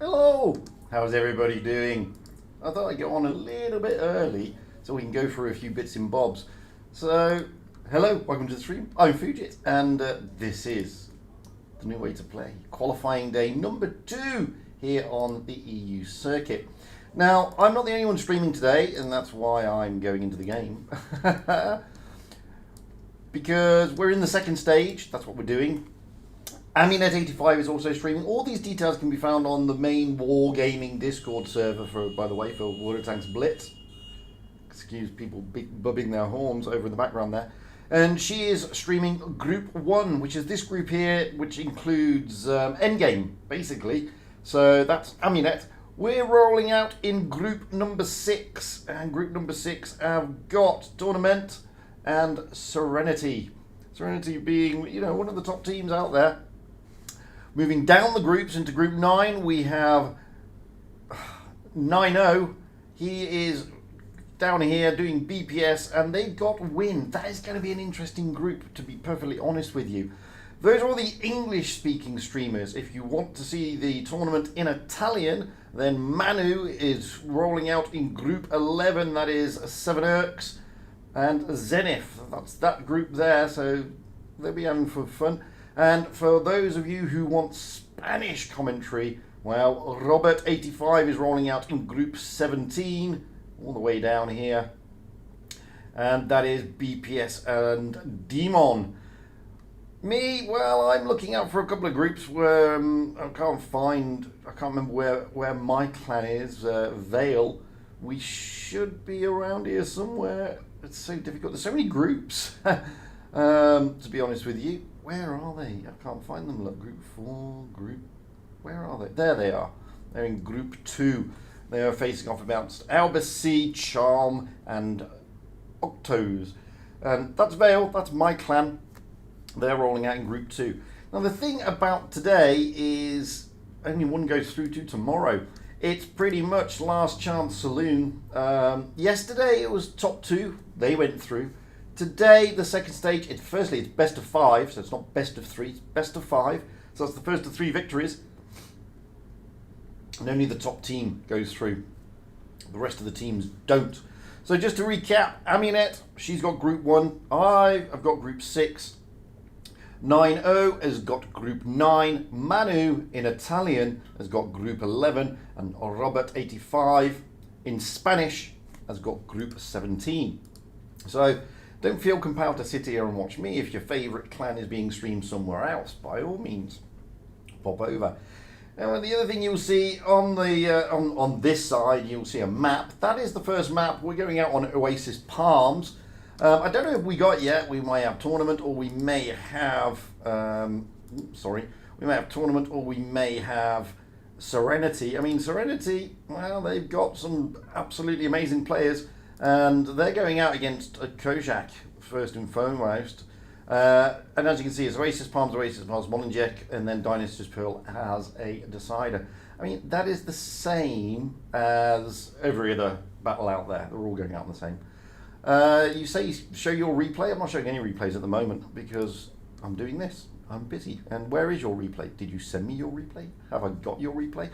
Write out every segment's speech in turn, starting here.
Hello! How's everybody doing? I thought I'd go on a little bit early so we can go through a few bits and bobs. So, hello, welcome to the stream. I'm Fujit, and this is the new way to play. Qualifying day number 2 here on the EU circuit. Now, I'm not the only one streaming today, and that's why I'm going into the game. Because we're in the second stage, that's what we're doing. Aminet85 is also streaming. All these details can be found on the main Wargaming Discord server, by the way, for Water Tanks Blitz. Excuse people bubbing their horns over in the background there. And she is streaming Group 1, which is this group here, which includes Endgame, basically. So that's Aminet. We're rolling out in Group number 6. And Group number 6 have got Tournament and Serenity. Serenity being, one of the top teams out there. Moving down the groups into Group 9, we have 9-0. He is down here doing BPS, and they've got Win. That is going to be an interesting group, to be perfectly honest with you. Those are all the English-speaking streamers. If you want to see the tournament in Italian, then Manu is rolling out in Group 11. That is 7 Erks and Zenith. That's that group there, so they'll be having fun. And for those of you who want Spanish commentary, well, Robert85 is rolling out in Group 17, all the way down here. And that is BPS and Demon. Me, well, I'm looking out for a couple of groups where I can't remember where my clan is, Vale. We should be around here somewhere. It's so difficult. There's so many groups, to be honest with you. Where are they? I can't find them. Look, Group 4, where are they? There they are. They're in Group 2. They are facing off against Albacete, Charm, and Octos. And that's Vale, that's my clan. They're rolling out in Group 2. Now, the thing about today is only one goes through to tomorrow. It's pretty much last chance saloon. Yesterday, it was top 2. They went through. Today, the second stage, it's best of 5, so it's not best of 3, it's best of 5. So that's the first of 3 victories. And only the top team goes through. The rest of the teams don't. So just to recap, Aminet, she's got Group 1. I've got Group 6. 9-0 has got Group 9. Manu, in Italian, has got Group 11. And Robert85, in Spanish, has got Group 17. So don't feel compelled to sit here and watch me. If your favourite clan is being streamed somewhere else, by all means, pop over. And the other thing you'll see on the on this side, you'll see a map. That is the first map. We're going out on Oasis Palms. I don't know if we got yet. We may have tournament, or we may have we may have tournament, or we may have Serenity. I mean, Serenity, well, they've got some absolutely amazing players. And they're going out against Kojak, first and foremost. And as you can see, it's Oasis Palms, Molenbeek, and then Dynasty's Pearl has a decider. I mean, that is the same as every other battle out there. They're all going out the same. You say you show your replay. I'm not showing any replays at the moment because I'm doing this. I'm busy. And where is your replay? Did you send me your replay? Have I got your replay?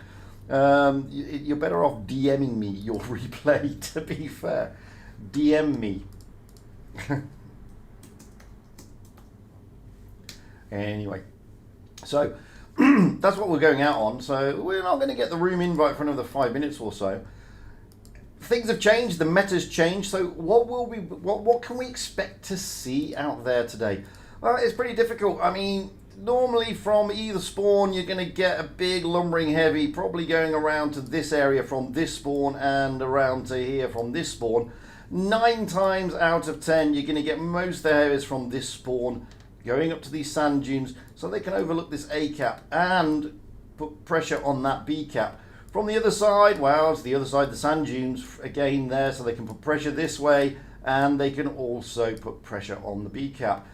You're better off DMing me your replay, to be fair. DM me. Anyway, so that's what we're going out on. So we're not going to get the room invite for another 5 minutes or so. Things have changed. The meta's changed. So what can we expect to see out there today? Well, it's pretty difficult. I mean, normally from either spawn you're going to get a big lumbering heavy, probably going around to this area from this spawn and around to here from this spawn. 9 times out of 10 you're going to get most of the heavies from this spawn going up to these sand dunes so they can overlook this A cap and put pressure on that B cap. From the other side, well, it's the other side, the sand dunes again there, so they can put pressure this way and they can also put pressure on the B cap.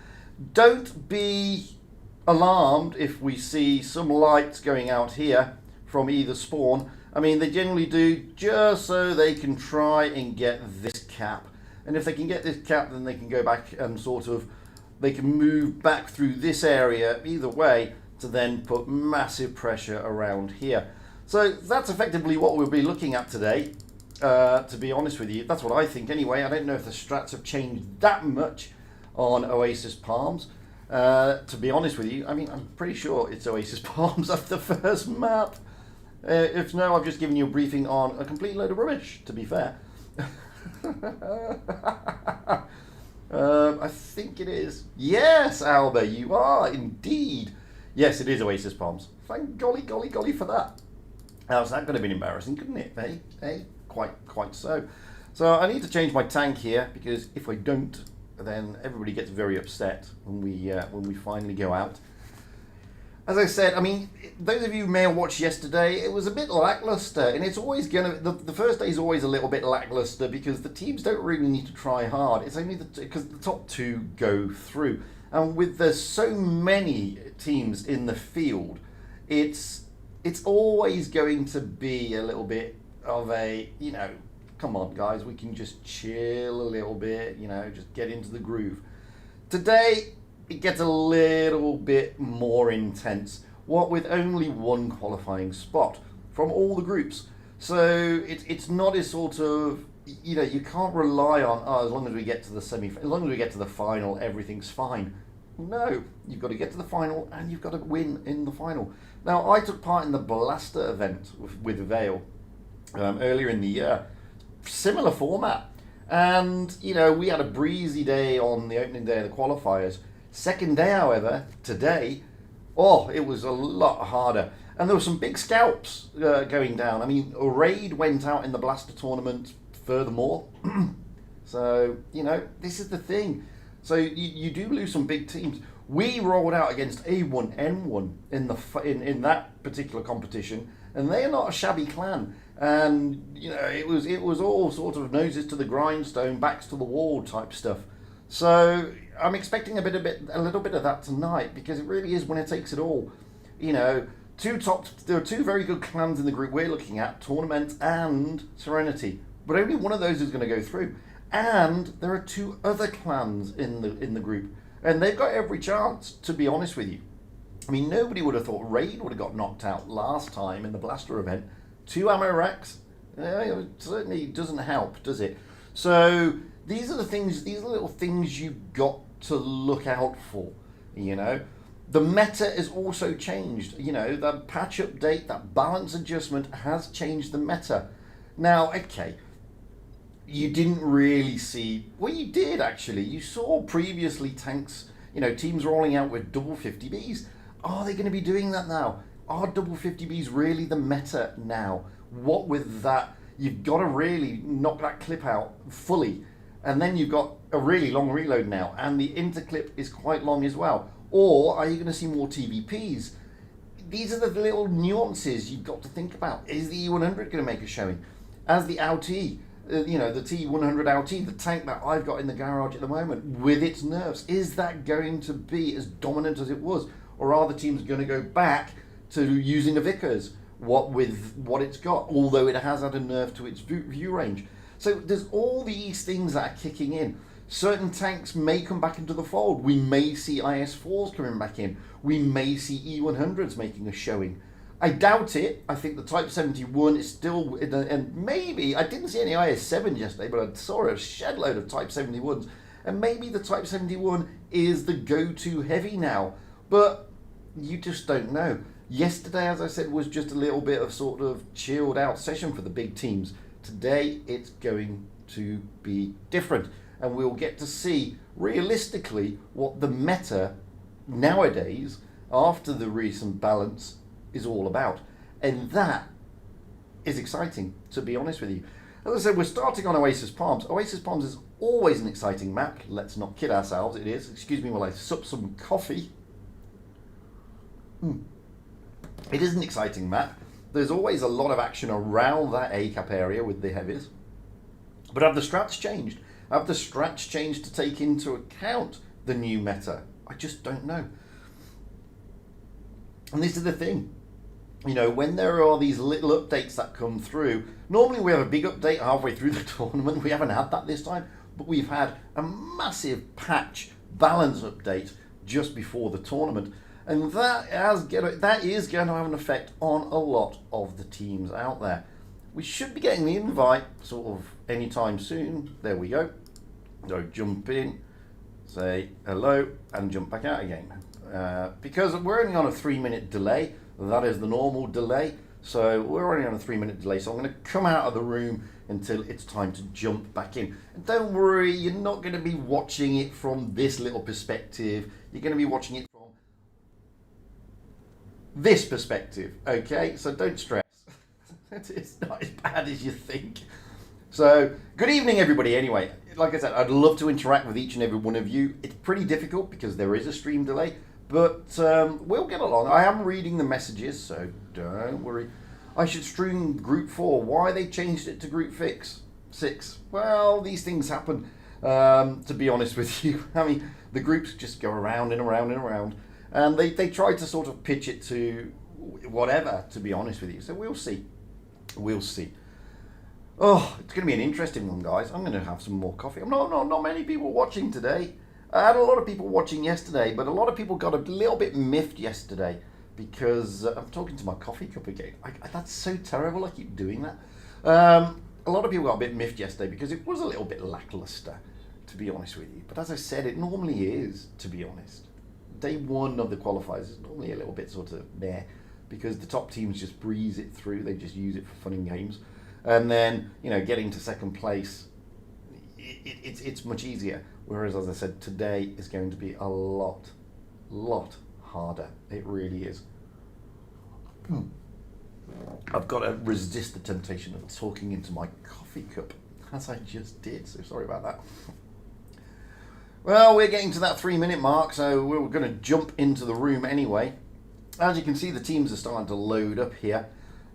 Don't be alarmed if we see some lights going out here from either spawn. I mean, they generally do just so they can try and get this cap. And if they can get this cap, then they can go back and they can move back through this area either way to then put massive pressure around here. So that's effectively what we'll be looking at today, to be honest with you. That's what I think anyway. I don't know if the strats have changed that much on Oasis Palms. To be honest with you, I mean, I'm pretty sure it's Oasis Palms of the first map. If no, I've just given you a briefing on a complete load of rubbish, to be fair. I think it is. Yes, Alba, you are indeed. Yes, it is Oasis Palms. Thank golly for that. How's that going to be embarrassing, couldn't it? Hey, quite so. So I need to change my tank here, because if I don't, then everybody gets very upset when we finally go out. As I said, I mean, those of you who may have watched yesterday, it was a bit lackluster, and it's always the first day is always a little bit lackluster because the teams don't really need to try hard. It's only because the top two go through, and with there's so many teams in the field, it's always going to be a little bit of a, come on guys, we can just chill a little bit, just get into the groove. Today, it gets a little bit more intense, what with only one qualifying spot from all the groups. So it's not a sort of, you can't rely on, as long as we get to the as long as we get to the final, everything's fine. No, you've got to get to the final and you've got to win in the final. Now, I took part in the Blaster event with Vale earlier in the year. Similar format. And, we had a breezy day on the opening day of the qualifiers. Second day, however, today, it was a lot harder. And there were some big scalps going down. I mean, a raid went out in the Blaster tournament furthermore. So, this is the thing. So you do lose some big teams. We rolled out against A1N1 in that particular competition, and they are not a shabby clan. And it was all sort of noses to the grindstone, backs to the wall type stuff. So I'm expecting a little bit of that tonight, because it really is when it takes it all. There are two very good clans in the group we're looking at, Tournament and Serenity, but only one of those is going to go through. And there are two other clans in the group, and they've got every chance, to be honest with you. I mean, nobody would have thought Raid would have got knocked out last time in the Blaster event. 2 ammo racks, it certainly doesn't help, does it? So these are little things you've got to look out for, The meta has also changed, the patch update, that balance adjustment has changed the meta. Now, okay, you didn't really see, well, you did actually. You saw previously tanks, teams rolling out with double 50Bs. Are they going to be doing that now? Are double 50Bs really the meta now? What with that, you've got to really knock that clip out fully. And then you've got a really long reload now, and the interclip is quite long as well. Or are you going to see more TVPs? These are the little nuances you've got to think about. Is the E100 going to make a showing? As the LT, the T100 LT, the tank that I've got in the garage at the moment, with its nerfs, is that going to be as dominant as it was? Or are the teams going to go back to using a Vickers, with what it's got, although it has had a nerf to its view range? So there's all these things that are kicking in. Certain tanks may come back into the fold. We may see IS-4s coming back in. We may see E100s making a showing. I doubt it. I think the Type 71 is still, and maybe, I didn't see any IS-7 yesterday, but I saw a shed load of Type 71s, and maybe the Type 71 is the go-to heavy now, but you just don't know. Yesterday, as I said, was just a little bit of sort of chilled out session for the big teams. Today, it's going to be different, and we'll get to see realistically what the meta nowadays, after the recent balance, is all about. And that is exciting, to be honest with you. As I said, we're starting on Oasis Palms. Oasis Palms is always an exciting map. Let's not kid ourselves, it is. Excuse me while I sup some coffee. It is an exciting map. There's always a lot of action around that A-cap area with the heavies. But have the strats changed? Have the strats changed to take into account the new meta? I just don't know. And this is the thing. When there are these little updates that come through, normally we have a big update halfway through the tournament. We haven't had that this time, but we've had a massive patch balance update just before the tournament. And that is going to have an effect on a lot of the teams out there. We should be getting the invite sort of anytime soon. There we go. So jump in, say hello, and jump back out again. Because we're only on a 3-minute delay. That is the normal delay. So we're only on a 3-minute delay. So I'm going to come out of the room until it's time to jump back in. And don't worry, you're not going to be watching it from this little perspective. You're going to be watching it from this perspective. Okay, so don't stress. It's not as bad as you think. So, good evening, everybody. Anyway, like I said, I'd love to interact with each and every one of you. It's pretty difficult because there is a stream delay, but we'll get along. I am reading the messages, so don't worry. I should stream Group 4. Why they changed it to Group 6? Well, these things happen, to be honest with you. I mean, the groups just go around and around and around, and they try to sort of pitch it to whatever, to be honest with you. So we'll see. We'll see. Oh, it's going to be an interesting one, guys. I'm going to have some more coffee. Not many people watching today. I had a lot of people watching yesterday, but a lot of people got a little bit miffed yesterday because I'm talking to my coffee cup again. That's so terrible. I keep doing that. A lot of people got a bit miffed yesterday because it was a little bit lackluster, to be honest with you. But as I said, it normally is, to be honest. Day one of the qualifiers is normally a little bit sort of there because the top teams just breeze it through. They just use it for fun and games. And then, getting to second place, it's much easier. Whereas, as I said, today is going to be a lot harder. It really is. I've got to resist the temptation of talking into my coffee cup, as I just did, so sorry about that. Well, we're getting to that 3-minute mark, so we're going to jump into the room anyway. As you can see, the teams are starting to load up here.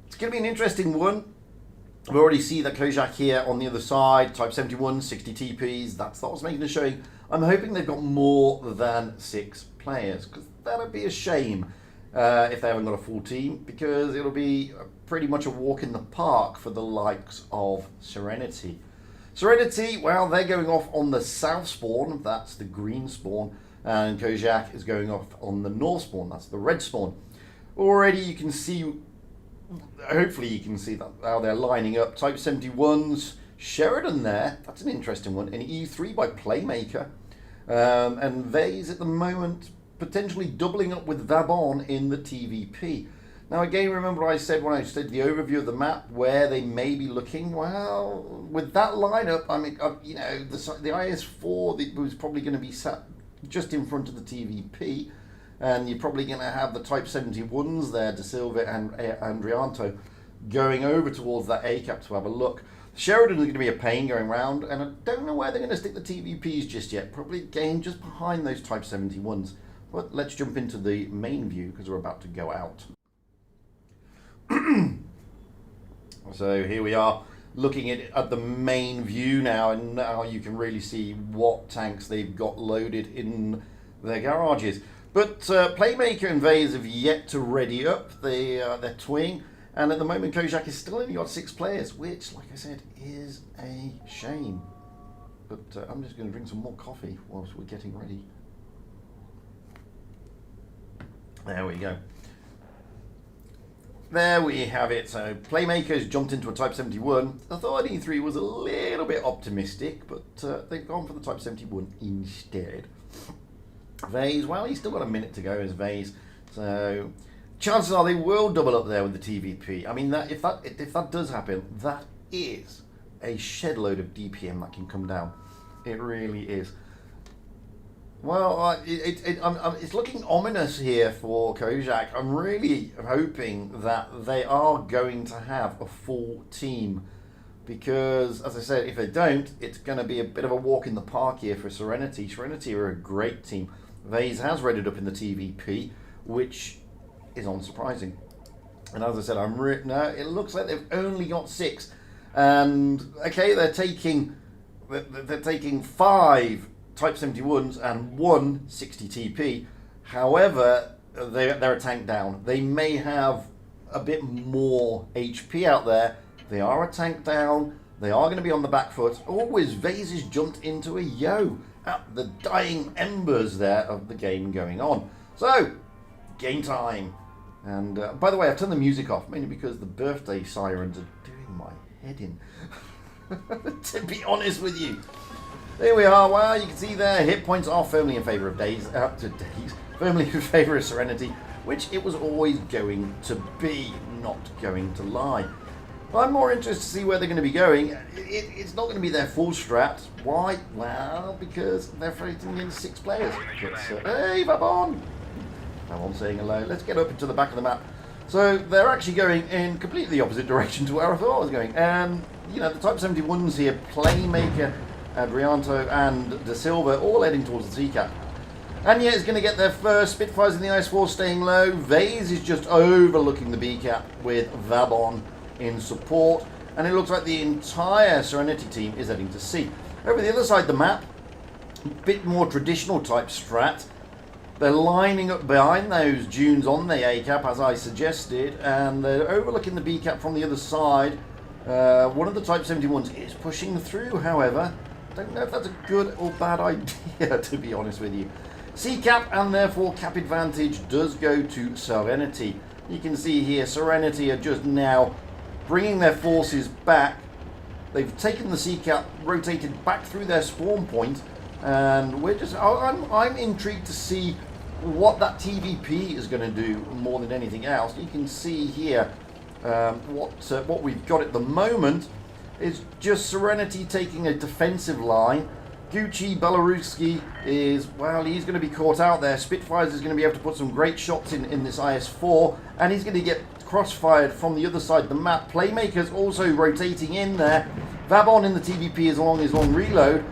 It's going to be an interesting one. We already see that Kojak here on the other side, Type 71, 60 TPs. That's what's making the showing. I'm hoping they've got more than 6 players, because that would be a shame if they haven't got a full team, because it'll be pretty much a walk in the park for the likes of Serenity. Serenity, well, they're going off on the south spawn, that's the green spawn, and Kojak is going off on the north spawn, that's the red spawn. Already you can see, hopefully you can see that how they're lining up. Type 71's Sheridan there, that's an interesting one. An E3 by Playmaker. And Vase at the moment potentially doubling up with Vabon in the TVP. Now again, remember I said when I did the overview of the map where they may be looking? Well, with that lineup, I mean, the IS-4 was probably going to be sat just in front of the TVP. And you're probably going to have the Type 71s there, De Silva and Andrianto, going over towards that A-cap to have a look. Sheridan is going to be a pain going round, and I don't know where they're going to stick the TVPs just yet. Probably again just behind those Type 71s. But let's jump into the main view because we're about to go out. So here we are looking at the main view now, and now you can really see what tanks they've got loaded in their garages. But Playmaker and Vase have yet to ready up their twing, and at the moment Kojak has still only got 6 players, which, like I said, is a shame. But I'm just going to drink some more coffee whilst we're getting ready. There we go. There we have it. So Playmakers jumped into a Type 71. I thought E3 was a little bit optimistic, but they've gone for the Type 71 instead. Vase, well, he's still got a minute to go as Vase, so chances are they will double up there with the TVP. I mean, if that does happen, that is a shed load of DPM that can come down. It really is. Well, it's looking ominous here for Kojak. I'm really hoping that they are going to have a full team, because, as I said, if they don't, it's going to be a bit of a walk in the park here for Serenity. Serenity are a great team. Vase has readied up in the TVP, which is unsurprising. And as I said, no, it looks like they've only got 6. And okay, they're taking 5 Type 71s and 1 60 TP. However, they're a tank down. They may have a bit more HP out there. They are a tank down. They are going to be on the back foot. Always, Vase has jumped into a yo at the dying embers there of the game going on. So, game time. And by the way, I've turned the music off, mainly because the birthday sirens are doing my head in. To be honest with you. There we are. Well, you can see there, hit points are firmly in favour of firmly in favour of Serenity, which it was always going to be, not going to lie. I'm more interested to see where they're going to be going. It's not going to be their full strat. Why? Well, because they're fighting in 6 players. Hey, Vabon! Vabon saying hello. Let's get up into the back of the map. So they're actually going in completely the opposite direction to where I thought I was going. You know, the Type 71s here, Playmaker, Adrianto and De Silva, all heading towards the C-Cap. Anya is going to get their first. Spitfires in the IS-4 staying low. Vase is just overlooking the B-Cap with Vabon in support, and it looks like the entire Serenity team is heading to C. Over the other side of the map, a bit more traditional type strat. They're lining up behind those dunes on the A cap, as I suggested, and they're overlooking the B cap from the other side. One of the Type 71s is pushing through, however. Don't know if that's a good or bad idea, to be honest with you. C cap, and therefore cap advantage does go to Serenity. You can see here, Serenity are just now bringing their forces back. They've taken the C-Cap, rotated back through their spawn point, and we're just, I'm intrigued to see what that TVP is going to do more than anything else. You can see here what we've got at the moment is just Serenity taking a defensive line. Gucci Belaruski is, well, he's going to be caught out there. Spitfires is going to be able to put some great shots in this IS-4, and he's going to get crossfired from the other side of the map. Playmaker's also rotating in there. Vabon in the TVP is along his long reload.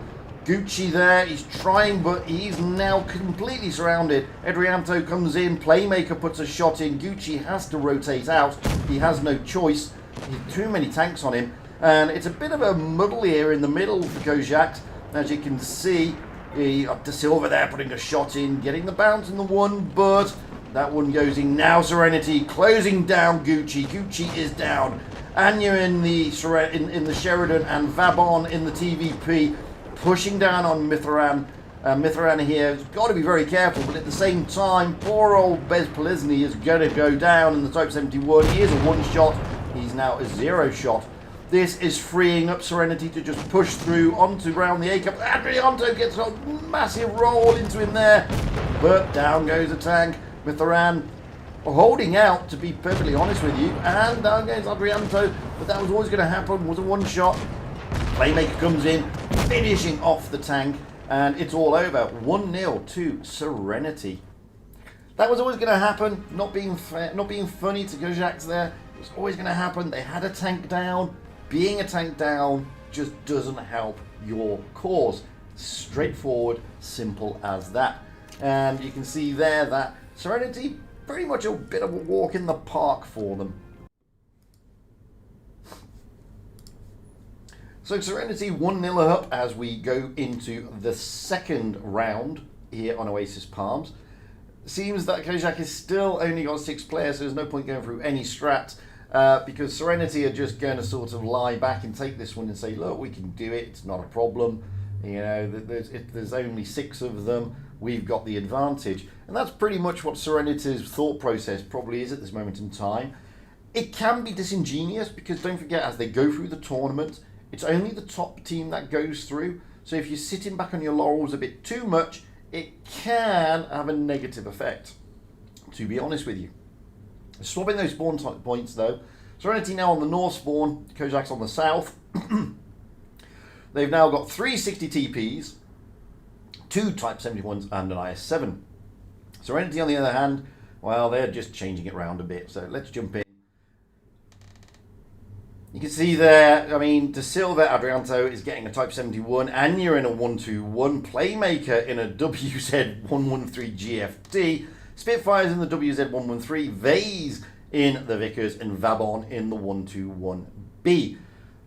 Gucci there, he's trying, but he's now completely surrounded. Adrianto comes in, Playmaker puts a shot in. Gucci has to rotate out. He has no choice. He's too many tanks on him. And it's a bit of a muddle here in the middle for Kojak. As you can see, De Silva there putting a shot in, getting the bounce in the one, but that one goes in. Now Serenity closing down Gucci. Gucci is down. Anya in the Sheridan and Vabon in the TVP, pushing down on Mithran. Mithran here has got to be very careful, but at the same time, poor old Bez Polizny is going to go down in the Type 71. He is a one shot. He's now a 0 shot. This is freeing up Serenity to just push through onto around the A-Cap. Adrianto gets a massive roll into him there, but down goes a tank. Mithran holding out, to be perfectly honest with you, and down goes Adrianto, but that was always going to happen, was a one shot. Playmaker comes in, finishing off the tank, and it's all over. 1-0 to Serenity. That was always going to happen, not being fair, not being funny to Kojak's there. It was always going to happen. They had a tank down. Being a tank down just doesn't help your cause. Straightforward, simple as that. And you can see there that Serenity, pretty much a bit of a walk in the park for them. So Serenity 1-0 up as we go into the second round here on Oasis Palms. Seems that Kojak is still only got 6 players, so there's no point going through any strats. Because Serenity are just going to sort of lie back and take this one and say, look, we can do it, it's not a problem. You know, there's only 6 of them, we've got the advantage. And that's pretty much what Serenity's thought process probably is at this moment in time. It can be disingenuous because don't forget, as they go through the tournament, it's only the top team that goes through. So if you're sitting back on your laurels a bit too much, it can have a negative effect, to be honest with you. Swapping those spawn points though. Serenity now on the north spawn, Kojak's on the south. They've now got 3 60 TPs, 2 Type 71s and an IS-7. Serenity on the other hand, well, they're just changing it around a bit. So let's jump in. You can see there, I mean, De Silva Adrianto is getting a Type 71, Anya in a 121, Playmaker in a WZ113 GFD, Spitfires in the WZ113, Vase in the Vickers, and Vabon in the 121B.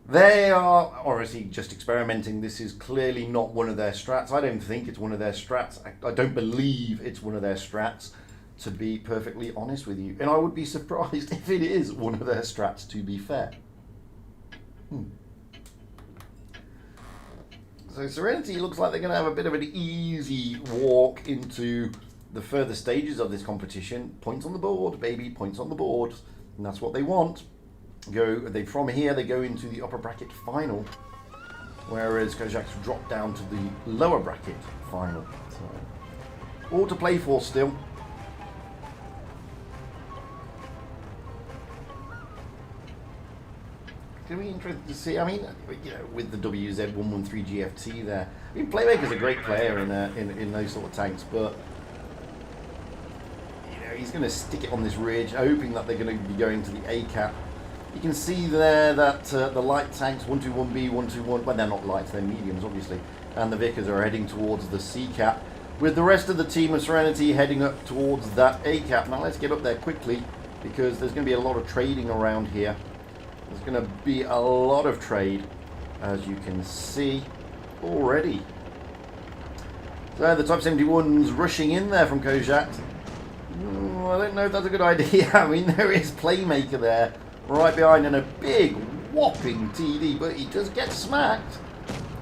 They are obviously just experimenting. This is clearly not one of their strats. I don't think it's one of their strats. I don't believe it's one of their strats, to be perfectly honest with you. And I would be surprised if it is one of their strats, to be fair. So Serenity looks like they're going to have a bit of an easy walk into the further stages of this competition, points on the board, baby, points on the board, and that's what they want. From here they go into the upper bracket final, whereas Kojak's drop down to the lower bracket final. So, all to play for still. It's going to be interesting to see. I mean, you know, with the WZ113 GFT there, I mean, Playmaker's a great player in those sort of tanks, but you know, he's going to stick it on this ridge, hoping that they're going to be going to the A cap. You can see there that the light tanks 121B, 121, well, they're not lights, they're mediums, obviously, and the Vickers are heading towards the C cap, with the rest of the team of Serenity heading up towards that A cap. Now let's get up there quickly, because there's going to be a lot of trading around here. There's going to be a lot of trade, as you can see already. So the Type 71's rushing in there from Kojak. I don't know if that's a good idea. I mean, there is Playmaker there, right behind, and a big whopping TD, but he does get smacked.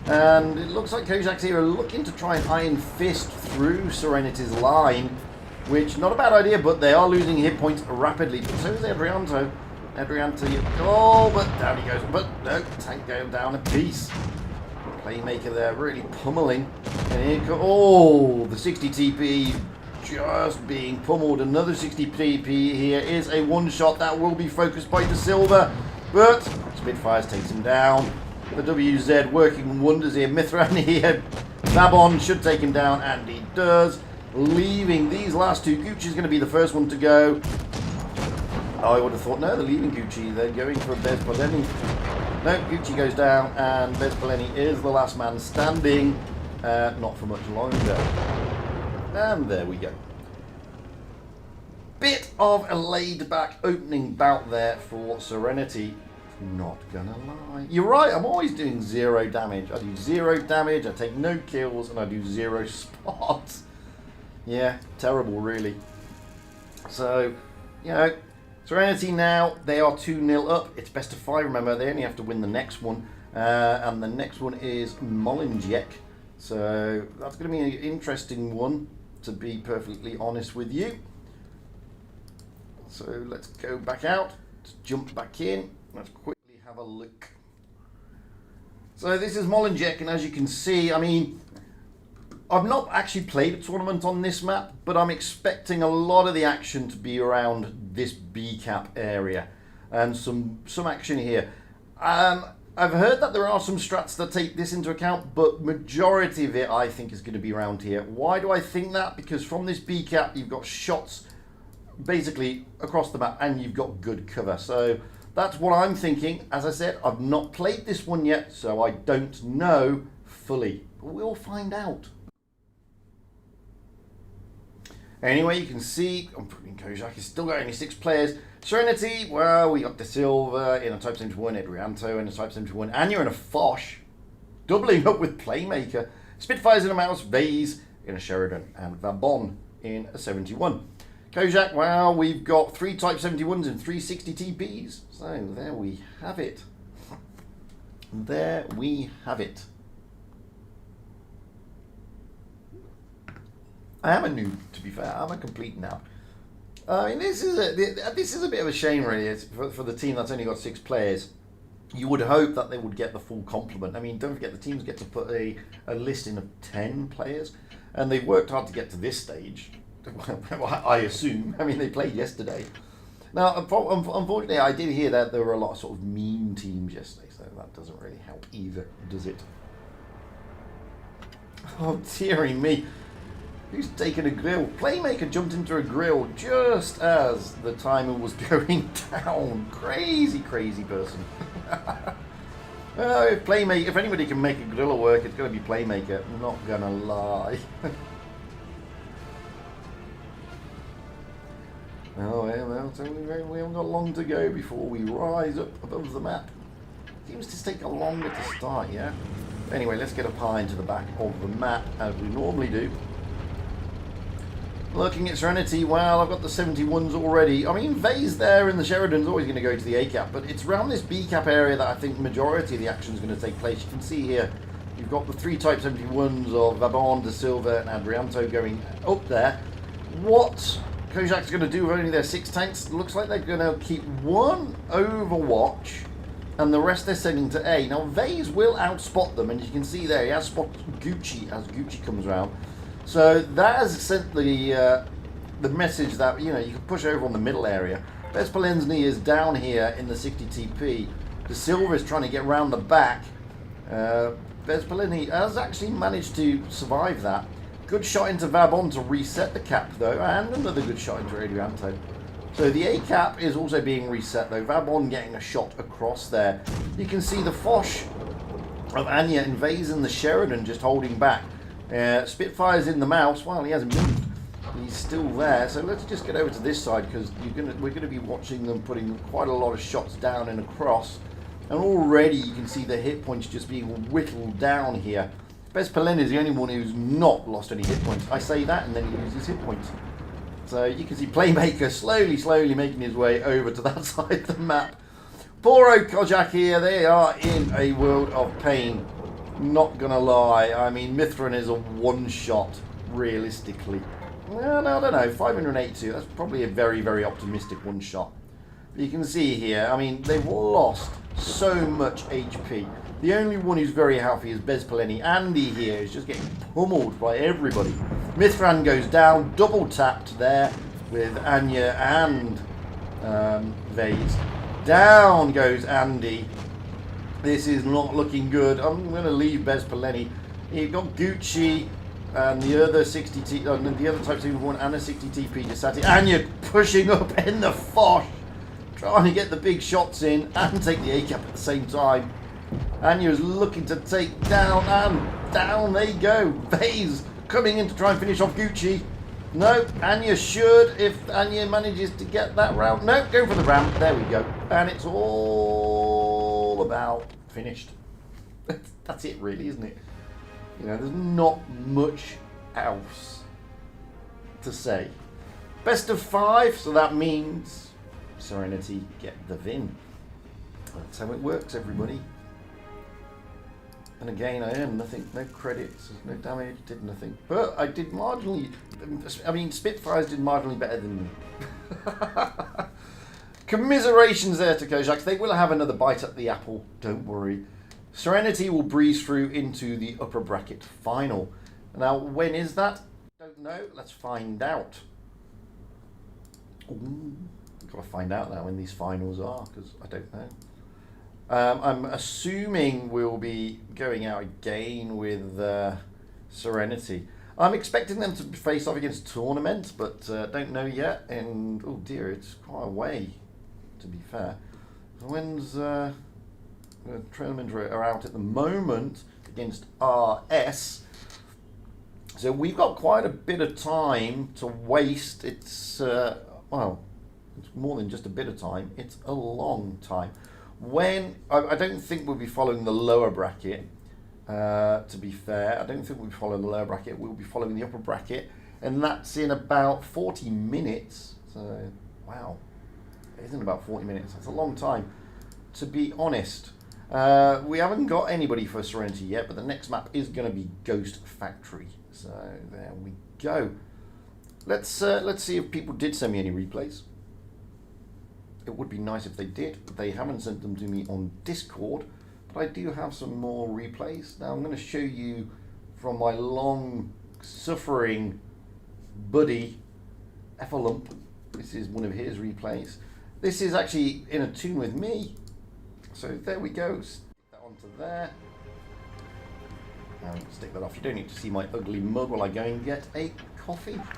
And it looks like Kojak's here are looking to try and Iron Fist through Serenity's line, which, not a bad idea, but they are losing hit points rapidly. But so is Adrianto. Oh, but down he goes. But no, tank going down a piece. Playmaker there really pummeling. And here the 60 TP just being pummeled. Another 60 TP here is a one-shot that will be focused by De Silva. But Spitfires takes him down. The WZ working wonders here. Mithran here. Babon should take him down, and he does. Leaving these last two. Gucci's going to be the first one to go. I would have thought, no, they're leaving Gucci. They're going for Bez Poleni. No, Gucci goes down, and Bez Poleni is the last man standing. Not for much longer. And there we go. Bit of a laid-back opening bout there for Serenity. Not gonna lie. You're right, I'm always doing 0 damage. I do 0 damage, I take no kills, and I do 0 spots. Yeah, terrible, really. So, you know, Serenity now, they are 2-0 up. It's best of 5, remember. They only have to win the next one. And the next one is Molenjek. So that's going to be an interesting one, to be perfectly honest with you. So let's go back out. Let's jump back in. Let's quickly have a look. So this is Molenjek, and as you can see, I mean, I've not actually played a tournament on this map, but I'm expecting a lot of the action to be around this B cap area, and some action here. I've heard that there are some strats that take this into account, but majority of it I think is going to be around here. Why do I think that? Because from this B cap you've got shots basically across the map, and you've got good cover. So that's what I'm thinking. As I said, I've not played this one yet, so I don't know fully, but we'll find out. Anyway, you can see Kojak is still got only 6 players. Serenity, well, we got De Silva in a Type 71, Adrianto in a Type 71, and you're in a Foch, doubling up with Playmaker. Spitfires in a Mouse, Vase in a Sheridan, and Vabon in a 71. Kojak, well, we've got 3 Type 71s and 3 60 TPs. So there we have it. There we have it. I am a noob, to be fair. I'm a complete nab. I mean, this is a bit of a shame, really, for the team that's only got 6 players. You would hope that they would get the full complement. I mean, don't forget, the teams get to put a list in of 10 players, and they've worked hard to get to this stage. I assume. I mean, they played yesterday. Now, unfortunately, I did hear that there were a lot of sort of mean teams yesterday, so that doesn't really help either, does it? Oh, dearie me. Who's taken a grill? Playmaker jumped into a grill just as the timer was going down. Crazy, crazy person. If anybody can make a gorilla work, it's going to be Playmaker. I'm not going to lie. Oh, yeah, well, we haven't got long to go before we rise up above the map. Seems to take a longer to start, yeah? Anyway, let's get up high into the back of the map, as we normally do. Looking at Serenity, well, I've got the 71s already. I mean, Vase there in the Sheridan's always going to go to the A cap, but it's around this B cap area that I think the majority of the action is going to take place. You can see here, you've got the 3 Type 71s of Vabon, De Silva, and Adrianto going up there. What Kojak's going to do with only their 6 tanks, looks like they're going to keep one Overwatch and the rest they're sending to A. Now, Vase will outspot them, and you can see there, he has spotted Gucci as Gucci comes around. So that has sent the message that, you know, you can push over on the middle area. Bezpolensny is down here in the 60 TP. The Silver is trying to get round the back. Bezpolensny has actually managed to survive that. Good shot into Vabon to reset the cap, though, and another good shot into Radioanto. So the A cap is also being reset, though. Vabon getting a shot across there. You can see the Foch of Anya invading the Sheridan, just holding back. Spitfire's in the mouse. Well, he hasn't moved. He's still there. So let's just get over to this side, because we're going to be watching them putting quite a lot of shots down and across. And already you can see the hit points just being whittled down here. Bezpolensny is the only one who's not lost any hit points. I say that and then he loses hit points. So you can see Playmaker slowly making his way over to that side of the map. Poor old Kojak here, they are in a world of pain. Not gonna lie, I mean Mithrin is a one-shot, realistically. Well, I don't know, 582, that's probably a very optimistic one-shot. But you can see here, I mean, they've lost so much HP. The only one who's very healthy is Bezpolensny. Andy here is just getting pummeled by everybody. Mithran goes down, double tapped there with Anya and Vase. Down goes Andy. This is not looking good. I'm going to leave Bezpolensny. You've got Gucci and the other 60 T, the other type 1 and a 60 TP just sat here. Anya pushing up in the Foch, trying to get the big shots in and take the A cap at the same time. Anya is looking to take down, and down they go. Vase coming in to try and finish off Gucci. No, Anya should, if Anya manages to get that round. No, go for the ramp. There we go. And it's all about finished. That's it really, isn't it? You know, there's not much else to say. Best of 5, so that means Serenity get the win. That's how it works, everybody. And again, I earned nothing, no credits, no damage, did nothing. But I did marginally, I mean, Spitfires did marginally better than me. Commiserations there to Kojak. They will have another bite at the apple, don't worry. Serenity will breeze through into the upper bracket final. Now, when is that? Don't know, let's find out. Ooh, we've got to find out now when these finals are, because I don't know. I'm assuming we'll be going out again with Serenity. I'm expecting them to face off against Tournament, but don't know yet. And oh dear, it's quite a way, to be fair. When's the tournament are out at the moment against RS. So we've got quite a bit of time to waste. It's well, it's more than just a bit of time. It's a long time. When I don't think we'll be following the lower bracket, to be fair. I don't think we'll be following the lower bracket. We'll be following the upper bracket, and that's in about 40 minutes. So, wow, it isn't about 40 minutes. That's a long time, to be honest. We haven't got anybody for Serenity yet, but the next map is going to be Ghost Factory. So there we go. Let's see if people did send me any replays. It would be nice if they did, but they haven't sent them to me on Discord. But I do have some more replays. Now I'm going to show you from my long-suffering buddy, Effalump. This is one of his replays. This is actually in a tune with me. So there we go. Stick that onto there. And stick that off. You don't need to see my ugly mug while I go and get a coffee. Move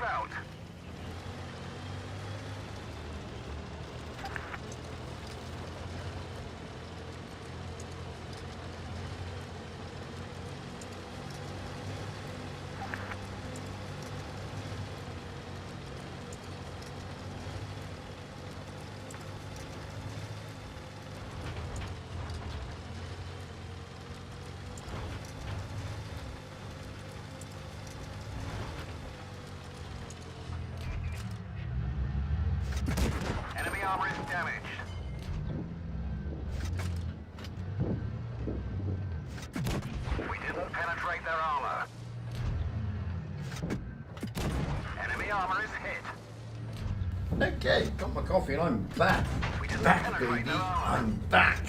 out. Enemy armor is damaged. We didn't penetrate their armor. armor is hit. Okay, got my coffee and I'm back. Back, baby. I'm back.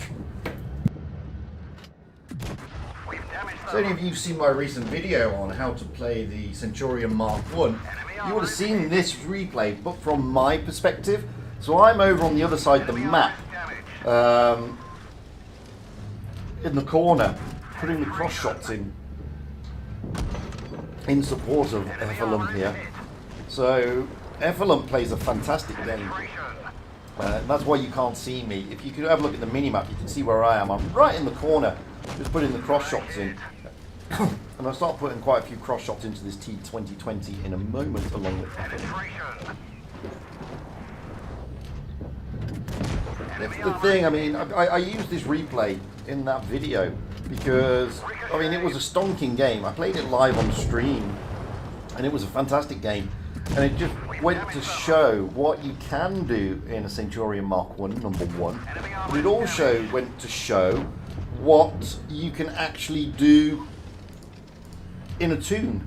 We've damaged So any of you seen my recent video on how to play the Centurion Mark 1, you would have seen this replay, but from my perspective. So I'm over on the other side of the map, in the corner, putting the cross shots in support of Effalump here. So Effalump plays a fantastic game. That's why you can't see me. If you could have a look at the mini-map, you can see where I am. I'm right in the corner, just putting the cross shots in. And I'll start putting quite a few cross shots into this T2020 in a moment along with Effalump. That's the thing, I mean, I used this replay in that video because, I mean, it was a stonking game. I played it live on stream and it was a fantastic game. And it just went to show what you can do in a Centurion Mark 1, number 1. But it also went to show what you can actually do in a tune,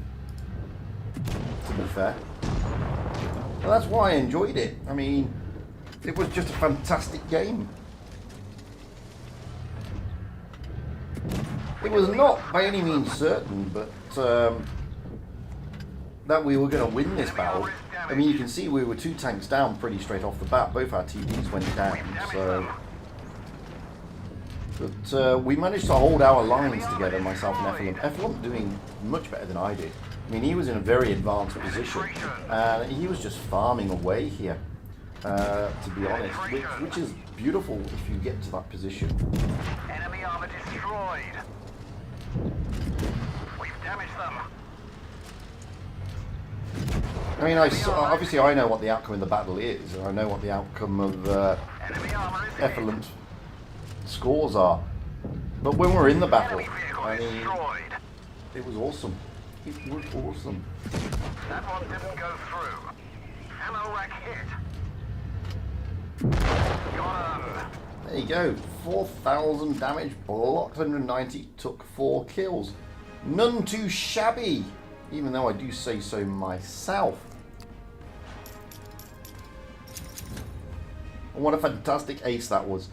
to be fair. And that's why I enjoyed it. I mean, it was just a fantastic game. It was not by any means certain, but that we were going to win this battle. I mean, you can see we were 2 tanks down pretty straight off the bat. Both our TDs went down, so... But we managed to hold our lines together, myself and Effalump. Effalump doing much better than I did. I mean, he was in a very advanced position, and he was just farming away here, to be honest, which is beautiful if you get to that position. Enemy armor destroyed. We've damaged them. I mean, obviously I know what the outcome of the battle is, and I know what the outcome of Effalump's scores are. But when we're in the battle, I mean, it was awesome. It was awesome. That one didn't go through. Ammo rack hit. Got him. There you go. 4,000 damage, blocked 190, took 4 kills. None too shabby, even though I do say so myself. And what a fantastic ace that was.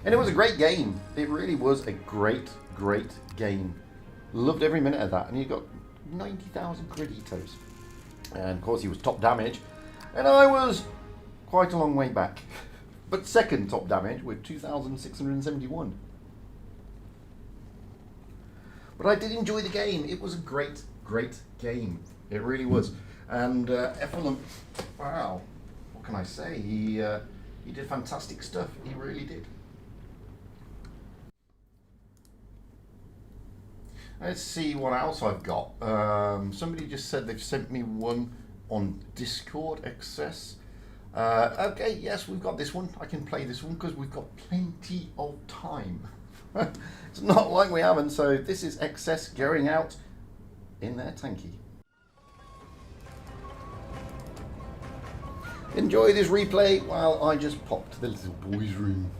And it was a great game. It really was a great, great game. Loved every minute of that. And you got 90,000 creditos. And of course he was top damage. And I was quite a long way back. But second top damage with 2,671. But I did enjoy the game. It was a great, great game. It really was. And Effalump, wow, what can I say? He did fantastic stuff. He really did. Let's see what else I've got. Somebody just said they've sent me one on Discord access. Okay, yes, we've got this one. I can play this one because we've got plenty of time. It's not like we haven't, so this is excess going out in their tanky. Enjoy this replay while I just pop to the little boy's room.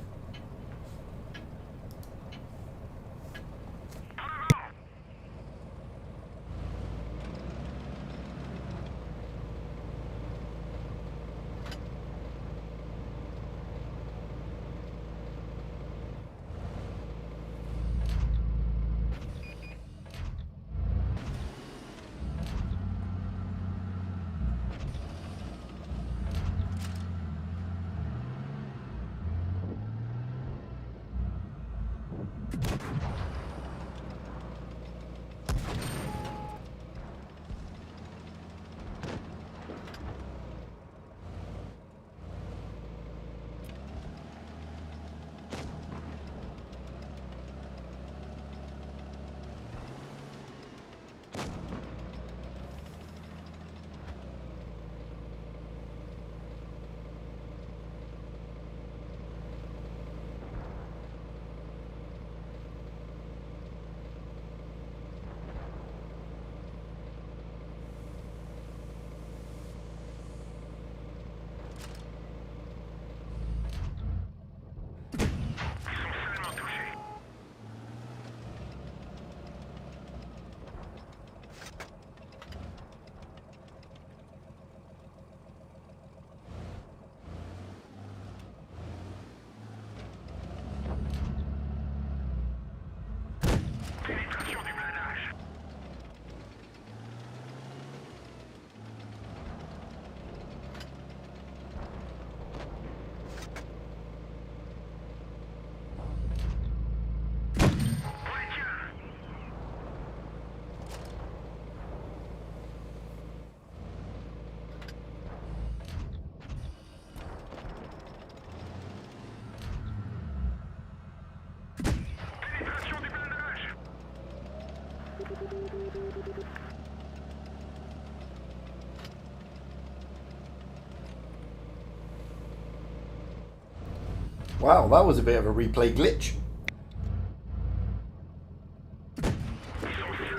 Wow, that was a bit of a replay glitch.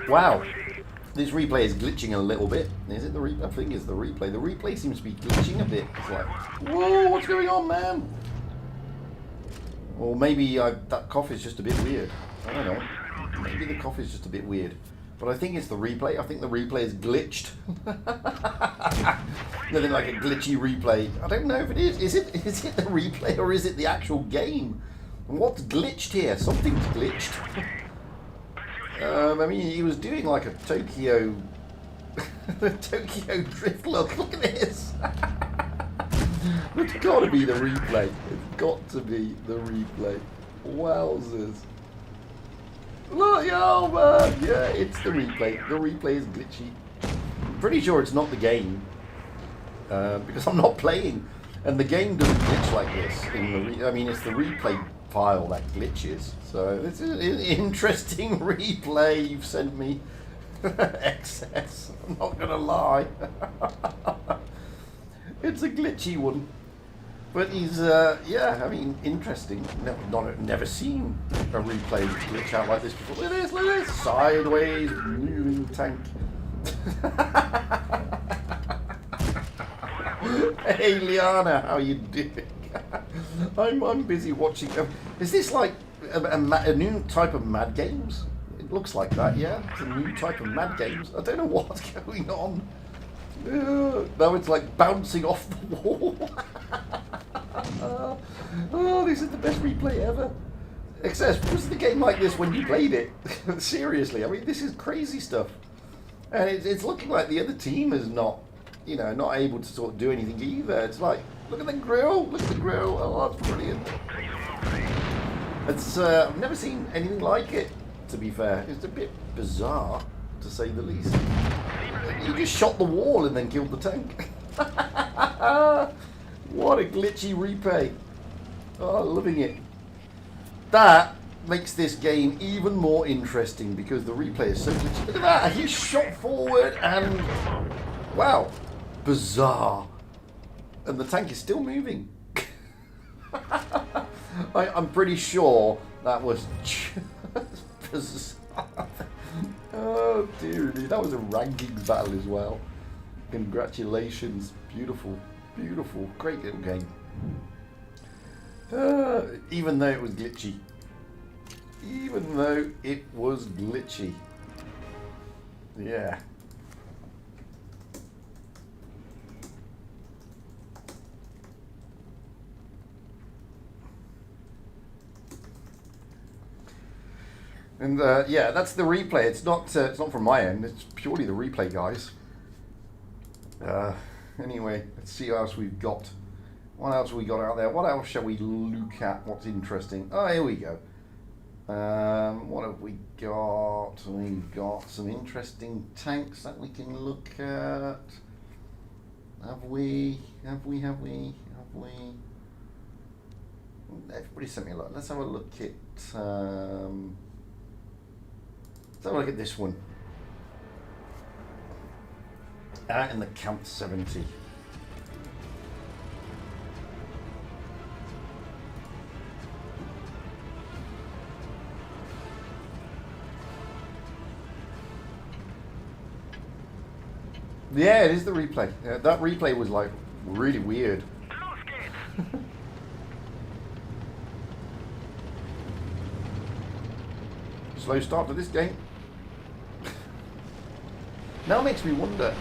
Wow. This replay is glitching a little bit. Is it the replay? I think it's the replay. The replay seems to be glitching a bit. It's like, whoa, what's going on, man? Or maybe that cough is just a bit weird. I don't know. Maybe the cough is just a bit weird. But I think it's the replay. I think the replay is glitched. Nothing like a glitchy replay. I don't know if it is. Is it the replay or is it the actual game? What's glitched here? Something's glitched. I mean, he was doing like a Tokyo drift look. Look at this. It's got to be the replay. It's got to be the replay. Wowzers. Look, oh man, yeah, it's the replay. The replay is glitchy. I'm pretty sure it's not the game because I'm not playing, and the game doesn't glitch like this. I mean, it's the replay file that glitches. So this is an interesting replay you've sent me. Excess. I'm not gonna lie. It's a glitchy one. But he's, yeah, I mean, interesting. Never seen a replay glitch out like this before. Look at this, look at this. Sideways, moving tank. Hey, Liana, how you doing? I'm busy watching. Is this like a new type of Mad Games? It looks like that, yeah. It's a new type of Mad Games. I don't know what's going on. Now it's like bouncing off the wall. Oh, this is the best replay ever. Excess, was the game like this when you played it? Seriously, I mean, this is crazy stuff. And it's looking like the other team is not, you know, not able to sort of do anything either. It's like, look at the grill, look at the grill. Oh, that's brilliant. It's, I've never seen anything like it, to be fair. It's a bit bizarre, to say the least. You just shot the wall and then killed the tank. What a glitchy replay. Oh, loving it. That makes this game even more interesting because the replay is so glitchy. Look at that. He shot forward and... wow. Bizarre. And the tank is still moving. I'm pretty sure that was just bizarre. Oh dear, dude. That was a rankings battle as well. Congratulations. Beautiful. Beautiful. Great little game. Even though it was glitchy. Even though it was glitchy. Yeah. And yeah, that's the replay. It's not from my end. It's purely the replay, guys. Anyway, let's see what else we've got. What else have we got out there? What else shall we look at? What's interesting? Oh, here we go. What have we got? We've got some interesting tanks that we can look at. Have we? Everybody sent me a lot. Let's have a look at. Let's have a look at this one. Out in the Camp 70. Yeah, it is the replay. That replay was like really weird. Slow start to this game. Now makes me wonder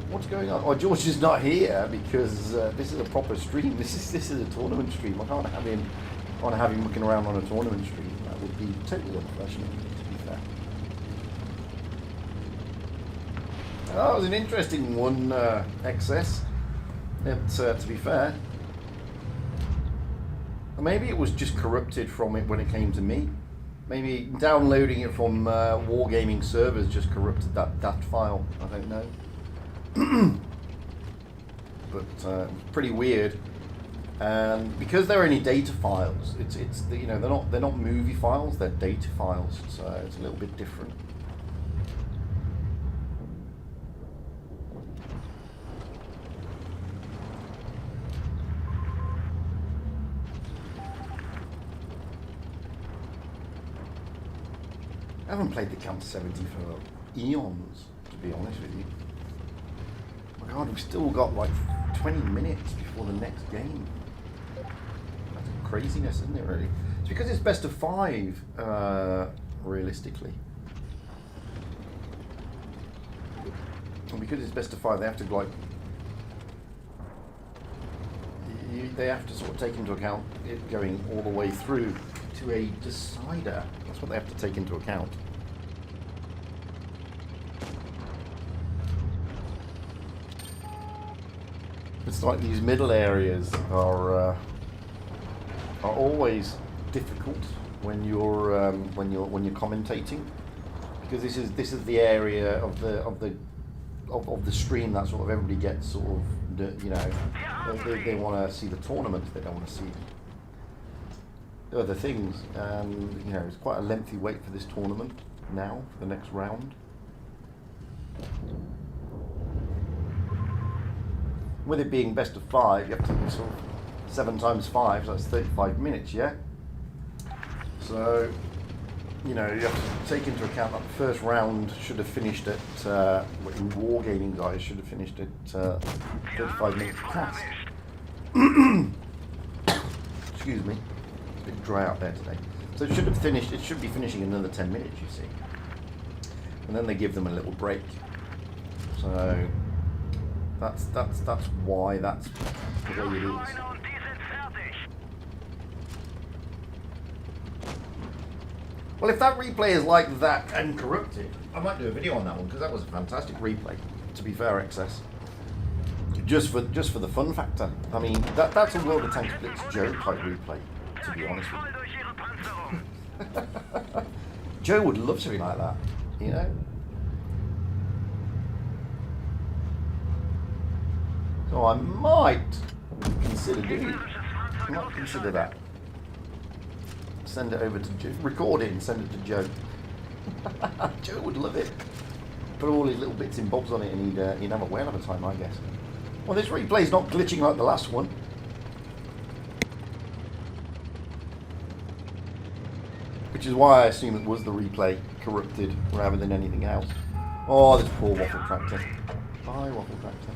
what's going on. Oh, George is not here because this is a proper stream. This is a tournament stream. I can't have him looking around on a tournament stream. That would be totally unprofessional, to be fair. That was an interesting one, XS. To be fair. Maybe it was just corrupted from it when it came to me. Maybe downloading it from Wargaming servers just corrupted that file. I don't know. But pretty weird. And because they're only data files, it's you know, they're not movie files, they're data files, so it's a little bit different. I haven't played the Camp 70 for eons, to be honest with you. My God, we've still got like 20 minutes before the next game. That's craziness, isn't it, really? It's because it's best of 5, realistically. And because it's best of 5, they have to like... They have to sort of take into account it going all the way through to a decider. That's what they have to take into account. It's like these middle areas are always difficult when you're commentating, because this is the area of the stream that sort of everybody gets sort of, you know, they want to see the tournament, they don't want to see other things, and you know, it's quite a lengthy wait for this tournament now for the next round. With it being best of 5, you have to do sort of 7 times 5, so that's 35 minutes, yeah? So, you know, you have to take into account that the first round should have finished at, in Wargaming guys, should have finished at 35 minutes past. Excuse me, it's a bit dry out there today. So it should be finishing in another 10 minutes, you see. And then they give them a little break. So, that's why that's the way it is. Well, if that replay is like that and corrupted, I might do a video on that one, because that was a fantastic replay, to be fair, XS. Just for the fun factor. I mean, that's a World of Tanks Blitz Joe type replay, to be honest with you. Joe would love something like that, you know? So I might consider doing it. I might consider that. Send it over to Joe. Record it and send it to Joe. Joe would love it. Put all his little bits and bobs on it, and he'd have a whale of a time, I guess. Well, this replay's not glitching like the last one. Which is why I assume it was the replay corrupted rather than anything else. Oh, this poor Waffle Tractor. Bye, Waffle Tractor.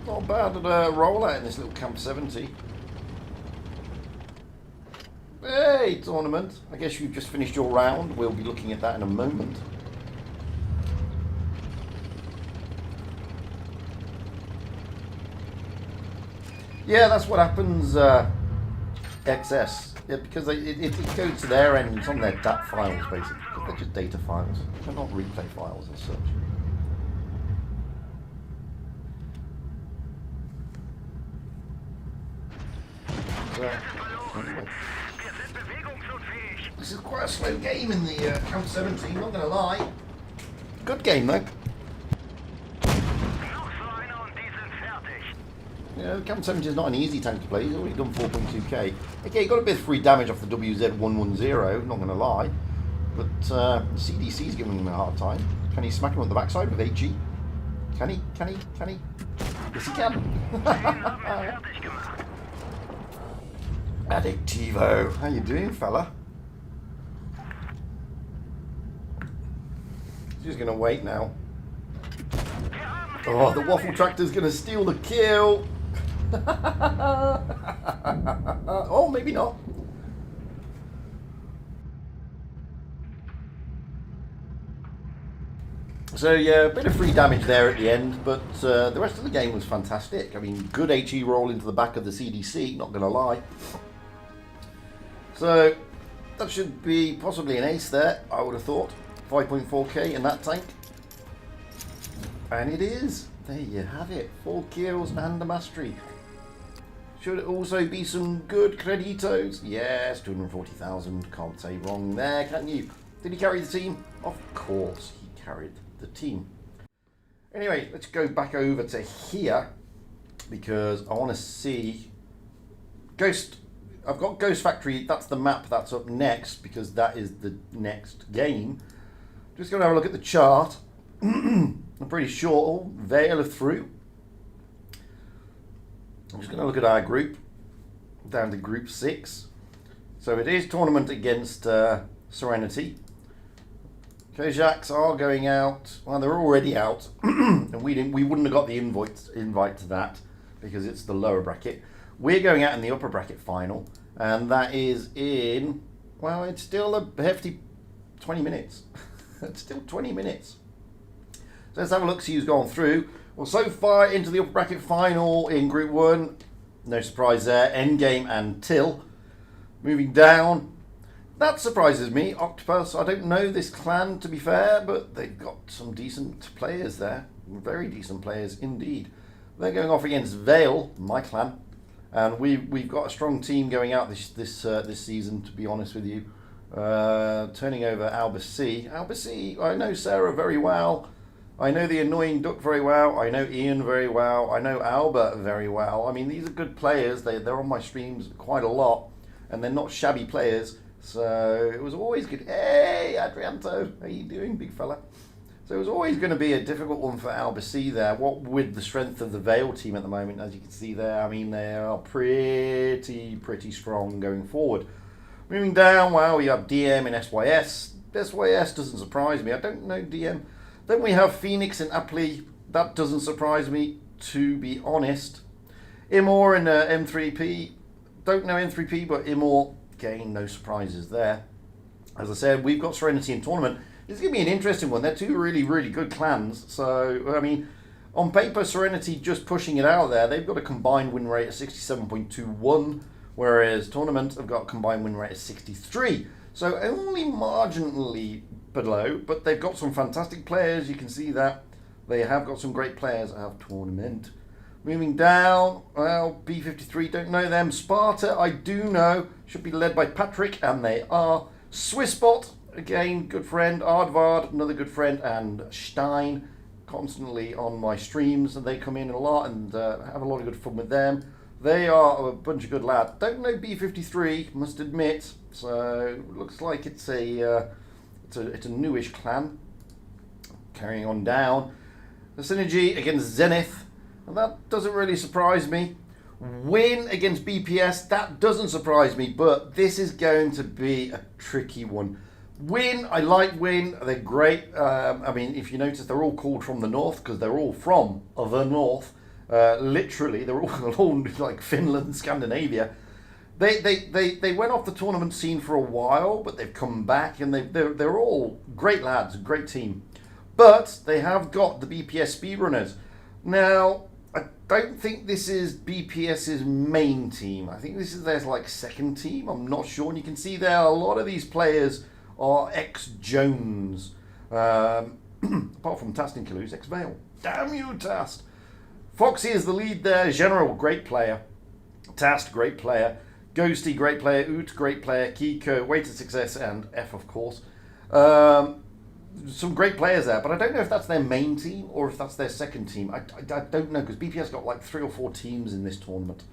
Not bad at a rollout in this little Camp 70. Hey, tournament. I guess you've just finished your round. We'll be looking at that in a moment. Yeah, that's what happens, XS. Yeah, because it goes to their end, it's on their DAT files, basically. They're just data files. They're not replay files as such. Anyway. This is quite a slow game in the Camp 70, not going to lie. Good game though. Yeah, Camp 70 is not an easy tank to play. He's already done 4.2k. Okay, he got a bit of free damage off the WZ110, not going to lie. But CDC's giving him a hard time. Can he smack him on the backside with HE? Can he? Can he? Can he? Yes, he can. Addictivo, how you doing, fella? She's gonna wait now. Oh, the Waffle Tractor's gonna steal the kill. Oh, maybe not. So yeah, a bit of free damage there at the end, but the rest of the game was fantastic. I mean, good HE roll into the back of the CDC, not gonna lie. So that should be possibly an ace there, I would have thought. 5.4k in that tank. And it is. There you have it. 4 kills and a mastery. Should it also be some good creditos? Yes, 240,000. Can't say wrong there, can you? Did he carry the team? Of course he carried the team. Anyway, let's go back over to here, because I want to see Ghost. I've got Ghost Factory. That's the map that's up next, because that is the next game. Just going to have a look at the chart. I'm pretty sure Vale are through. I'm just going to look at our group. down to Group 6. So it is tournament against Serenity. Kojaks are going out. Well, they're already out, and we wouldn't have got the invite to that because it's the lower bracket. We're going out in the upper bracket final, and that is in, well, it's still a hefty 20 minutes. It's still 20 minutes. So let's have a look, see who's gone through. Well, so far into the upper bracket final in Group 1, no surprise there, Endgame and Till. Moving down, that surprises me, Octopus. I don't know this clan, to be fair, but they've got some decent players there. Very decent players indeed. They're going off against Vale, my clan. And we've got a strong team going out this season, to be honest with you. Turning over Albacea. Albacea, I know Sarah very well. I know the Annoying Duck very well. I know Ian very well. I know Albert very well. I mean, these are good players. They're on my streams quite a lot. And they're not shabby players. So it was always good. Hey, Adrianto. How you doing, big fella? So it was always going to be a difficult one for Albacea there. What with the strength of the Vale team at the moment, as you can see there, I mean, they are pretty strong going forward. Moving down, well, we have DM and SYS. SYS doesn't surprise me. I don't know DM. Then we have Phoenix and Apley. That doesn't surprise me, to be honest. Imor and M3P. Don't know M3P, but Imor, again, no surprises there. As I said, we've got Serenity in tournament. It's going to be an interesting one. They're two really good clans. So, I mean, on paper, Serenity just pushing it out there. They've got a combined win rate of 67.21, whereas Tournament have got a combined win rate of 63. So only marginally below, but they've got some fantastic players. You can see that. They have got some great players out of Tournament. Moving down, well, B53, don't know them. Sparta, I do know. Should be led by Patrick, and they are. Swissbot, again, good friend. Aardvard, another good friend. And Stein, constantly on my streams. And they come in a lot and have a lot of good fun with them. They are a bunch of good lads. Don't know B53, must admit. So, looks like it's a newish clan. Carrying on down. The Synergy against Zenith. And that doesn't really surprise me. Win against BPS, that doesn't surprise me, but this is going to be a tricky one. Win, I like Win, they're great. I mean, if you notice, they're all called from the north because they're all from the north. Literally, they're all like Finland, Scandinavia. They went off the tournament scene for a while, but they've come back and they're all great lads, great team. But they have got the BPS speedrunners. Now, I don't think this is BPS's main team. I think this is their second team. I'm not sure. And you can see there a lot of these players are ex-Jones. Apart from Tast and Killers, ex-Vale. Damn you, Tast. Foxy is the lead there. General, great player. Tast, great player. Ghosty, great player. Oot, great player. Kiko, Way to Success, and F, of course. Some great players there, but I don't know if that's their main team or if that's their second team. I don't know, because BPS got 3 or 4 teams in this tournament.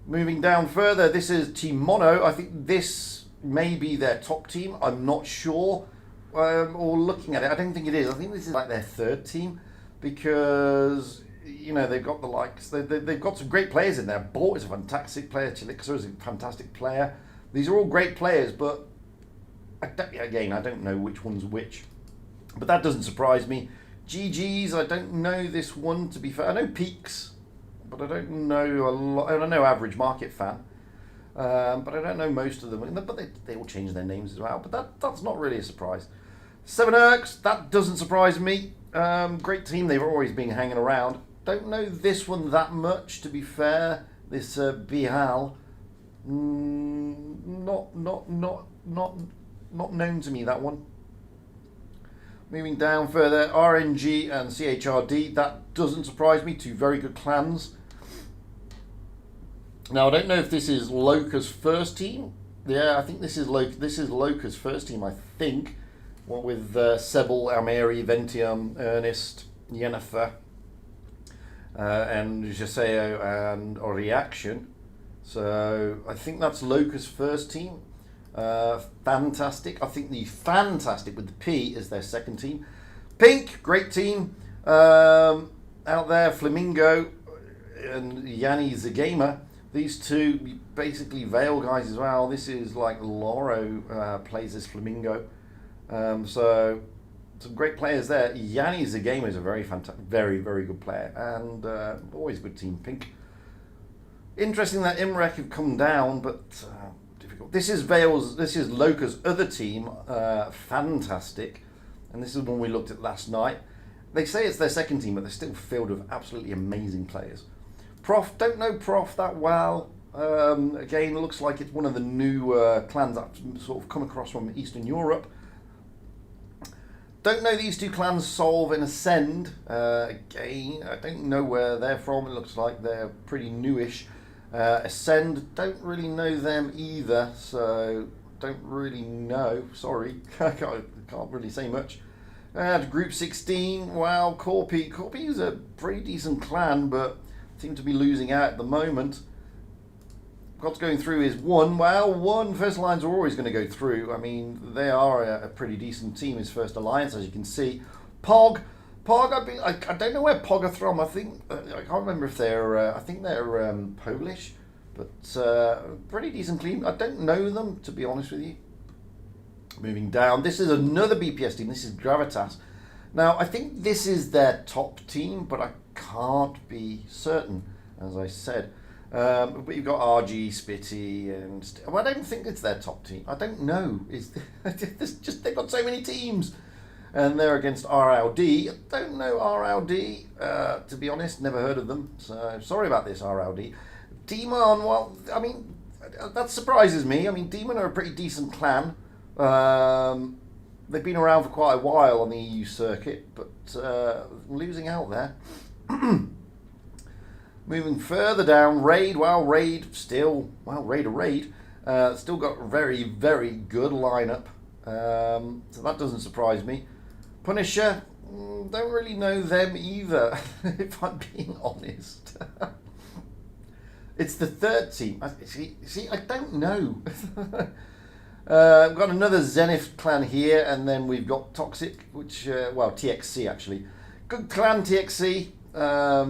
Moving down further, this is Team Mono. I think this may be their top team. I'm not sure. Or looking at it, I don't think it is. I think this is their third team because, you know, they've got the likes. They've got some great players in there. Bort is a fantastic player. Chilixer is a fantastic player. These are all great players, but I don't know which one's which. But that doesn't surprise me. GG's, I don't know this one, to be fair. I know Peaks, but I don't know a lot. I know Average Market Fan, but I don't know most of them. But they all change their names as well. But that's not really a surprise. 7 Erks, that doesn't surprise me. Great team, they've always been hanging around. Don't know this one that much, to be fair. This Bihal, not known to me, that one. Moving down further, RNG and CHRD, that doesn't surprise me. 2 very good clans. Now, I don't know if this is Loca's first team. Yeah, I think this is Loca's first team, I think. Well, with Sebel, Almeri, Ventium, Ernest, Yennefer, and Jaseo and Reaction. So, I think that's Loca's first team. Fantastic. I think the Fantastic with the P is their second team. Pink, great team. Out there, Flamingo and Yanni Zagama. These two, basically Vale guys as well. This is like Loro plays as Flamingo. So some great players there. Yanni Zagame is a very fantastic, very good player, and always good team. Pink. Interesting that Imrek have come down, but difficult. This is Vale's. This is Loca's other team. Fantastic, and this is one we looked at last night. They say it's their second team, but they're still filled with absolutely amazing players. Prof, don't know Prof that well. Again, looks like it's one of the new clans that sort of come across from Eastern Europe. Don't know these two clans, Solve and Ascend. Again, I don't know where they're from. It looks like they're pretty newish. Ascend, don't really know them either, so don't really know. Sorry, I can't really say much. Group 16, wow, Corpy. Corpy is a pretty decent clan, but seem to be losing out at the moment. What's going through is one. First Alliance are always going to go through. I mean, they are a pretty decent team. His First Alliance, as you can see. Pog, I don't know where Pog are from. I think I can't remember if they're. I think they're Polish, but pretty decent team. I don't know them, to be honest with you. Moving down, this is another BPS team. This is Gravitas. Now, I think this is their top team, but I can't be certain, as I said. But you've got RG, Spitty, and well, I don't think it's their top team. I don't know. They've got so many teams, and they're against RLD. I don't know RLD. To be honest, never heard of them. So sorry about this, RLD. Demon. Well, I mean, that surprises me. I mean, Demon are a pretty decent clan. They've been around for quite a while on the EU circuit, but losing out there. Moving further down, Raid. Well, Raid still, Raid. Still got a very good lineup. So that doesn't surprise me. Punisher, don't really know them either, if I'm being honest. It's the third team. See, I don't know. We've got another Zenith clan here, and then we've got Toxic, which, TXC actually. Good clan, TXC.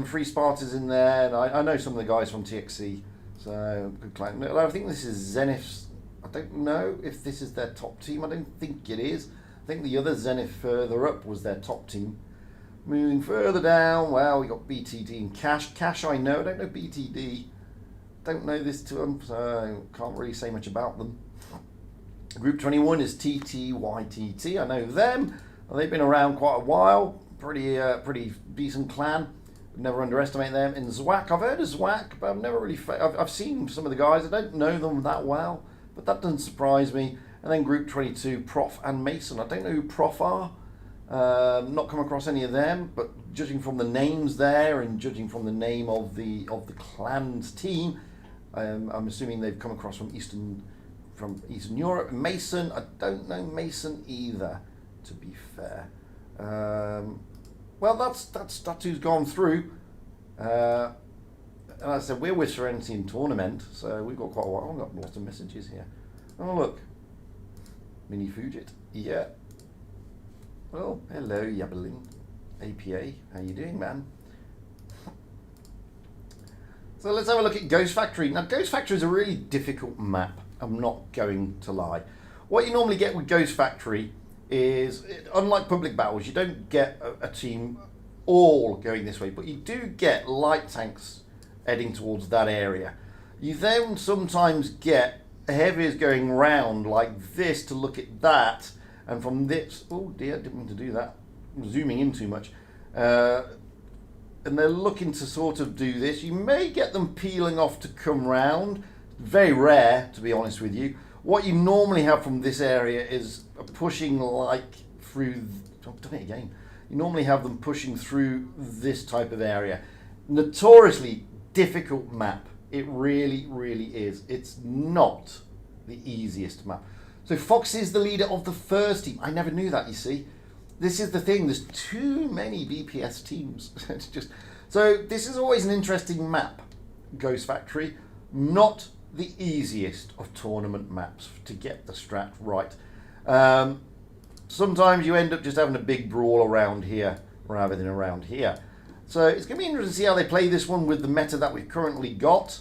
Free Spartans in there, and I know some of the guys from TXC, so good clan. I think this is Zenith's. I don't know if this is their top team. I don't think it is. I think the other Zenith further up was their top team. Moving further down, well, we got BTD and Cash. Cash I know, I don't know BTD. Don't know this to them, so can't really say much about them. Group 21 is TTYTT. I know them. They've been around quite a while. Pretty decent clan. Never underestimate them. In Zwak, I've heard of Zwak, but I've never really. I've seen some of the guys. I don't know them that well, but that doesn't surprise me. And then Group 22, Prof and Mason. I don't know who Prof are. Not come across any of them, but judging from the names there and judging from the name of the clan's team, I'm assuming they've come across from Eastern Europe. Mason, I don't know Mason either, to be fair. Well, that's who's gone through. And I said we're with Serenity in tournament, so we've got quite a while. I've got lots of messages here. Oh look, Mini Fujit. Yeah. Well, hello, Yabbling. APA, how you doing, man? So let's have a look at Ghost Factory. Now, Ghost Factory is a really difficult map. I'm not going to lie. What you normally get with Ghost Factory is, unlike public battles, you don't get a team all going this way, but you do get light tanks heading towards that area. You then sometimes get heavies going round like this to look at that, and from this, oh dear, didn't mean to do that, I'm zooming in too much, and they're looking to sort of do this. You may get them peeling off to come round. Very rare, to be honest with you. What you normally have from this area is pushing like through. I've done it again. You normally have them pushing through this type of area. Notoriously difficult map. It really is. It's not the easiest map. So Fox is the leader of the first team. I never knew that, you see. This is the thing. There's too many BPS teams. It's just so this is always an interesting map. Ghost Factory, not the easiest of tournament maps to get the strat right. Sometimes you end up just having a big brawl around here rather than around here. So it's going to be interesting to see how they play this one with the meta that we've currently got.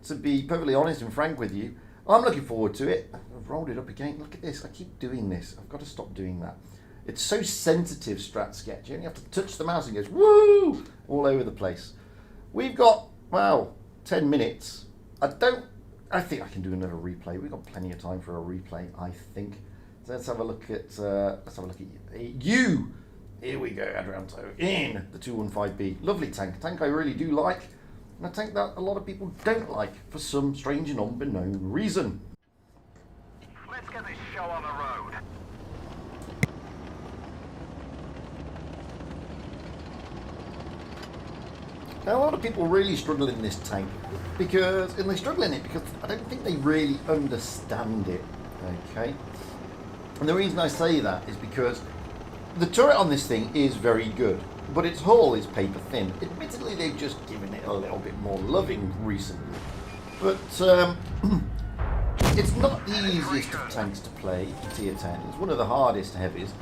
to be perfectly honest and frank with you. I'm looking forward to it. I've rolled it up again. Look at this. I keep doing this. I've got to stop doing that. It's so sensitive, Strat Sketch. You only have to touch the mouse and it goes woo all over the place. We've got, well, 10 minutes. I think I can do another replay. We've got plenty of time for a replay, I think. So let's have a look at you. Here we go, Adrianto, in the 215B. Lovely tank. Tank I really do like. And a tank that a lot of people don't like for some strange and unbeknown reason. Let's get this show on the road. Now, a lot of people really struggle in this tank and they struggle in it because I don't think they really understand it. Okay, and the reason I say that is because the turret on this thing is very good, but its hull is paper thin. Admittedly, they've just given it a little bit more loving recently, but it's not the easiest of tanks to play in tier 10. It's one of the hardest heavies.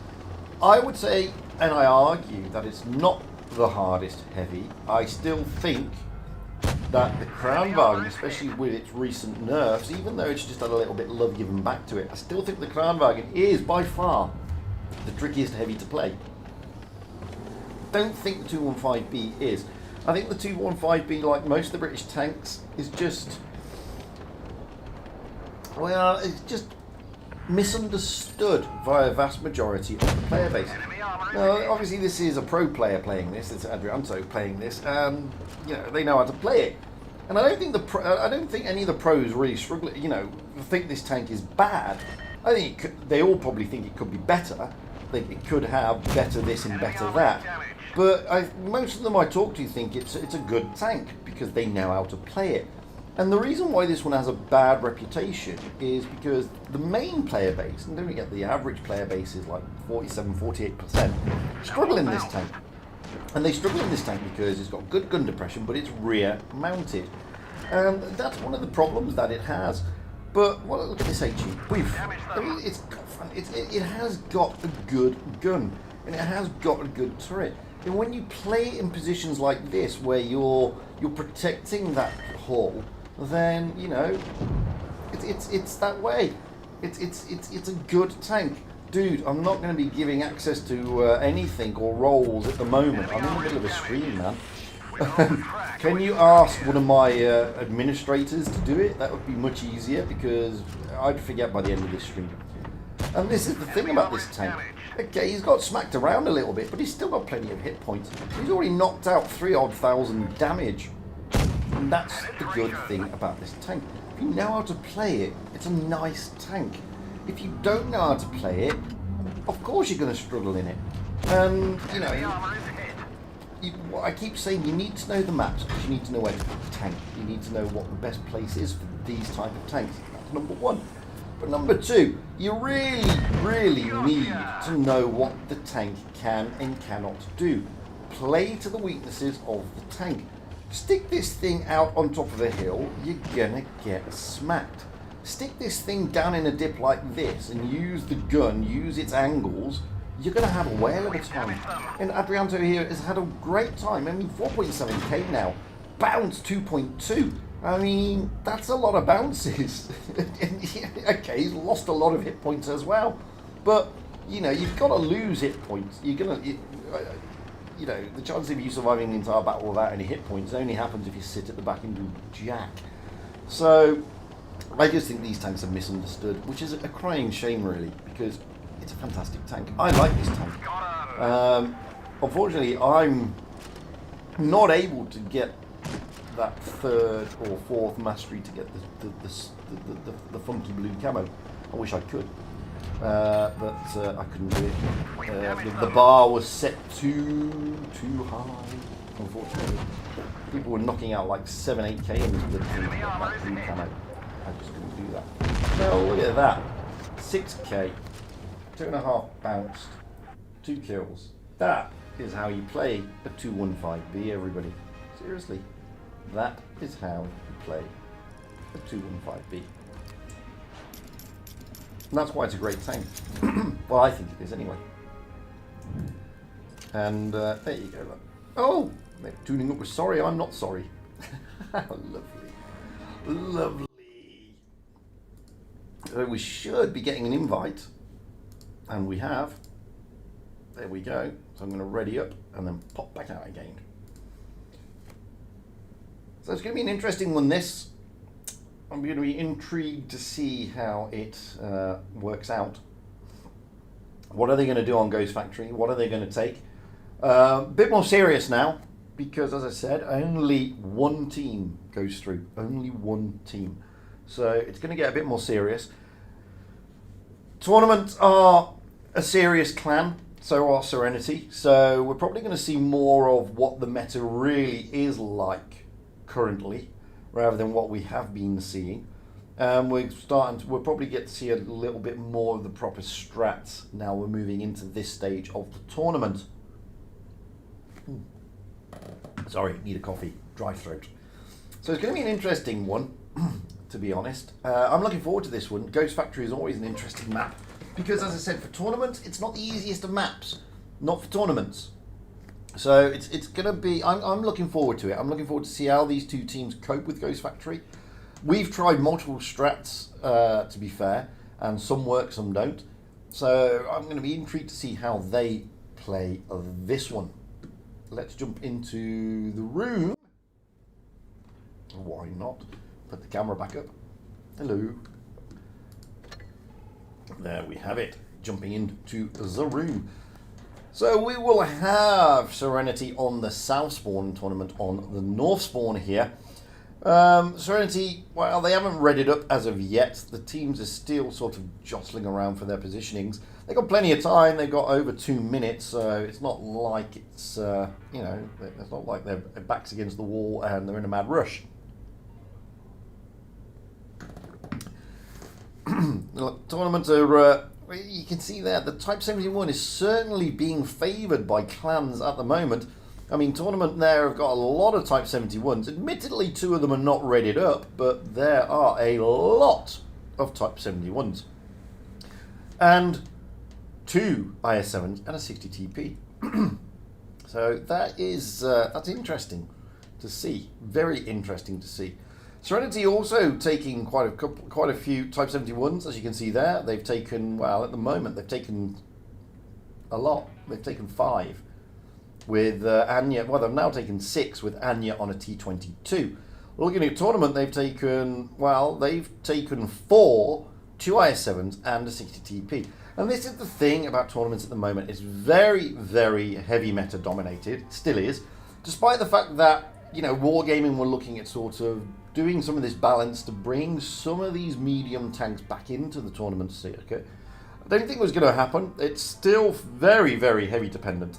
I would say, and I argue, that it's not the hardest heavy. I still think that the Kranwagen, especially with its recent nerfs, even though it's just had a little bit of love given back to it, I still think the Kranwagen is by far the trickiest heavy to play. Don't think the 215B is. I think the 215B, like most of the British tanks, is just, well, it's just misunderstood by a vast majority of the player base. Now, obviously, this is a pro player playing this. It's Adrianto playing this, and they know how to play it. And I don't think any of the pros really struggle. Think this tank is bad. I think they all probably think it could be better. It could have better this and better that. But most of them I talk to think it's a good tank because they know how to play it. And the reason why this one has a bad reputation is because the main player base, and don't forget the average player base is like 47-48%, struggle in this tank. And they struggle in this tank because it's got good gun depression, but it's rear mounted. And that's one of the problems that it has. But look at this HE. It has got a good gun, and it has got a good turret. And when you play it in positions like this, where you're protecting that hull, then it's that way. It's a good tank, dude. I'm not going to be giving access to anything or roles at the moment. I'm in the middle of a stream, man. Can you ask one of my administrators to do it? That would be much easier because I'd forget by the end of this stream. And this is the thing about this tank. Okay, he's got smacked around a little bit, but he's still got plenty of hit points. He's already knocked out 3,000 damage. And that's the good thing about this tank. If you know how to play it, it's a nice tank. If you don't know how to play it, of course you're going to struggle in it. And, I keep saying you need to know the maps because you need to know where to put the tank. You need to know what the best place is for these type of tanks. That's number one. But number two, you really, really need to know what the tank can and cannot do. Play to the weaknesses of the tank. Stick this thing out on top of a hill, you're gonna get smacked. Stick this thing down in a dip like this and use the gun, use its angles, you're going to have a whale of a time. And Adrianto here has had a great time. 4.7k now. Bounce 2.2. I mean, that's a lot of bounces. Okay, he's lost a lot of hit points as well. But, you've got to lose hit points. You're going to, the chance of you surviving the entire battle without any hit points only happens if you sit at the back and do jack. So, I just think these tanks are misunderstood, which is a crying shame, really, because it's a fantastic tank. I like this tank. Unfortunately, I'm not able to get that third or fourth mastery to get the funky blue camo. I wish I could, but I couldn't do it. The bar was set too high, unfortunately. People were knocking out like 7-8k in this blue camo. I just couldn't do that. Now look at that, 6k. 2.5 bounced, 2 kills. That is how you play a 215B, everybody. Seriously, that is how you play a 215B. And that's why it's a great tank. Well, I think it is anyway. And there you go. Oh, they're tuning up with sorry, I'm not sorry. How lovely. Lovely. So we should be getting an invite. And we have. There we go. So I'm going to ready up and then pop back out again. So it's going to be an interesting one, this. I'm going to be intrigued to see how it works out. What are they going to do on Ghost Factory? What are they going to take? A bit more serious now, because as I said, only one team goes through. Only one team. So it's going to get a bit more serious. Tournaments are a serious clan, so are Serenity. So we're probably going to see more of what the meta really is like currently, rather than what we have been seeing. We'll probably get to see a little bit more of the proper strats now we're moving into this stage of the tournament. Sorry, need a coffee, dry throat. So it's going to be an interesting one, to be honest. I'm looking forward to this one. Ghost Factory is always an interesting map, because as I said, for tournaments, it's not the easiest of maps. Not for tournaments. So it's going to be, I'm looking forward to it. I'm looking forward to see how these two teams cope with Ghost Factory. We've tried multiple strats, to be fair, and some work, some don't. So I'm going to be intrigued to see how they play this one. Let's jump into the room. Why not? Put the camera back up. Hello. There we have it. Jumping into the room. So we will have Serenity on the South Spawn tournament on the North Spawn here. Serenity, well, they haven't readied up as of yet. The teams are still sort of jostling around for their positionings. They've got plenty of time. They've got over 2 minutes, so it's not like it's, it's not like their backs against the wall and they're in a mad rush. Look, tournaments are, you can see there, the Type 71 is certainly being favoured by clans at the moment. I mean, tournament there have got a lot of Type 71s. Admittedly, 2 of them are not readied up, but there are a lot of Type 71s. And 2 IS-7s and a 60 TP. So that is, that's interesting to see. Very interesting to see. Serenity also taking quite a few Type 71s, as you can see there. They've taken, well, at the moment, they've taken a lot. They've taken 5 with Anya. Well, they've now taken 6 with Anya on a T22. Looking at tournament, they've taken 4, 2 IS-7s and a 60 TP. And this is the thing about tournaments at the moment. It's very, very heavy meta dominated. Still is. Despite the fact that, you know, Wargaming were looking at sort of doing some of this balance to bring some of these medium tanks back into the tournament circuit. I don't think it was going to happen. It's still very, very heavy dependent.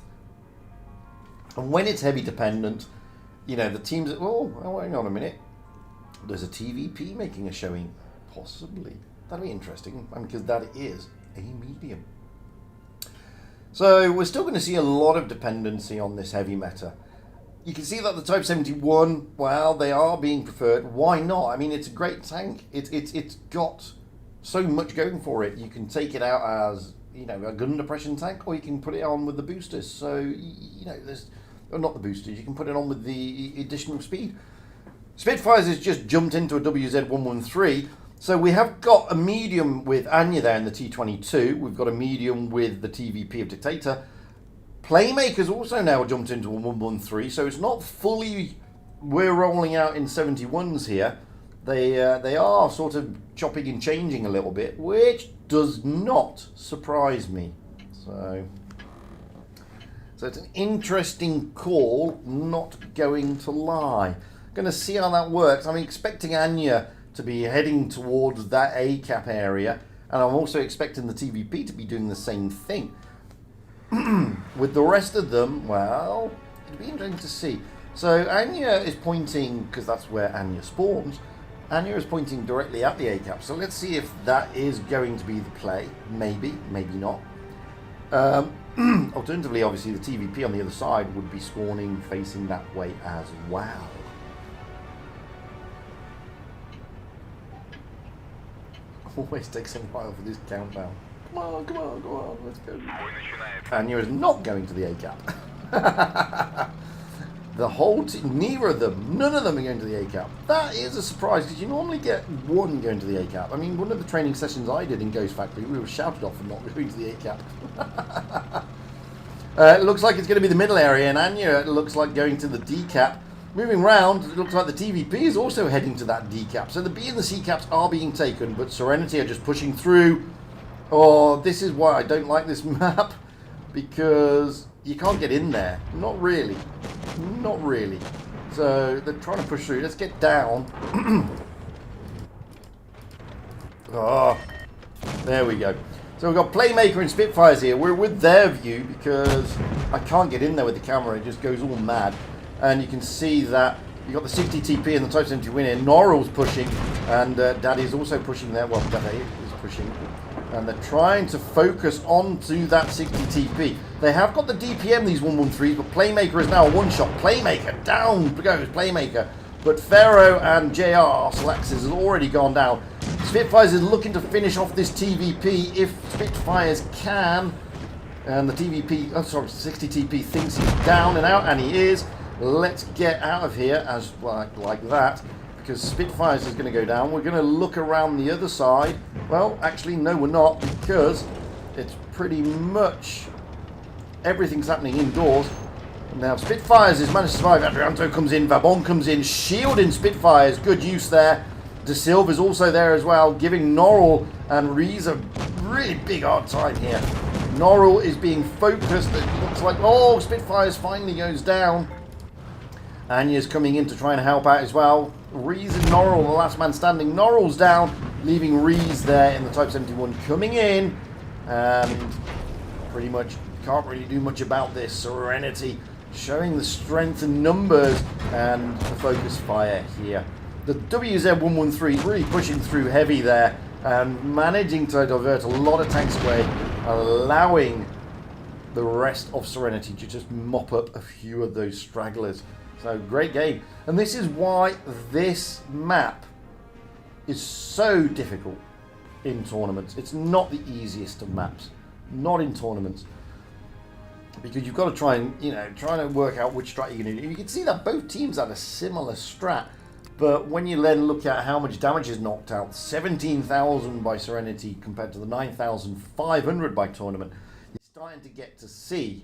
And when it's heavy dependent, you know, the teams... Oh, hang on a minute. There's a TVP making a showing. Possibly. That'd be interesting, because that is a medium. So we're still going to see a lot of dependency on this heavy meta. You can see that the Type 71, well, they are being preferred. Why not? I mean, it's a great tank. It's got so much going for it. You can take it out as, you know, a gun depression tank, or you can put it on with the boosters. So, you know, there's... Or not the boosters. You can put it on with the additional speed. Spitfires has just jumped into a WZ-113. So we have got a medium with Anya there in the T22. We've got a medium with the TVP of Dictator. Playmaker's also now jumped into a 113, so it's not fully we're rolling out in 71s here. They are sort of chopping and changing a little bit, which does not surprise me. So it's an interesting call, not going to lie. Going to see how that works. I'm expecting Anya to be heading towards that A-cap area, and I'm also expecting the TVP to be doing the same thing. With the rest of them, well, it'll be interesting to see. So Anya is pointing, because that's where Anya spawns, Anya is pointing directly at the A-cap. So let's see if that is going to be the play. Maybe, maybe not. Alternatively, obviously, the TVP on the other side would be spawning facing that way as well. Always takes a while for this countdown. Come on, come on, come on, let's go. Anya is not going to the A-cap. The whole team, neither of them, none of them are going to the A cap. That is a surprise because you normally get one going to the A cap. I mean, one of the training sessions I did in Ghost Factory, we were shouted off for not going to the A cap. It looks like it's going to be the middle area, and Anya, it looks like going to the D cap. Moving round, it looks like the TVP is also heading to that D cap. So the B and the C caps are being taken, but Serenity are just pushing through. Oh, this is why I don't like this map, because you can't get in there. Not really. Not really. So they're trying to push through. Let's get down. Oh, there we go. So we've got Playmaker and Spitfires here. We're with their view because I can't get in there with the camera. It just goes all mad. And you can see that you've got the 60 TP and the Type 70 win here. Norrell's pushing, and Daddy's also pushing there. Well, Daddy is pushing. And they're trying to focus onto that 60 TP. They have got the DPM, these 113s, but Playmaker is now a one-shot. Playmaker, down goes Playmaker. But Pharaoh and JR, Salaxis, has already gone down. Spitfires is looking to finish off this TVP if Spitfires can. And the TVP, oh sorry, 60 TP thinks he's down and out, and he is. Let's get out of here as like that, because Spitfires is going to go down. We're going to look around the other side. Well, actually, no, we're not, because it's pretty much everything's happening indoors. Now, Spitfires has managed to survive. Adrianto comes in, Vabon comes in, shielding Spitfires. Good use there. De Silva's also there as well, giving Norrell and Rees a really big hard time here. Norrell is being focused. It looks like, oh, Spitfires finally goes down. Anya's coming in to try and help out as well. Rees and Norrell, the last man standing. Norrell's down, leaving Rees there in the Type 71 coming in. And pretty much can't really do much about this. Serenity showing the strength in numbers and the focus fire here. The WZ113 really pushing through heavy there and managing to divert a lot of tanks away, allowing the rest of Serenity to just mop up a few of those stragglers. So great game. And this is why this map is so difficult in tournaments. It's not the easiest of maps. Not in tournaments. Because you've got to try and, try to work out which strat you're going to do. You can see that both teams had a similar strat. But when you then look at how much damage is knocked out, 17,000 by Serenity compared to the 9,500 by Tournament, you're starting to get to see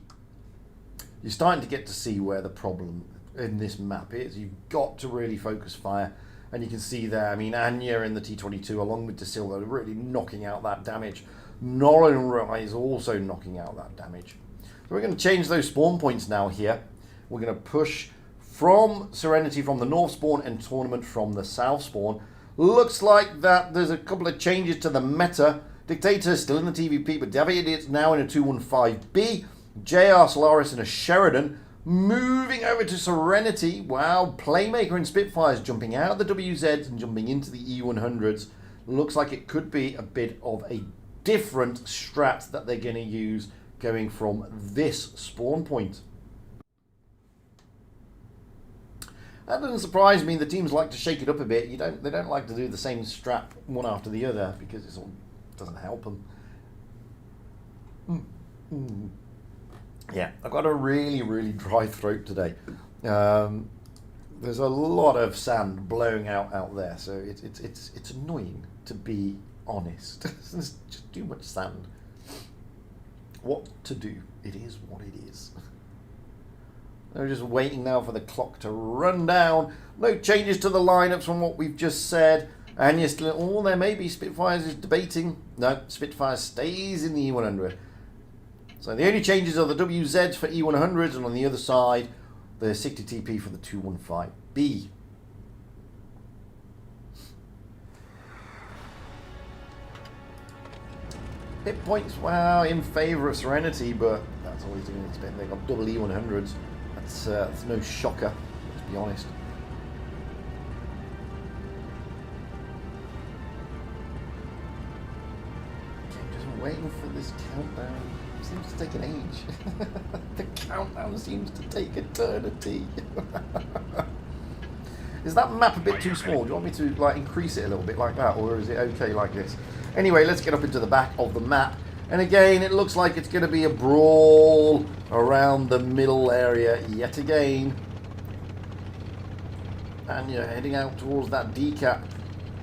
where the problem in this map is. You've got to really focus fire. And you can see there, I mean, Anya in the T22 along with De Silva really knocking out that damage. Norrell is also knocking out that damage. So we're going to change those spawn points now here. We're going to push from Serenity from the north spawn and Tournament from the south spawn. Looks like that there's a couple of changes to the meta. Dictator still in the TVP, but David is now in a 215B. JR Solaris in a Sheridan. Moving over to Serenity. Wow, Playmaker and Spitfires jumping out of the WZs and jumping into the E100s. Looks like it could be a bit of a different strat that they're going to use going from this spawn point. That doesn't surprise me. The teams like to shake it up a bit. They don't like to do the same strat one after the other because it doesn't help them. Yeah, I've got a really, really dry throat today. There's a lot of sand blowing out there, so it's annoying, to be honest. There's just too much sand. What to do? It is what it is. They're just waiting now for the clock to run down. No changes to the lineups from what we've just said. And you're still, oh, there may be Spitfires is debating. No, Spitfire stays in the E100. So the only changes are the WZs for E100s, and on the other side, the 60 TP for the 215B. Hit points, wow, in favour of Serenity, but that's always to be expected. They've got double E100s. That's no shocker, let's be honest. Okay, just waiting for this countdown. It seems to take an age. The countdown seems to take eternity. Is that map a bit too small? Do you want me to increase it a little bit like that, or is it okay like this? Anyway, let's get up into the back of the map. And again, it looks like it's going to be a brawl around the middle area yet again. And you're heading out towards that decap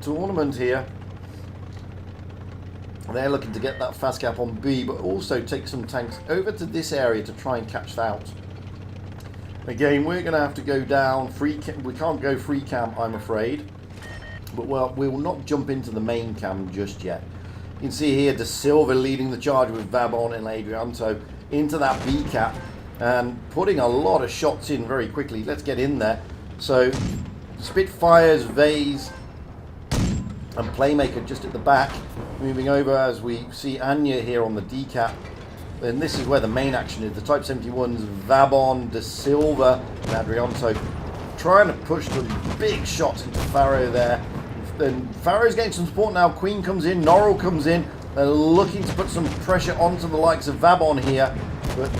tournament here. They're looking to get that fast cap on B, but also take some tanks over to this area to try and catch that out. Again, we're going to have to go down free. We can't go free camp, I'm afraid. But well, we will not jump into the main cam just yet. You can see here De Silva leading the charge with Vabon and Adrianto into that B cap and putting a lot of shots in very quickly. Let's get in there. So Spitfires, Vase and Playmaker just at the back. Moving over as we see Anya here on the decap. And this is where the main action is. The Type 71s, Vabon, De Silva and Adrianto trying to push some big shots into Faro there. Then Faro's getting some support now. Queen comes in, Norrell comes in. They're looking to put some pressure onto the likes of Vabon here. But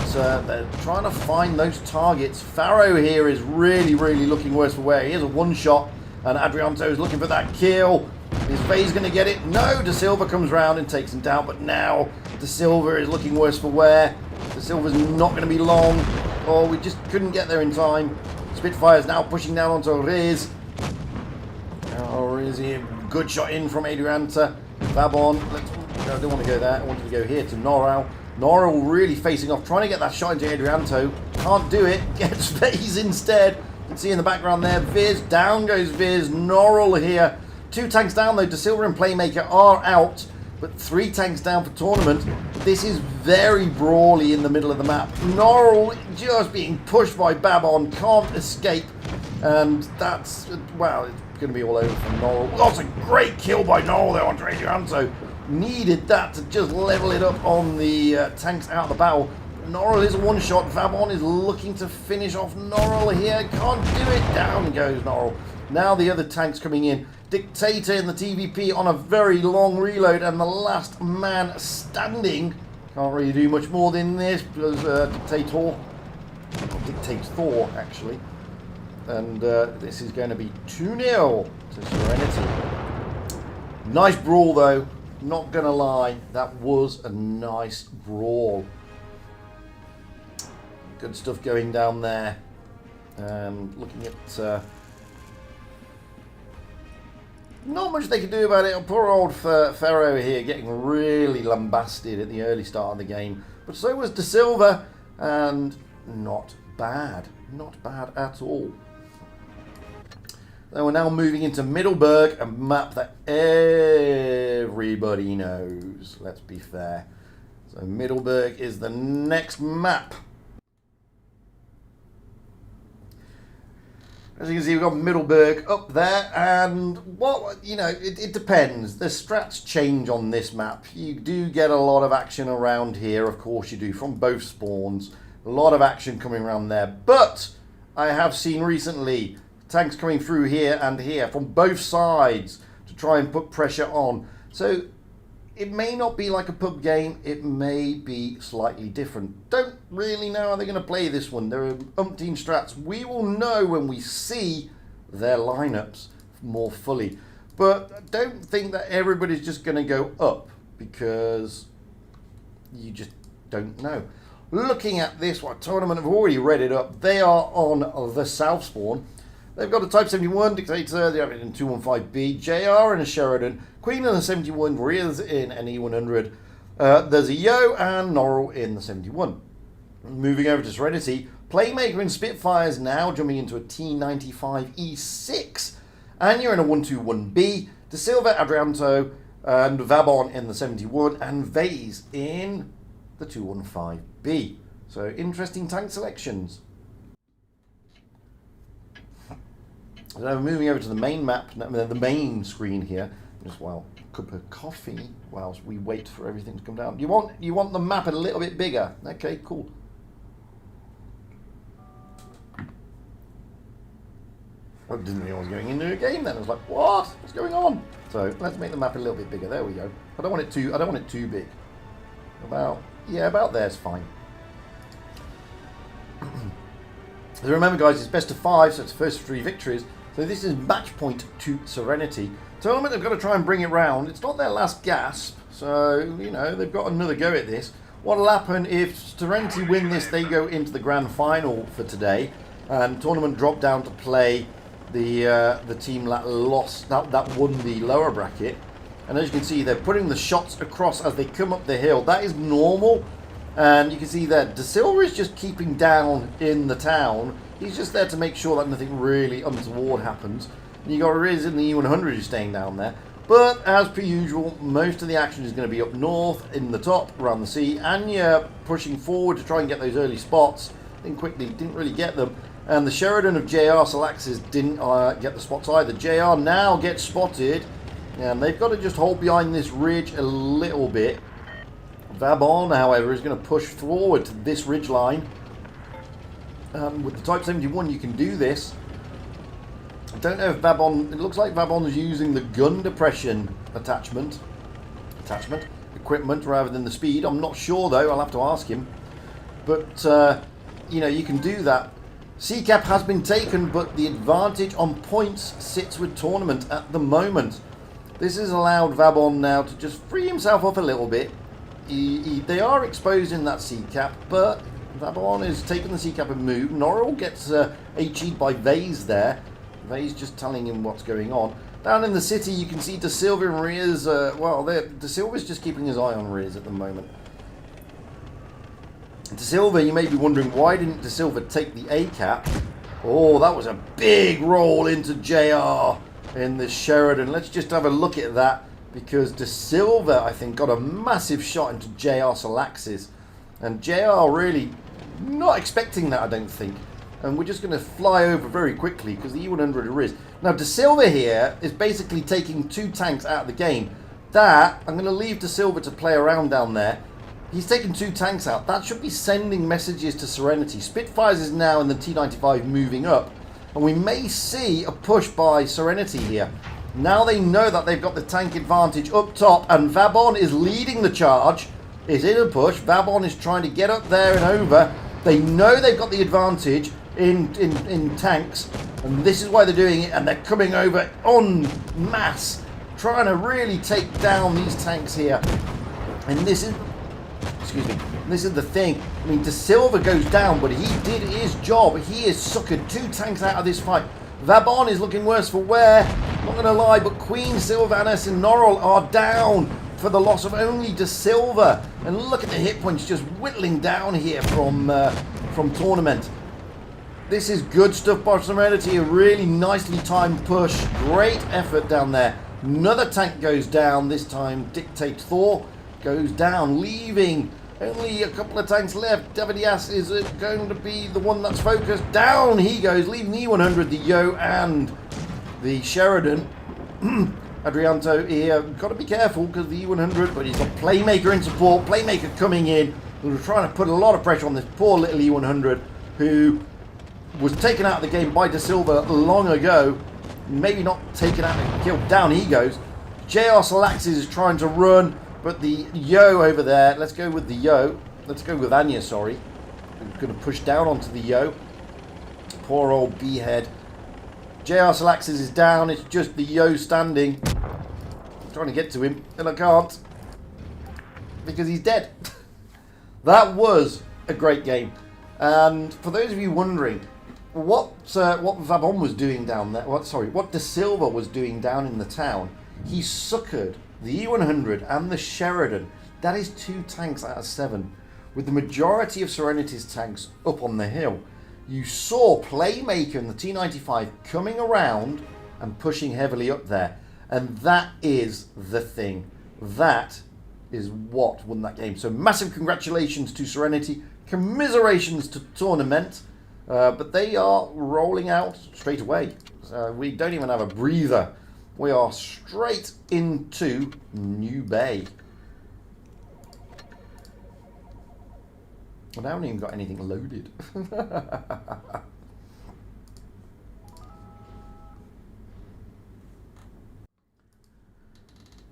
they're trying to find those targets. Faro here is really, really looking worse for wear. Here's a one shot. And Adrianto is looking for that kill. Is Vase going to get it? No, De Silva comes round and takes him down. But now De Silva is looking worse for wear. De Silva's not going to be long. Oh, we just couldn't get there in time. Spitfire's now pushing down onto Riz. Oh, Riz here. Good shot in from Adrianta. Vabon. No, I don't want to go there. I wanted to go here to Norrell. Norrell really facing off, trying to get that shot into Adrianto. Can't do it. Gets Vase instead. You can see in the background there, Viz. Down goes Viz. Norrell here. 2 tanks down though. De Silva and Playmaker are out. But 3 tanks down for tournament. This is very brawly in the middle of the map. Norrell just being pushed by Babon. Can't escape. And that's, well, it's going to be all over for Norrell. That's a great kill by Norrell there on Adrianto. Needed that to just level it up on the tanks out of the battle. Norrell is a one shot. Vabon is looking to finish off Norrell here. Can't do it. Down goes Norrell. Now the other tanks coming in. Dictator in the TVP on a very long reload, and the last man standing. Can't really do much more than this because Dictator actually. And this is going to be 2-0 to Serenity. Nice brawl though, not going to lie. That was a nice brawl. Good stuff going down there. Looking at... not much they can do about it. Poor old Ferro here getting really lambasted at the early start of the game. But so was De Silva, and not bad. Not bad at all. So we're now moving into Middleburg, a map that everybody knows. Let's be fair. So Middleburg is the next map. As you can see, we've got Middleburg up there, and what, you know, it depends. The strats change on this map. You do get a lot of action around here, of course you do, from both spawns. A lot of action coming around there, but I have seen recently tanks coming through here and here from both sides to try and put pressure on. So it may not be like a pub game, it may be slightly different. Don't really know how they're going to play this one. There are umpteen strats. We will know when we see their lineups more fully. But don't think that everybody's just going to go up, because you just don't know. Looking at this tournament, I've already read it up. They are on the South Spawn. They've got a Type 71 Dictator, they have it in 215B, JR and a Sheridan, Queen in the 71, Riaz in an E100. There's a Yo and Norrell in the 71. Moving over to Serenity, Playmaker and Spitfires now jumping into a T95E6. Anya in a 121B, De Silva, Adrianto and Vabon in the 71, and Vase in the 215B. So interesting tank selections. So moving over to the main map, the main screen here. Just a cup of coffee whilst we wait for everything to come down. You want the map a little bit bigger? Okay, cool. I didn't think I was going into a game then. I was like, what? What's going on? So let's make the map a little bit bigger. There we go. I don't want it too big. About there's fine. So remember guys, it's best of 5, so it's first 3 victories. So this is match point to Serenity. Tournament have got to try and bring it round. It's not their last gasp, so you know they've got another go at this. What'll happen if Serenity win this? They go into the grand final for today, and tournament drop down to play the team that lost, that won the lower bracket. And as you can see, they're putting the shots across as they come up the hill. That is normal. And you can see that De Silva is just keeping down in the town. He's just there to make sure that nothing really untoward happens. And you got Riz in the E100 who's staying down there. But as per usual, most of the action is going to be up north in the top around the sea. Anya pushing forward to try and get those early spots. Then quickly didn't really get them. And the Sheridan of JR Salaxis didn't get the spots either. JR now gets spotted. And they've got to just hold behind this ridge a little bit. Vabon, however, is going to push forward to this ridge line. With the Type 71, you can do this. I don't know if Vabon... It looks like Vabon's using the gun depression equipment rather than the speed. I'm not sure, though. I'll have to ask him. But, you know, you can do that. C-Cap has been taken, but the advantage on points sits with Tournament at the moment. This has allowed Vabon now to just free himself up a little bit. They are exposing that C-Cap, but Vabon is taking the C-Cap and move. Norrell gets HE'd by Vase there. Vase just telling him what's going on. Down in the city, you can see De Silva and Riz. De Silva's just keeping his eye on Riz at the moment. De Silva, you may be wondering, why didn't De Silva take the A-Cap? Oh, that was a big roll into JR in the Sheridan. Let's just have a look at that, because De Silva, I think, got a massive shot into JR Salaxis. And JR really not expecting that, I don't think. And we're just going to fly over very quickly because the E100 is. Now, De Silva here is basically taking 2 tanks out of the game. That, I'm going to leave De Silva to play around down there. He's taken 2 tanks out. That should be sending messages to Serenity. Spitfires is now in the T-95 moving up. And we may see a push by Serenity here. Now they know that they've got the tank advantage up top. And Vabon is leading the charge. Is in a push. Vabon is trying to get up there and over. They know they've got the advantage in tanks, and this is why they're doing it, and they're coming over en masse, trying to really take down these tanks here. And this is, this is the thing. I mean, De Silva goes down, but he did his job. He has suckered 2 tanks out of this fight. Vabon is looking worse for wear, not going to lie, but Queen, Sylvanas and Norrell are down for the loss of only De Silva. And look at the hit points just whittling down here from Tournament. This is good stuff by Serenity, a really nicely timed push. Great effort down there. Another tank goes down, this time Dictate Thor goes down, leaving only a couple of tanks left. Davidias is going to be the one that's focused. Down he goes, leaving the E100, the Yo and the Sheridan. Adrianto here, got to be careful because the E100, but he's got Playmaker in support. Playmaker coming in. We're trying to put a lot of pressure on this poor little E100 who was taken out of the game by De Silva long ago. Maybe not taken out and killed. Down he goes. JR Salaxis is trying to run, but the Yo over there, let's go with the Yo. Let's go with Anya, sorry. We're going to push down onto the Yo. Poor old B-head. JR Salaxis is down. It's just the Yo standing. I'm trying to get to him, and I can't. Because he's dead. That was a great game. And for those of you wondering, what Vabon was doing down there, what De Silva was doing down in the town, he suckered the E100 and the Sheridan. That is 2 tanks out of 7, with the majority of Serenity's tanks up on the hill. You saw Playmaker and the T-95 coming around and pushing heavily up there. And that is the thing. That is what won that game. So massive congratulations to Serenity. Commiserations to Tournament. But they are rolling out straight away. We don't even have a breather. We are straight into New Bay. Well, I haven't even got anything loaded.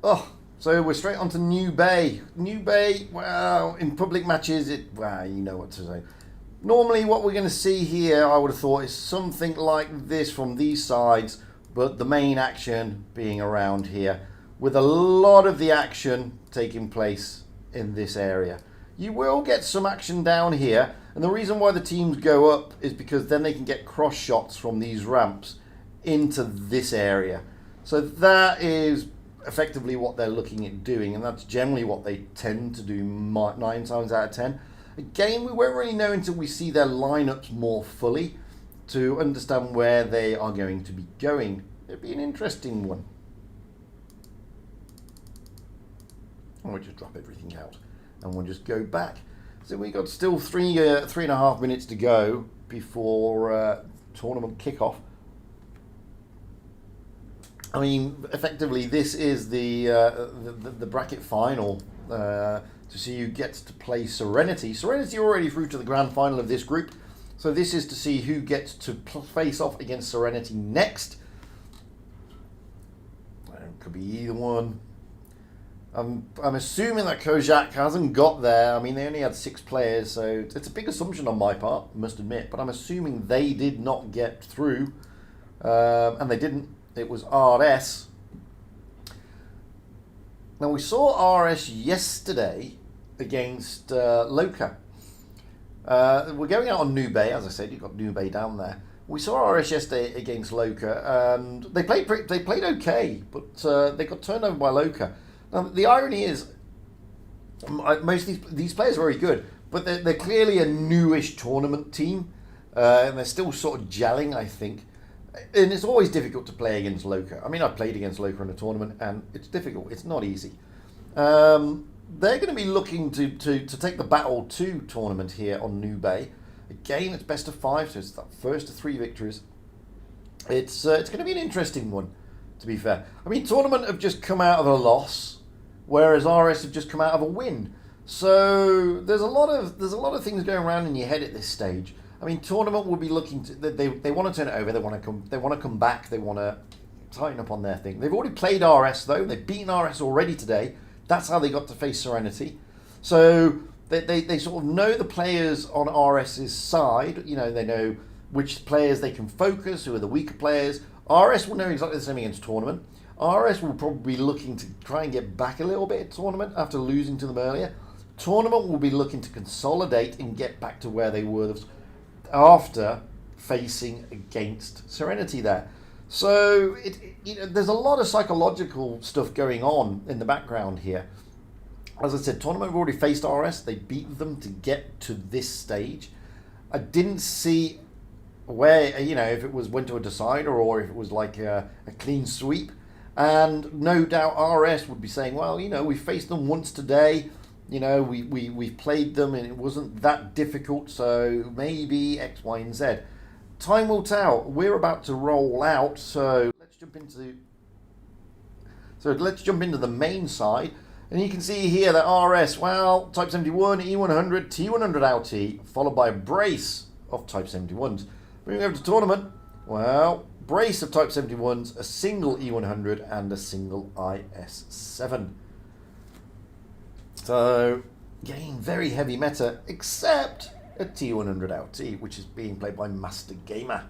Oh, so we're straight on to New Bay. New Bay, well, in public matches, you know what to say. Normally what we're going to see here, I would have thought, is something like this from these sides, but the main action being around here, with a lot of the action taking place in this area. You will get some action down here, and the reason why the teams go up is because then they can get cross shots from these ramps into this area. So that is effectively what they're looking at doing, and that's generally what they tend to do 9 times out of 10. Again, we won't really know until we see their lineups more fully to understand where they are going to be going. It'd be an interesting one. And we'll just drop everything out and we'll just go back. So we got still 3.5 minutes to go before tournament kickoff. I mean, effectively, this is the bracket final to see who gets to play Serenity. Serenity already through to the grand final of this group, so this is to see who gets to face off against Serenity next. It could be either one. I'm assuming that Kojak hasn't got there. I mean, they only had 6 players, so it's a big assumption on my part, I must admit. But I'm assuming they did not get through, and they didn't. It was RS. Now, we saw RS yesterday against Loka. We're going out on Nube, as I said. You've got Nube down there. We saw RS yesterday against Loka, and they played okay, but they got turned over by Loka. Now, the irony is, most of these players are very good, but they're clearly a newish tournament team, and they're still sort of gelling, I think. And it's always difficult to play against Loka. I mean, I've played against Loka in a tournament, and it's difficult. It's not easy. They're going to be looking to take the Battle 2 tournament here on Nube. Again, it's best of 5, so it's that first of 3 victories. It's going to be an interesting one, to be fair. I mean, Tournament have just come out of a loss, whereas RS have just come out of a win. So there's a lot of things going around in your head at this stage. I mean, Tournament will be looking to they want to turn it over. They want to come back. They want to tighten up on their thing. They've already played RS though. They've beaten RS already today. That's how they got to face Serenity. So they sort of know the players on RS's side. You know, they know which players they can focus, who are the weaker players. RS will know exactly the same against Tournament. RS will probably be looking to try and get back a little bit at Tournament after losing to them earlier. Tournament will be looking to consolidate and get back to where they were after facing against Serenity there. So there's a lot of psychological stuff going on in the background here. As I said, Tournament have already faced RS. They beat them to get to this stage. I didn't see where, if it went to a decider or if it was like a clean sweep. And no doubt RS would be saying, well, we faced them once today. We've played them and it wasn't that difficult, so maybe X, Y, and Z. Time will tell. We're about to roll out, so let's jump into the main side. And you can see here that RS, well, Type 71, E100, T100 LT, followed by a brace of Type 71s. Moving over to Tournament, well, brace of Type 71s, a single E100 and a single IS7. So, again, very heavy meta, except a T100 LT, which is being played by Master Gamer.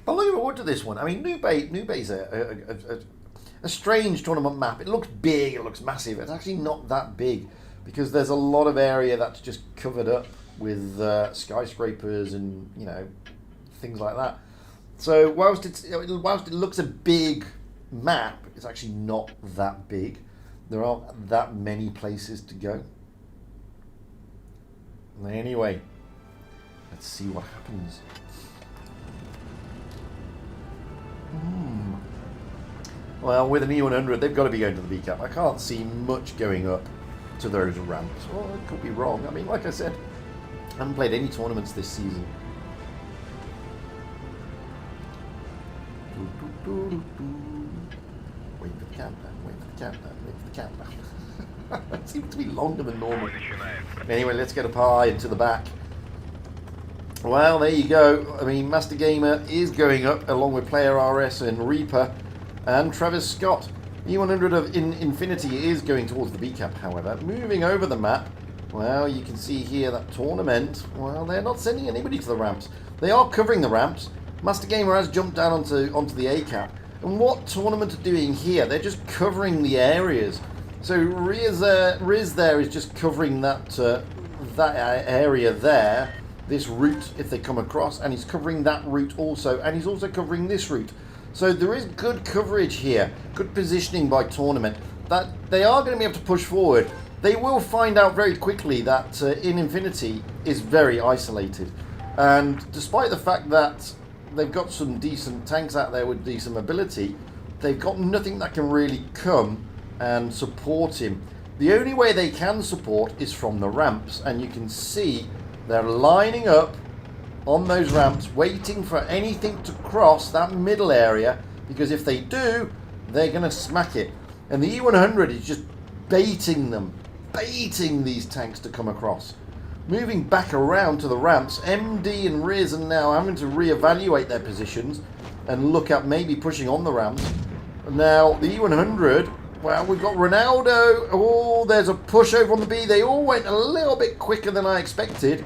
I'm looking forward to this one. I mean, Nube's a strange tournament map. It looks big, it looks massive. It's actually not that big because there's a lot of area that's just covered up with skyscrapers and, things like that. So whilst it looks a big map, it's actually not that big. There aren't that many places to go. Anyway, let's see what happens. Well, with an E100, they've got to be going to the B cap. I can't see much going up to those ramps. Well, it could be wrong. I mean, like I said, I haven't played any tournaments this season. Wait for the countdown, wait for the countdown, wait for the countdown. That seems to be longer than normal. Anyway, let's get up high into the back. Well, there you go. I mean, Master Gamer is going up along with Player RS and Reaper and Travis Scott. E100 of Infinity is going towards the B cap, however. Moving over the map, well, you can see here that Tournament, well, they're not sending anybody to the ramps. They are covering the ramps. Master Gamer has jumped down onto the A cap. And what Tournament are doing here, they're just covering the areas. So Riz there is just covering that area there. this route if they come across, and he's covering that route also, and he's also covering this route. So there is good coverage here, good positioning by Tournament, that they are going to be able to push forward. They will find out very quickly that in Infinity is very isolated. And despite the fact that they've got some decent tanks out there with decent mobility, they've got nothing that can really come and support him. The only way they can support is from the ramps, and you can see they're lining up on those ramps, waiting for anything to cross that middle area, because if they do, they're going to smack it. And the E100 is just baiting them, baiting these tanks to come across. Moving back around to the ramps, MD and Riz are now having to reevaluate their positions and look at maybe pushing on the ramps. Now, the E100, well, we've got Ronaldo. Oh, there's a push over on the B. They all went a little bit quicker than I expected.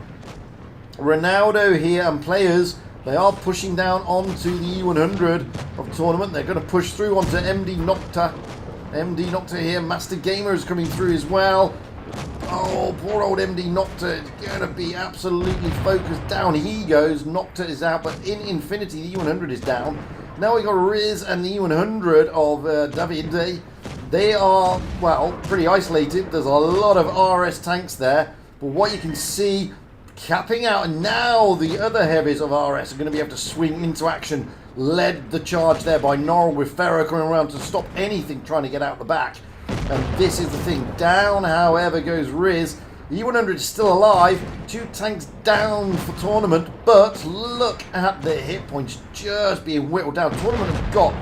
Ronaldo here and players, they are pushing down onto the E100 of Tournament. They're going to push through onto MD Nocta. MD Nocta here. Master Gamer is coming through as well. Oh, poor old MD Nocta is going to be absolutely focused. Down he goes. Nocta is out, but in Infinity, the E100 is down. Now we've got Riz and the E100 of Davide. They are, well, pretty isolated. There's a lot of RS tanks there. But what you can see, capping out, and now the other heavies of RS are going to be able to swing into action. Led the charge there by Norrell, with Ferro coming around to stop anything trying to get out the back. And this is the thing. Down, however, goes Riz. The E100 is still alive. 2 tanks down for Tournament. But look at their hit points just being whittled down. Tournament have got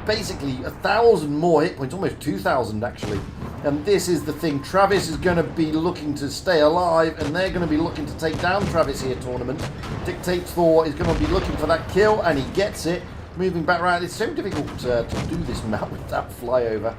basically 1,000 more hit points, almost 2,000 actually. And this is the thing. Travis is going to be looking to stay alive, and they're going to be looking to take down Travis here, Tournament. Dictate Thor is going to be looking for that kill, and he gets it. Moving back around. It's so difficult to do this map with that flyover.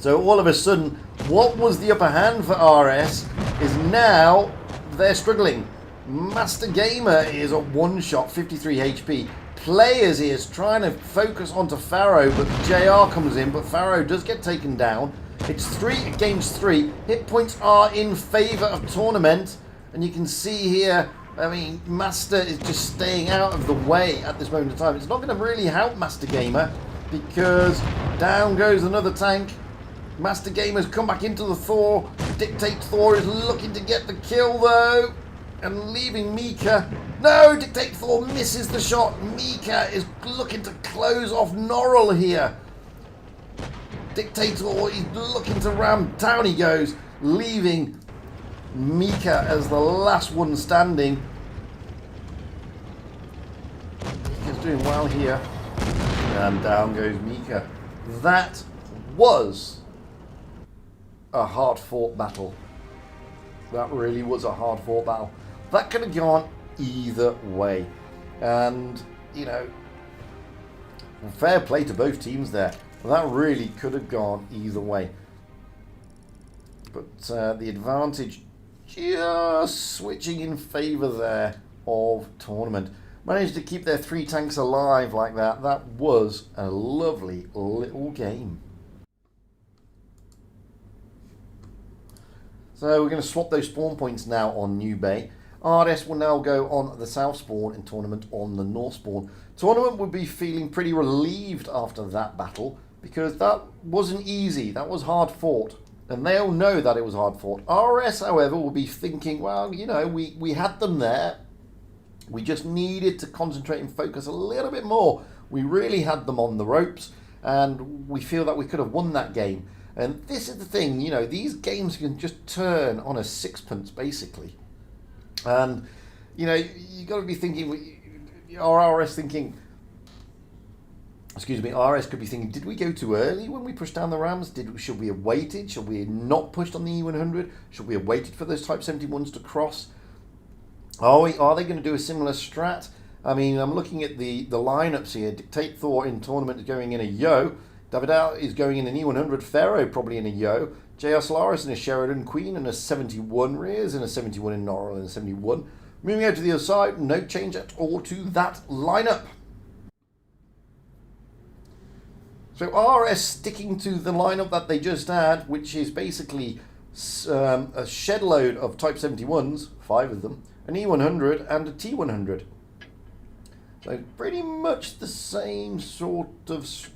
So all of a sudden, what was the upper hand for RS is now they're struggling. Master Gamer is a one-shot, 53 HP. Players is trying to focus onto Pharaoh, but JR comes in, but Pharaoh does get taken down. It's 3 against 3. Hit points are in favour of Tournament, and you can see here, I mean, Master is just staying out of the way at this moment in time. It's not going to really help Master Gamer, because down goes another tank. Master Gamer's come back into the Thor. Dictate Thor is looking to get the kill though, and leaving Mika. No, Dictate Thor misses the shot. Mika is looking to close off Norrell here. Dictator is looking to ram. Down he goes, leaving Mika as the last one standing. Mika's doing well here. And down goes Mika. That was a hard-fought battle. That really was a hard-fought battle. That could have gone either way. And, you know, fair play to both teams there. That really could have gone either way. But the advantage just switching in favour there of Tournament. Managed to keep their 3 tanks alive like that. That was a lovely little game. So we're going to swap those spawn points now on New Bay. RS will now go on the south spawn and Tournament on the north spawn. Tournament would be feeling pretty relieved after that battle, because that wasn't easy. That was hard fought. And they all know that it was hard fought. RS, however, will be thinking, well, you know, we had them there. We just needed to concentrate and focus a little bit more. We really had them on the ropes, and we feel that we could have won that game. And this is the thing, you know, these games can just turn on a sixpence, basically. And, you know, you got to be thinking, or RS thinking, excuse me, RS could be thinking, did we go too early when we pushed down the Rams? Should we have waited? Should we have not pushed on the E100? Should we have waited for those Type 71s to cross? Are they going to do a similar strat? I mean, I'm looking at the lineups here. Dictate Thor in Tournament is going in a Yo. Davidal is going in an E100. Pharaoh probably in a Yo. JR Solaris in a Sheridan. Queen in a 71. Rears in a 71 in Norrell in a 71. Moving out to the other side, no change at all to that lineup. So RS sticking to the lineup that they just had, which is basically a shed load of Type 71s, 5 of them, an E100 and a T100. So pretty much the same sort of...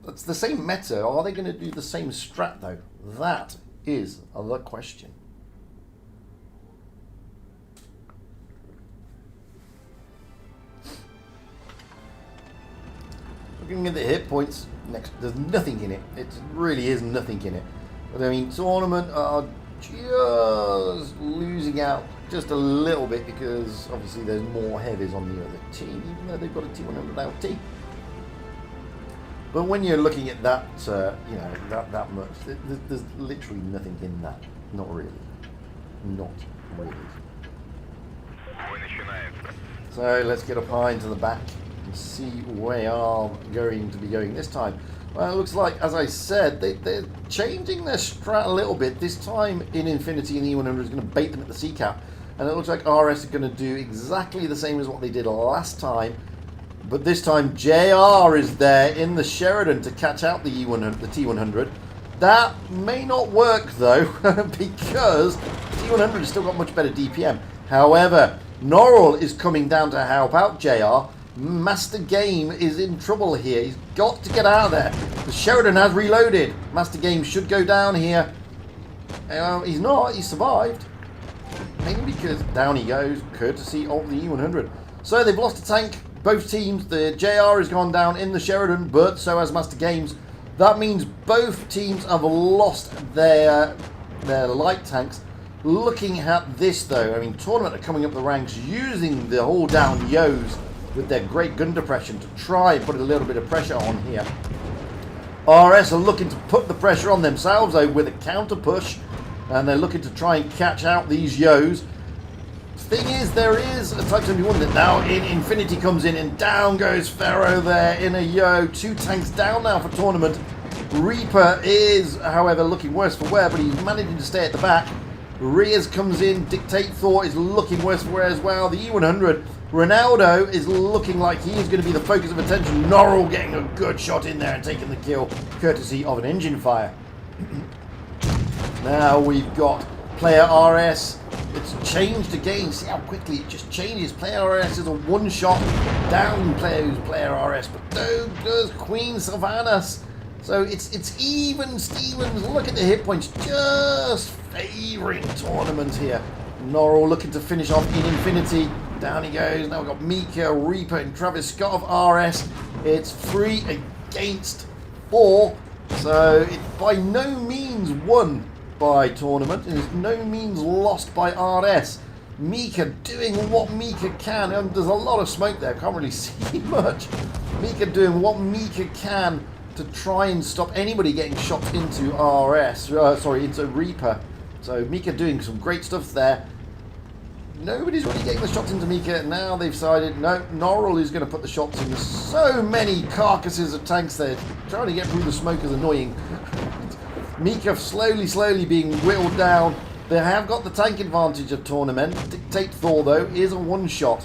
That's the same meta. Are they going to do the same strat though? That is the question. Looking at the hit points, there's nothing in it. It really is nothing in it. But I mean, Tournament are just losing out just a little bit because obviously there's more heavies on the other team, even though they've got a T100 LT. But when you're looking at that, you know, that much, there's literally nothing in that. Not really. Not really. So let's get up high into the back and see where they are going to be going this time. Well, it looks like, as I said, they're changing their strat a little bit. This time in Infinity, and the E100 is going to bait them at the C cap. And it looks like RS are going to do exactly the same as what they did last time. But this time JR is there in the Sheridan to catch out the E100, the T100. That may not work though, because T100 has still got much better DPM. However, Norrell is coming down to help out JR. Master Game is in trouble here. He's got to get out of there. The Sheridan has reloaded. Master Game should go down here. He's not. He survived. Mainly because down he goes, courtesy of the E100. So they've lost a tank. Both teams. The JR has gone down in the Sheridan, but so has Master Games. That means both teams have lost their light tanks. Looking at this though, I mean, Tournament are coming up the ranks using the hold down Yos with their great gun depression to try and put a little bit of pressure on here. RS are looking to put the pressure on themselves though with a counter push, and they're looking to try and catch out these Yos. Thing is, there is a Type 71 that now in Infinity comes in, and down goes Pharaoh there in a Yo. 2 tanks down now for Tournament. Reaper is, however, looking worse for wear, but he's managing to stay at the back. Riaz comes in. Dictate Thor is looking worse for wear as well. The E100, Ronaldo is looking like he is going to be the focus of attention. Norrell getting a good shot in there and taking the kill, courtesy of an engine fire. Now we've got player RS. It's changed again. See how quickly it just changes. Player RS is a one-shot down player RS, but so does Queen Sylvanas. So it's even Stevens. Look at the hit points, just favouring Tournament here. Norrell looking to finish off in Infinity. Down he goes. Now we've got Mika, Reaper, and Travis Scott of RS. It's 3 against 4. So it's by no means won by Tournament, and it's no means lost by RS. Mika doing what Mika can, and there's a lot of smoke there, can't really see much. Mika doing what Mika can to try and stop anybody getting shot into into Reaper. So Mika doing some great stuff there. Nobody's really getting the shots into Mika. Now they've decided, no, Norrell is going to put the shots in. There's so many carcasses of tanks there. Trying to get through the smoke is annoying. Mika slowly being whittled down. They have got the tank advantage of Tournament. Dictate Thor, though, is a one-shot.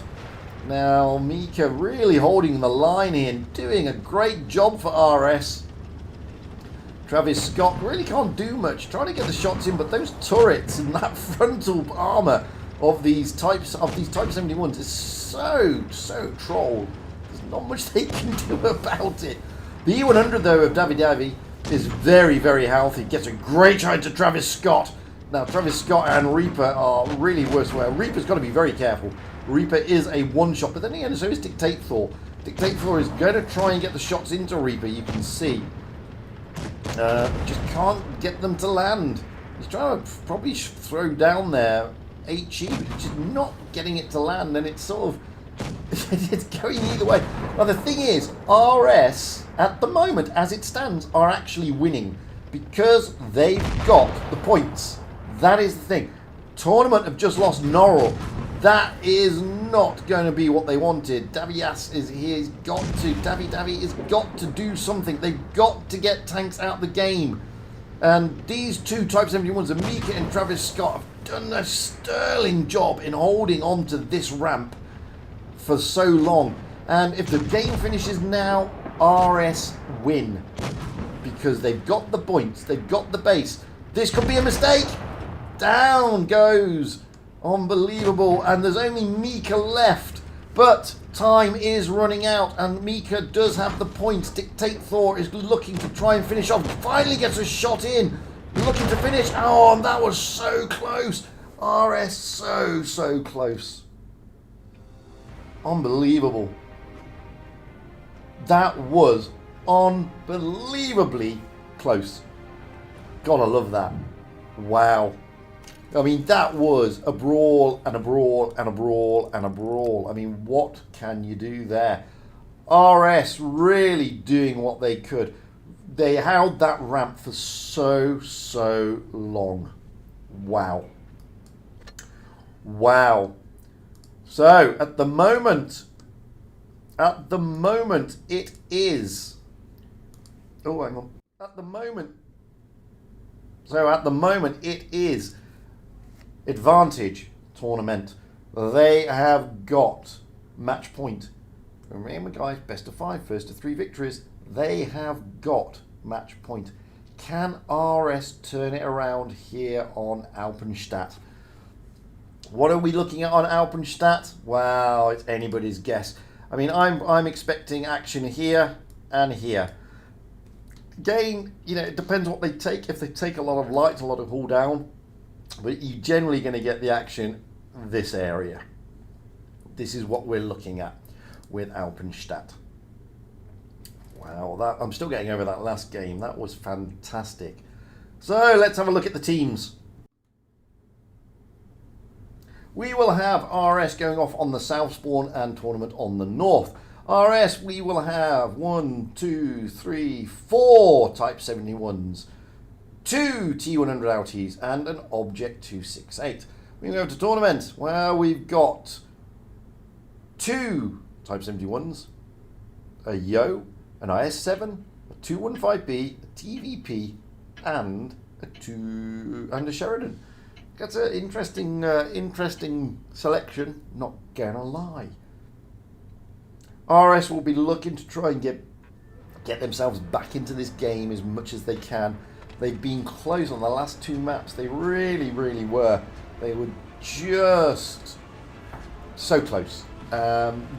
Now, Mika really holding the line here and doing a great job for RS. Travis Scott really can't do much. Trying to get the shots in, but those turrets and that frontal armour of these Type 71s is so troll. There's not much they can do about it. The E100, though, of Davi is very healthy. Gets a great shot to Travis Scott. Now, Travis Scott and Reaper are really worse. Well, Reaper's got to be very careful. Reaper is a one-shot, but then again, so is Dictate Thor. Dictate Thor is going to try and get the shots into Reaper, you can see. Just can't get them to land. He's trying to probably throw down there HE, but just not getting it to land, and it's sort of it's going either way. Now, the thing is, RS, at the moment, as it stands, are actually winning because they've got the points. That is the thing. Tournament have just lost Norrell. That is not going to be what they wanted. Davias is here. He's got to. Davi has got to do something. They've got to get tanks out of the game. And these two Type 71s, Mika and Travis Scott, have done a sterling job in holding on to this ramp for so long. And if the game finishes now, RS win. Because they've got the points. They've got the base. This could be a mistake. Down goes Unbelievable. And there's only Mika left. But time is running out. And Mika does have the point. Dictate Thor is looking to try and finish off. Finally gets a shot in. Looking to finish. Oh, and that was so close. RS so close. Unbelievable. That was unbelievably close. Gotta love that. Wow. I mean, that was a brawl and a brawl and a brawl and a brawl. I mean, what can you do there? RS really doing what they could. They held that ramp for so long. Wow. Wow. So, at the moment it is... Oh, hang on. At the moment it is advantage tournament. They have got match point. Remember, guys, best of 5, first to 3 victories. They have got match point. Can RS turn it around here on Alpenstadt? What are we looking at on Alpenstadt? Wow, it's anybody's guess. I mean, I'm expecting action here and here. Again, you know, it depends what they take. If they take a lot of light, a lot of hull down, but you're generally going to get the action this area. This is what we're looking at with Alpenstadt. Wow, I'm still getting over that last game. That was fantastic. So let's have a look at the teams. We will have RS going off on the south spawn and tournament on the north. RS, we will have 1, 2, 3, 4 Type 71s, 2 T100 LTs, and an Object 268. We go to tournament. Well, we've got 2 Type 71s, a Yo, an IS-7, a 215B, a TVP, and a Sheridan. That's an interesting selection, not gonna lie. RS will be looking to try and get themselves back into this game as much as they can. They've been close on the last 2 maps. They really were. They were just so close.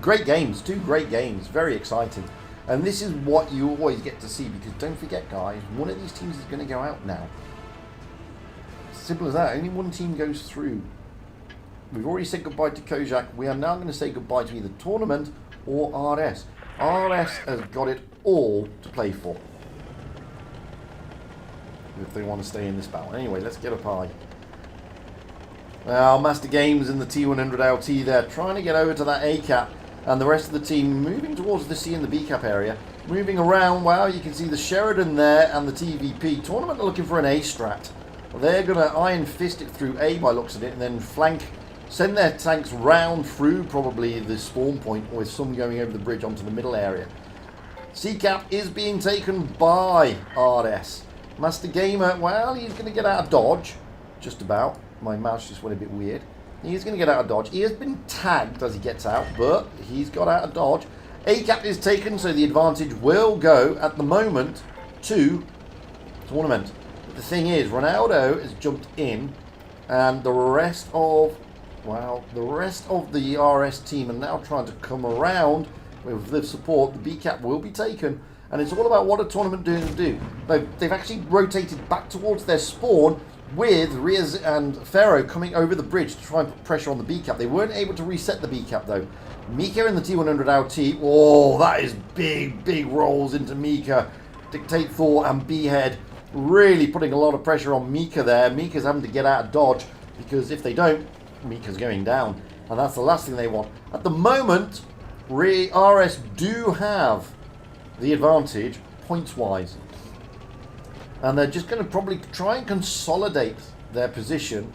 Great games, 2 great games, very exciting. And this is what you always get to see, because don't forget, guys, one of these teams is going to go out now. Simple as that. Only one team goes through. We've already said goodbye to Kojak. We are now going to say goodbye to either tournament or RS. RS has got it all to play for, if they want to stay in this battle. Anyway, let's get up high. Now, Master Games in the T100 LT there, trying to get over to that A cap, and the rest of the team moving towards the C and the B cap area. Moving around, wow, you can see the Sheridan there and the TVP. Tournament are looking for an A strat. They're going to iron fist it through A by looks at it, and then flank, send their tanks round through probably the spawn point, with some going over the bridge onto the middle area. C-Cap is being taken by RS. Master Gamer, well, he's going to get out of dodge, just about. My mouse just went a bit weird. He's going to get out of dodge. He has been tagged as he gets out, but he's got out of dodge. A-Cap is taken, so the advantage will go, at the moment, to tournament. The thing is, Ronaldo has jumped in, and the rest of the RS team are now trying to come around with the support. The B cap will be taken, and it's all about what a tournament doing to do. They've actually rotated back towards their spawn, with Riaz and Pharaoh coming over the bridge to try and put pressure on the B cap. They weren't able to reset the B cap though. Mika in the T100 LT. Oh, that is big rolls into Mika. Dictate Thor and B-Head really putting a lot of pressure on Mika there. Mika's having to get out of dodge, because if they don't, Mika's going down, and that's the last thing they want. At the moment, RS do have the advantage points-wise, and they're just going to probably try and consolidate their position.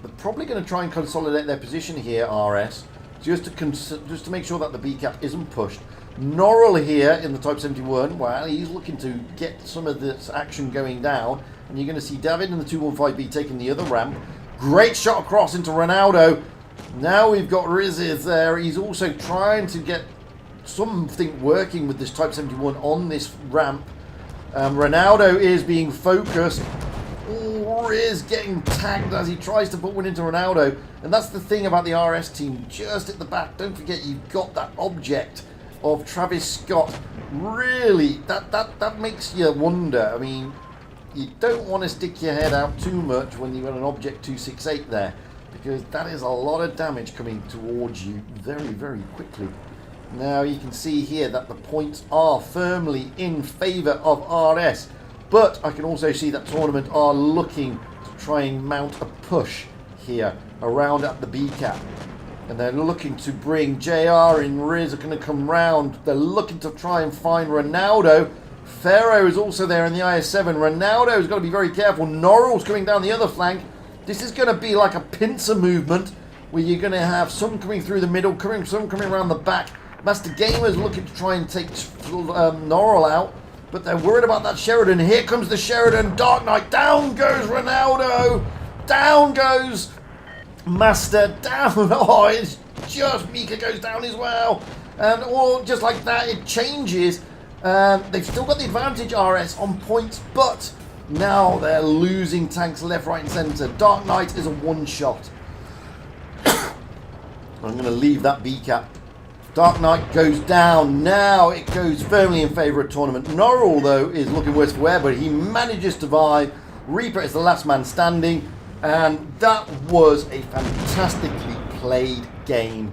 They're probably going to try and consolidate their position here, RS, just to make sure that the B cap isn't pushed. Norrell here in the Type 71, well, he's looking to get some of this action going down, and you're going to see David in the 215B taking the other ramp. Great shot across into Ronaldo. Now we've got Riziz there. He's also trying to get something working with this Type 71 on this ramp. Ronaldo is being focused. Oh, Riz getting tagged as he tries to put one into Ronaldo. And that's the thing about the RS team, just at the back. Don't forget you've got that object of Travis Scott. Really, that makes you wonder. I mean, you don't want to stick your head out too much when you've got an object 268 there, because that is a lot of damage coming towards you very, very quickly. Now you can see here that the points are firmly in favour of RS, but I can also see that Tournament are looking to try and mount a push here around at the B cap. And they're looking to bring JR and Riz are going to come round. They're looking to try and find Ronaldo. Ferro is also there in the IS-7. Ronaldo's got to be very careful. Norrell's coming down the other flank. This is going to be like a pincer movement where you're going to have some coming through the middle, some coming around the back. Master Gamer's looking to try and take Norrell out, but they're worried about that Sheridan. Here comes the Sheridan. Dark Knight. Down goes Ronaldo. Down goes Master. Down. Oh, it's just Mika goes down as well. And all just like that, it changes. They've still got the advantage, RS, on points, but now they're losing tanks left, right, and centre. Dark Knight is a one-shot. I'm going to leave that B cap. Dark Knight goes down. Now it goes firmly in favour of Tournament. Norrell, though, is looking worse for wear, but he manages to survive. Reaper is the last man standing, and that was a fantastically played game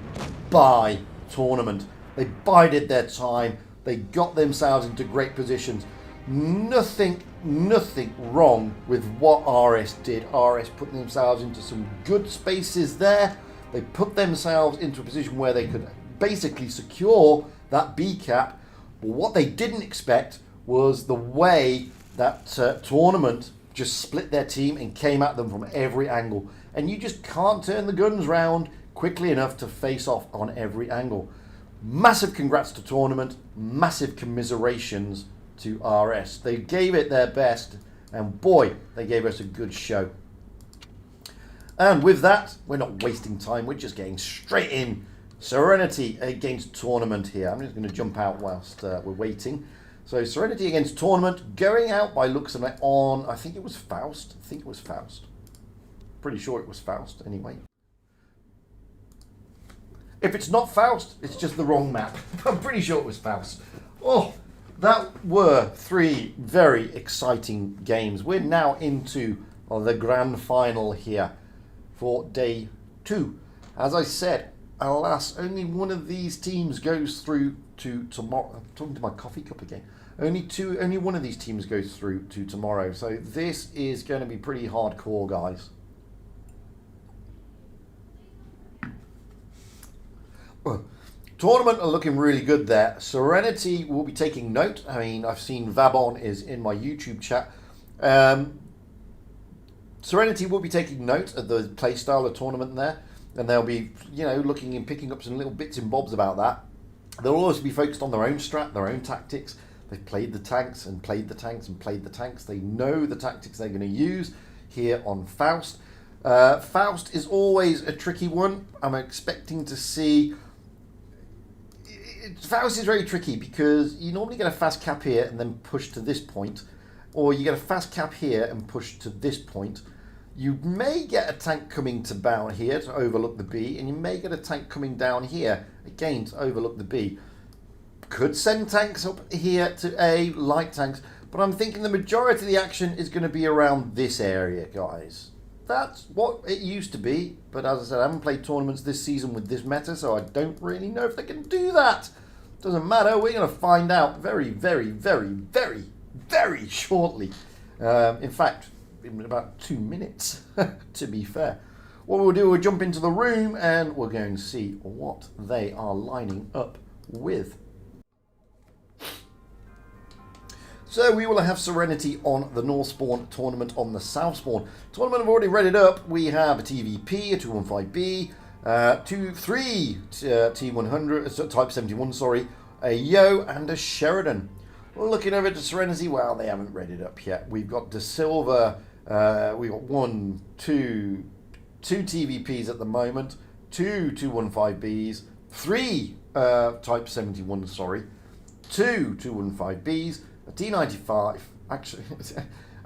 by Tournament. They bided their time. They got themselves into great positions. Nothing wrong with what RS did. RS put themselves into some good spaces there. They put themselves into a position where they could basically secure that B cap. But what they didn't expect was the way that Tournament just split their team and came at them from every angle. And you just can't turn the guns round quickly enough to face off on every angle. Massive congrats to Tournament, massive commiserations to RS. They gave it their best, and boy, they gave us a good show. And with that, we're not wasting time, we're just getting straight in. Serenity against Tournament here. I'm just going to jump out whilst we're waiting. So Serenity against Tournament, going out by looks of it on, I think it was Faust. Pretty sure it was Faust anyway. If it's not Faust, it's just the wrong map. I'm pretty sure it was Faust. Oh, that were three very exciting games. We're now into the grand final here for day 2. As I said, alas, only one of these teams goes through to tomorrow. I'm talking to my coffee cup again. Only one of these teams goes through to tomorrow. So this is going to be pretty hardcore, guys. Tournament are looking really good there. Serenity will be taking note. I mean, I've seen Vabon is in my YouTube chat. Serenity will be taking note of the playstyle of Tournament there, and they'll be, looking and picking up some little bits and bobs about that. They'll also be focused on their own strat, their own tactics. They've played the tanks and played the tanks and played the tanks. They know the tactics they're going to use here on Faust. Faust is always a tricky one. I'm expecting to see... Faust is very tricky because you normally get a fast cap here and then push to this point, or you get a fast cap here and push to this point. You may get a tank coming to down here to overlook the B, and you may get a tank coming down here again to overlook the B. Could send tanks up here to A, light tanks, but I'm thinking the majority of the action is going to be around this area, guys. That's what it used to be, but as I said, I haven't played tournaments this season with this meta, so I don't really know if they can do that. Doesn't matter, we're going to find out very, very, very, very, very shortly. In fact, in about 2 minutes, to be fair. What we'll do, we'll jump into the room and we're going to see what they are lining up with. So we will have Serenity on the North Spawn, Tournament on the South Spawn. Tournament have already read it up. We have a TVP, a 215B, 3 T100, Type 71, sorry, a Yo and a Sheridan. We're looking over to Serenity. Well, they haven't read it up yet. We've got De Silva, we've got two TVPs at the moment, 2 215Bs, 3 Type 71, sorry, 2 215Bs, a T95, actually,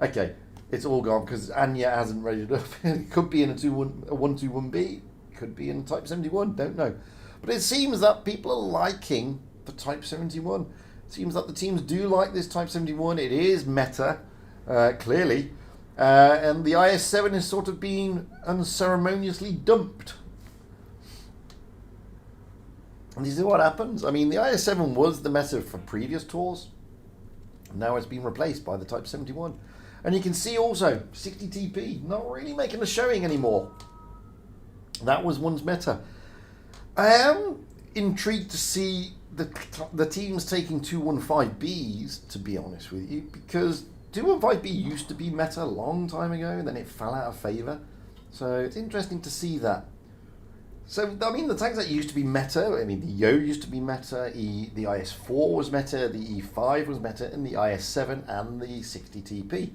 okay, it's all gone because Anya hasn't rated up. It could be in a 121B, could be in a Type 71, don't know. But it seems that people are liking the Type 71. It seems that the teams do like this Type 71. It is meta, clearly. And the IS-7 is sort of being unceremoniously dumped. And you see what happens? I mean, the IS-7 was the meta for previous tours. Now it's been replaced by the Type 71. And you can see also 60 TP not really making a showing anymore. That was once meta. I am intrigued to see the teams taking 215Bs, to be honest with you, because 215B used to be meta a long time ago, and then it fell out of favour. So it's interesting to see that. So, I mean, the tanks that used to be meta, I mean, the Yo used to be meta, the IS-4 was meta, the E5 was meta, and the IS-7 and the 60 TP.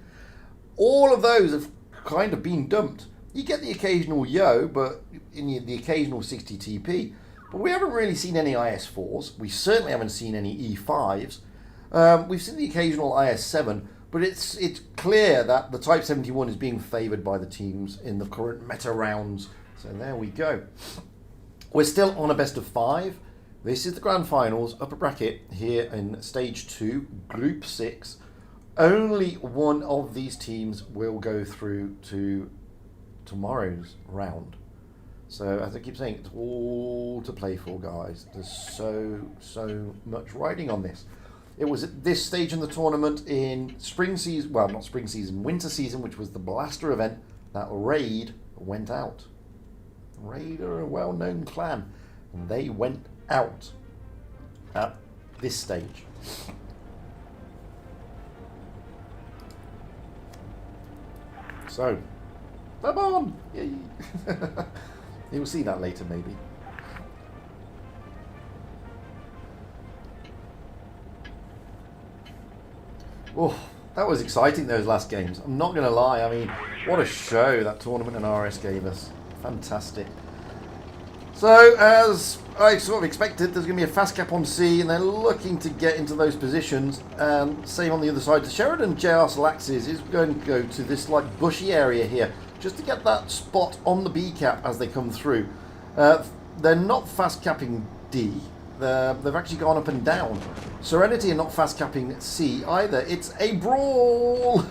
All of those have kind of been dumped. You get the occasional Yo, but in the occasional 60 TP, but we haven't really seen any IS-4s. We certainly haven't seen any E5s. We've seen the occasional IS-7, but it's clear that the Type 71 is being favoured by the teams in the current meta rounds. So there we go. We're still on a best of 5. This is the grand finals, upper bracket, here in stage 2, group 6. Only one of these teams will go through to tomorrow's round. So as I keep saying, it's all to play for, guys. There's so much riding on this. It was at this stage in the tournament in spring season, well, not spring season, winter season, which was the Blaster event, that Raid went out. Raid are a well-known clan, and they went out at this stage. So, come on! Yay. You'll see that later, maybe. Oh, that was exciting, those last games. I'm not going to lie. I mean, what a show that tournament and RS gave us. Fantastic. So, as I sort of expected, there's going to be a fast cap on C, and they're looking to get into those positions. Same on the other side. The Sheridan JR Salaxes is going to go to this like bushy area here, just to get that spot on the B cap as they come through. They're not fast capping D. They've actually gone up and down. Serenity are not fast capping C either. It's a brawl.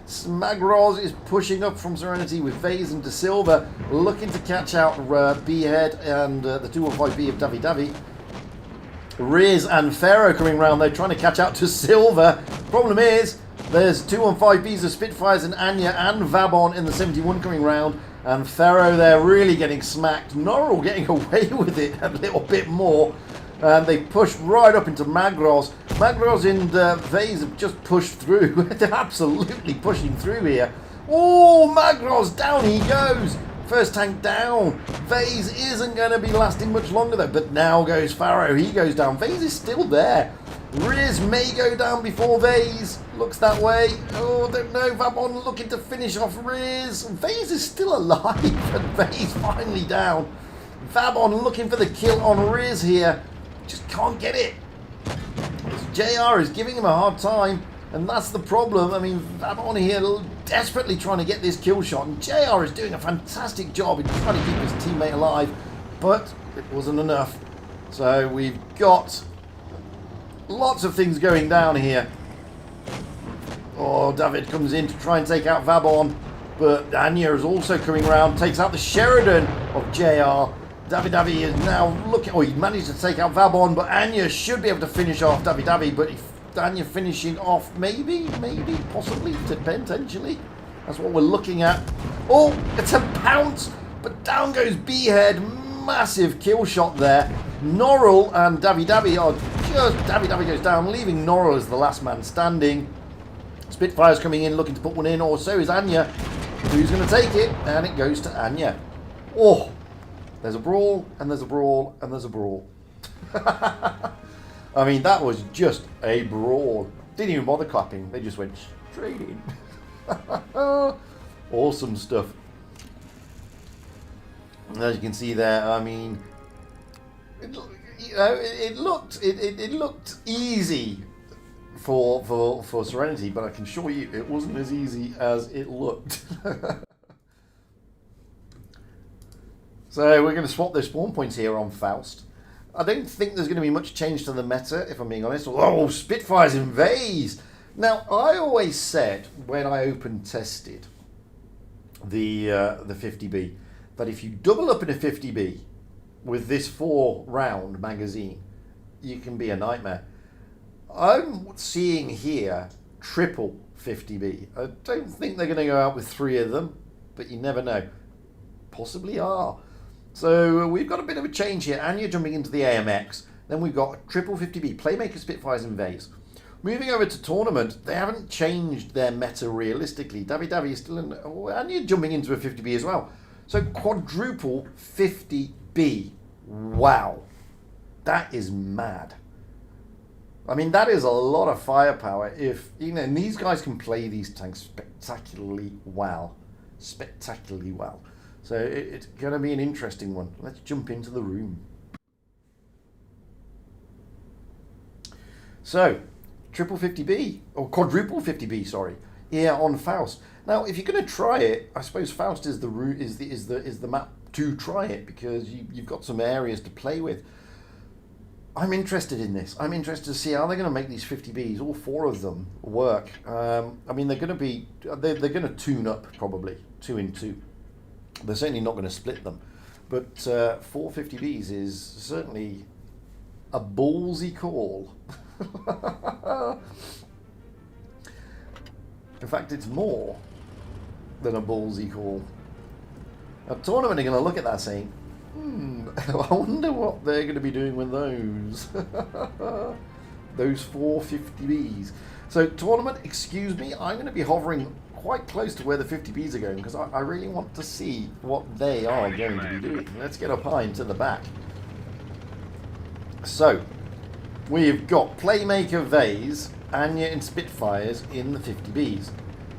Smagros is pushing up from Serenity with Vase and De Silva, looking to catch out B-Head and the 215B of Davi Davi. Riz and Pharaoh coming round. They're trying to catch out to Silva. Problem is, there's 215Bs of Spitfires and Anya and Vabon in the 71 coming round. And Pharaoh there really getting smacked. Norrell getting away with it a little bit more. And they push right up into Magros. Magros and Vase have just pushed through. They're absolutely pushing through here. Oh, Magros, down he goes. First tank down. Vase isn't going to be lasting much longer though. But now goes Pharaoh. He goes down. Vase is still there. Riz may go down before Vase. Looks that way. Oh, don't know. Vabon looking to finish off Riz. Vase is still alive. And Vase finally down. Vabon looking for the kill on Riz here. Just can't get it. JR is giving him a hard time. And that's the problem. I mean, Vabon here desperately trying to get this kill shot. And JR is doing a fantastic job in trying to keep his teammate alive. But it wasn't enough. So we've got lots of things going down here. Oh, David comes in to try and take out Vabon. But Anya is also coming around. Takes out the Sheridan of JR. Davi Davi is now looking... Oh, he managed to take out Vabon. But Anya should be able to finish off Davi Davi. But if Anya finishing off, maybe, possibly, potentially. That's what we're looking at. Oh, it's a pounce. But down goes B-Head. Massive kill shot there. Norrell and Davi Davi are just... Davi Davi goes down, leaving Norrell as the last man standing. Spitfire's coming in, looking to put one in, or so is Anya. Who's going to take it? And it goes to Anya. Oh, there's a brawl, and there's a brawl, and there's a brawl. I mean, that was just a brawl. Didn't even bother clapping. They just went straight in. Awesome stuff. As you can see there, I mean, it looked easy for Serenity, but I can assure you it wasn't as easy as it looked. So we're going to swap those spawn points here on Faust. I don't think there's going to be much change to the meta, if I'm being honest. Oh, Spitfires in Vase! Now, I always said when I open tested the 50B that if you double up in a 50B with this 4-round magazine, you can be a nightmare. I'm seeing here triple 50B. I don't think they're going to go out with 3 of them, but you never know. Possibly are. So we've got a bit of a change here. Anya jumping into the AMX. Then we've got triple 50B, Playmaker, Spitfires and Vase. Moving over to tournament, they haven't changed their meta realistically. Davi is still in... Oh, Anya jumping into a 50B as well. So quadruple 50B. Wow. That is mad. I mean, that is a lot of firepower. If, you know, and these guys can play these tanks spectacularly well. Spectacularly well. So it's going to be an interesting one. Let's jump into the room. So, triple 50B, or quadruple 50B, sorry, here on Faust. Now, if you're going to try it, I suppose Faust is the route, is the map to try it, because you've got some areas to play with. I'm interested in this. I'm interested to see how they're going to make these 50Bs, all 4 of them, work. I mean, they're going to tune up probably 2 in 2. They're certainly not going to split them, but 4 50Bs is certainly a ballsy call. In fact, it's more than a ballsy call. A tournament are going to look at that saying, I wonder what they're going to be doing with those. Those 4 50Bs. So tournament, excuse me, I'm going to be hovering quite close to where the 50Bs are going, because I really want to see what they are going to be doing. Let's get up high into the back. So, we've got Playmaker, Vase, Anya and Spitfires in the 50Bs.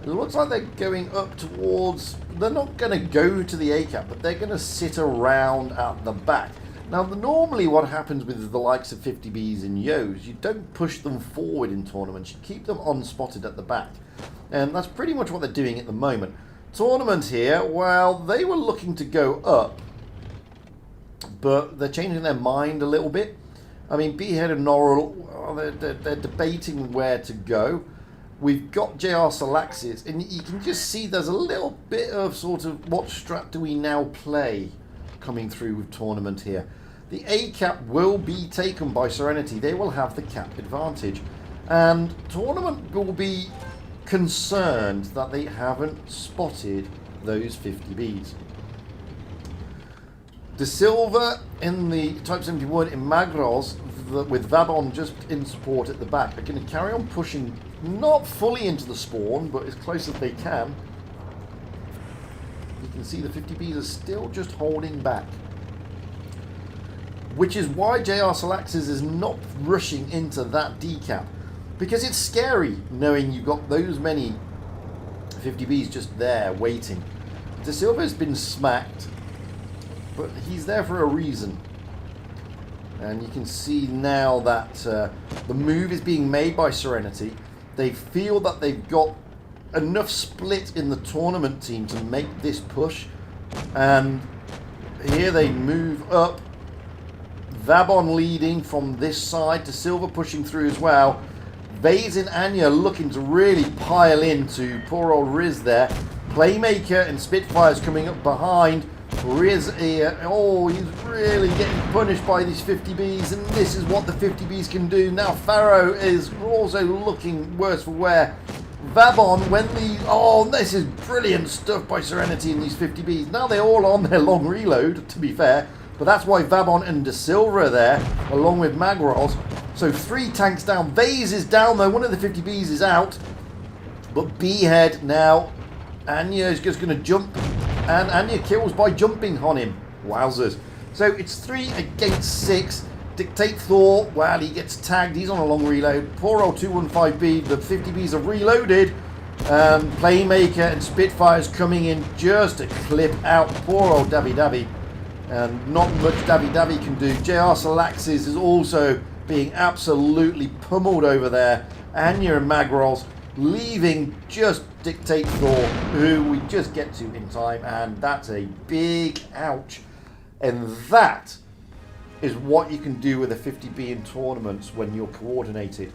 It looks like they're going up towards... They're not going to go to the A-cap, but they're going to sit around at the back. Now, normally what happens with the likes of 50Bs and Yos, you don't push them forward in tournaments. You keep them unspotted at the back. And that's pretty much what they're doing at the moment. Tournament here, well, they were looking to go up, but they're changing their mind a little bit. I mean, Behead and Norrell, well, they're debating where to go. We've got JR Salaxis, and you can just see there's a little bit of sort of what strat do we now play coming through with tournament here. The A-cap will be taken by Serenity. They will have the cap advantage. And tournament will be concerned that they haven't spotted those 50Bs. De Silva in the Type 71 in Magros, with Vabon just in support at the back, are going to carry on pushing, not fully into the spawn, but as close as they can. You can see the 50Bs are still just holding back. Which is why JR Salaxis is not rushing into that decap. Because it's scary knowing you've got those many 50Bs just there waiting. De Silva's been smacked, but he's there for a reason. And you can see now that the move is being made by Serenity. They feel that they've got enough split in the tournament team to make this push. And here they move up. Vabon leading from this side, to Silva pushing through as well. Vase and Anya looking to really pile into poor old Riz there. Playmaker and Spitfires coming up behind. Riz here, oh, he's really getting punished by these 50Bs, and this is what the 50Bs can do. Now Pharaoh is also looking worse for wear. Vabon, when the... Oh, this is brilliant stuff by Serenity in these 50Bs. Now they're all on their long reload, to be fair. But that's why Vabon and De Silva are there, along with Magros. So 3 tanks down. Vase is down, though. One of the 50Bs is out. But Behead now. Anya is just going to jump. And Anya kills by jumping on him. Wowzers. So it's 3 against 6. Dictate Thor, well, he gets tagged. He's on a long reload. Poor old 215B. The 50Bs are reloaded. Playmaker and Spitfires coming in just to clip out poor old Davi. And not much Davi can do. JR Salaxis is also being absolutely pummeled over there Anya and Magros leaving just dictate Thor, who we just get to in time, and that's a big ouch. And that is what you can do with a 50B in tournaments when you're coordinated.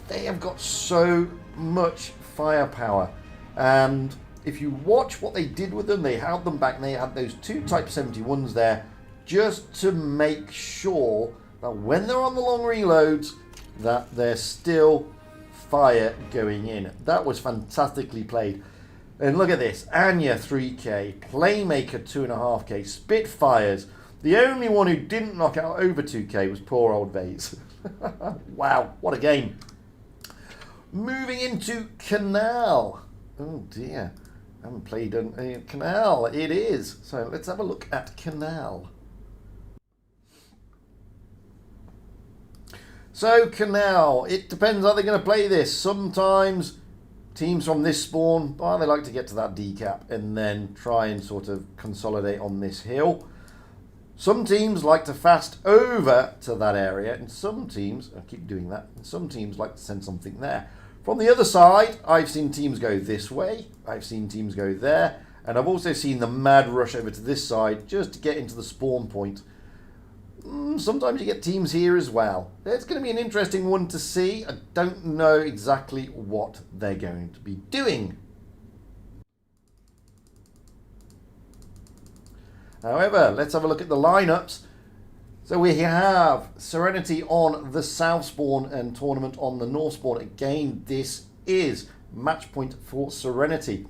They have got so much firepower, and if you watch what they did with them, they held them back, and they had those two Type 71s there just to make sure that when they're on the long reloads that there's still fire going in. That was fantastically played. And look at this, Anya 3k, Playmaker 2.5k, Spitfires. The only one who didn't knock out over 2k was poor old Vase. Wow, what a game. Moving into Canal. Oh dear, I haven't played Canal. It is. So let's have a look at Canal. So Canal, it depends how they're going to play this. Sometimes teams from this spawn, well, they like to get to that decap and then try and sort of consolidate on this hill. Some teams like to fast over to that area, and some teams, I keep doing that, and some teams like to send something there. From the other side, I've seen teams go this way, I've seen teams go there, and I've also seen the mad rush over to this side just to get into the spawn point. Sometimes you get teams here as well. It's going to be an interesting one to see. I don't know exactly what they're going to be doing. However, let's have a look at the lineups. So we have Serenity on the south spawn and Tournament on the north spawn. Again, this is match point for Serenity.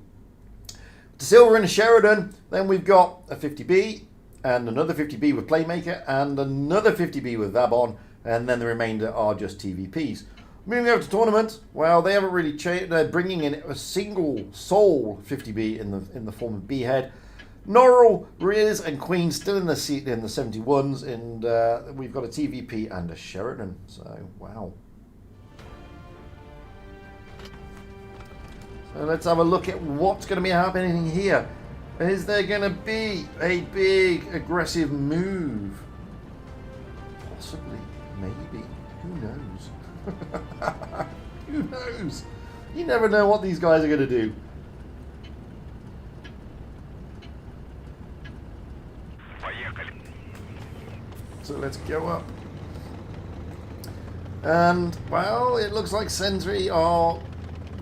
To Silver and Sheridan, then we've got a 50B and another 50B with Playmaker and another 50B with Vabon, and then the remainder are just TVPs. Moving over to Tournament, well, they haven't really changed. They're bringing in a single sole 50B in the form of B-Head. Norrell, Riz, and Queen still in the 71s, and we've got a TVP and a Sheridan. So, wow. So let's have a look at what's going to be happening here. Is there going to be a big aggressive move? Possibly, maybe. Who knows? Who knows? You never know what these guys are going to do. So let's go up. And, well, it looks like Sentry are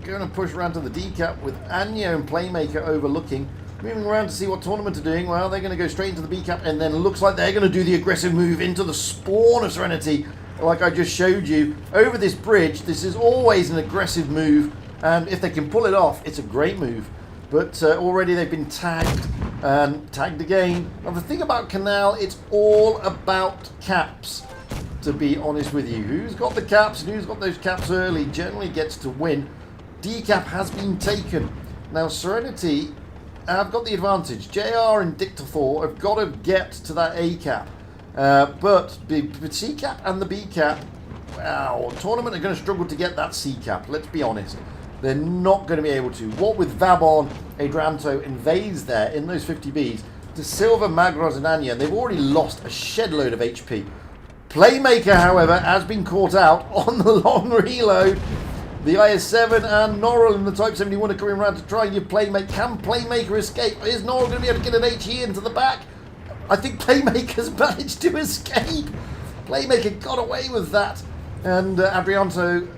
going to push around to the decap with Anya and Playmaker overlooking. Moving around to see what Tournament are doing. Well, they're going to go straight into the B-cap, and then looks like they're going to do the aggressive move into the spawn of Serenity, like I just showed you. Over this bridge, this is always an aggressive move, and if they can pull it off, it's a great move. But already they've been tagged, and tagged again. Now, the thing about Canal, it's all about caps, to be honest with you. Who's got the caps and who's got those caps early generally gets to win. Decap has been taken. Now, Serenity have got the advantage. JR and Dictathor have got to get to that A cap. But the C cap and the B cap, wow, Tournament are going to struggle to get that C cap, let's be honest. They're not going to be able to. What with Vabon, Adranto, and Vase there in those 50Bs, to Silver, Magros, and Anya, they've already lost a shed load of HP. Playmaker, however, has been caught out on the long reload. The IS-7 and Norrell in the Type 71 are coming around to try and give Playmaker. Can Playmaker escape? Is Norrell going to be able to get an HE into the back? I think Playmaker's managed to escape. Playmaker got away with that. And Adrianto...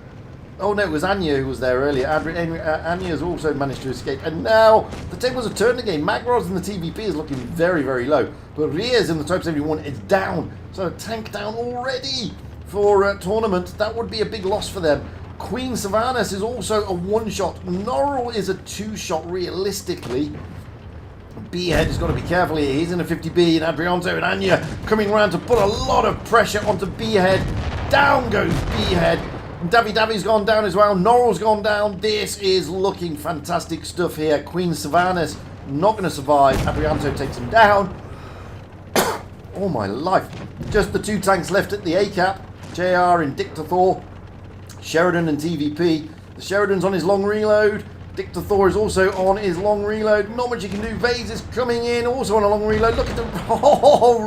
Oh no, it was Anya who was there earlier. Anya has also managed to escape. And now the tables have turned again. Magros in the TVP is looking very, very low. But Riaz in the Type 71 is down. So a tank down already for Tournament. That would be a big loss for them. Queen Savanas is also a one-shot. Norrell is a two-shot realistically. B-Head has got to be careful here. He's in a 50B, and Adrianto and Anya coming around to put a lot of pressure onto B-Head. Down goes B-Head. Davy Davy's gone down as well. Norrell's gone down. This is looking fantastic stuff here. Queen Savanas not going to survive. Adrianto takes him down. Oh my life. Just the two tanks left at the A-cap. JR and Dictathor. Sheridan and TVP. The Sheridan's on his long reload. Dictathor is also on his long reload. Not much you can do. Vase is coming in, also on a long reload. Look at the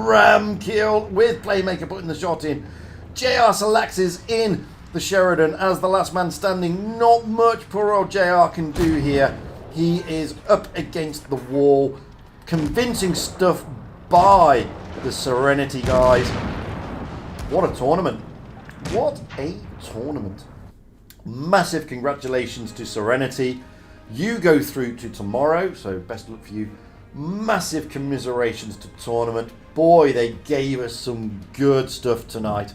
ram kill with Playmaker putting the shot in. JR Salax is in. the Sheridan as the last man standing. Not much poor old JR can do here. He is up against the wall. Convincing stuff by the Serenity guys. What a tournament. What a tournament. Massive congratulations to Serenity. You go through to tomorrow, so best of luck for you. Massive commiserations to tournament. Boy, they gave us some good stuff tonight.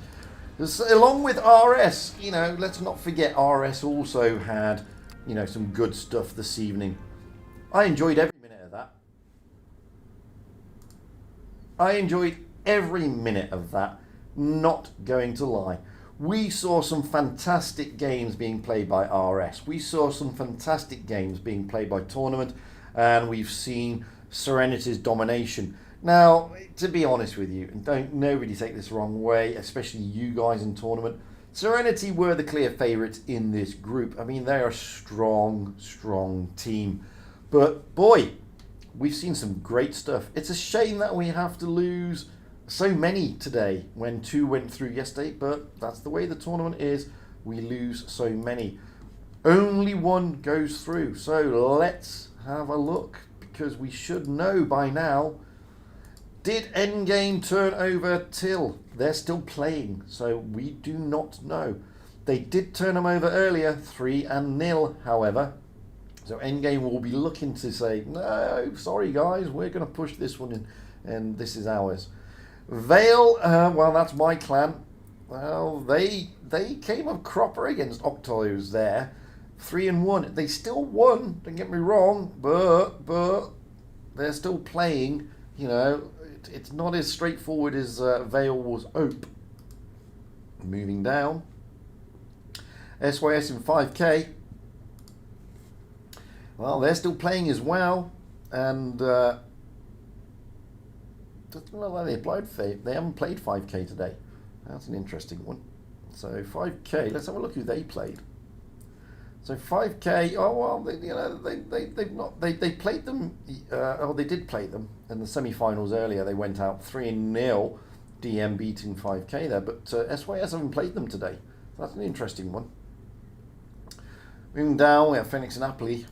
Along with RS, let's not forget RS also had, some good stuff this evening. I enjoyed every minute of that. Not going to lie. We saw some fantastic games being played by RS. We saw some fantastic games being played by Tournament. And we've seen Serenity's domination. Now, to be honest with you, and don't nobody take this the wrong way, especially you guys in Tournament, Serenity were the clear favourites in this group. I mean, they're a strong, strong team. But boy, we've seen some great stuff. It's a shame that we have to lose so many today when 2 went through yesterday, but that's the way the tournament is. We lose so many. Only 1 goes through. So let's have a look, because we should know by now. Did Endgame turn over Till? They're still playing, so we do not know. They did turn them over earlier, 3-0, however. So Endgame will be looking to say, no, sorry guys, we're going to push this one in, and this is ours. Vale, well, that's my clan. Well, they came up cropper against Octos there. 3-1. They still won, don't get me wrong, but they're still playing. It's not as straightforward as Vale was Ope. Moving down. SYS in 5K. Well, they're still playing as well, and doesn't look like they haven't played 5K today. That's an interesting one. So 5K, let's have a look who they played. So 5K, oh well, they played them. They did play them in the semi-finals earlier. They went out 3-0, DM beating 5K there, but SYS haven't played them today. That's an interesting one. Moving down, we have Phoenix and Appley.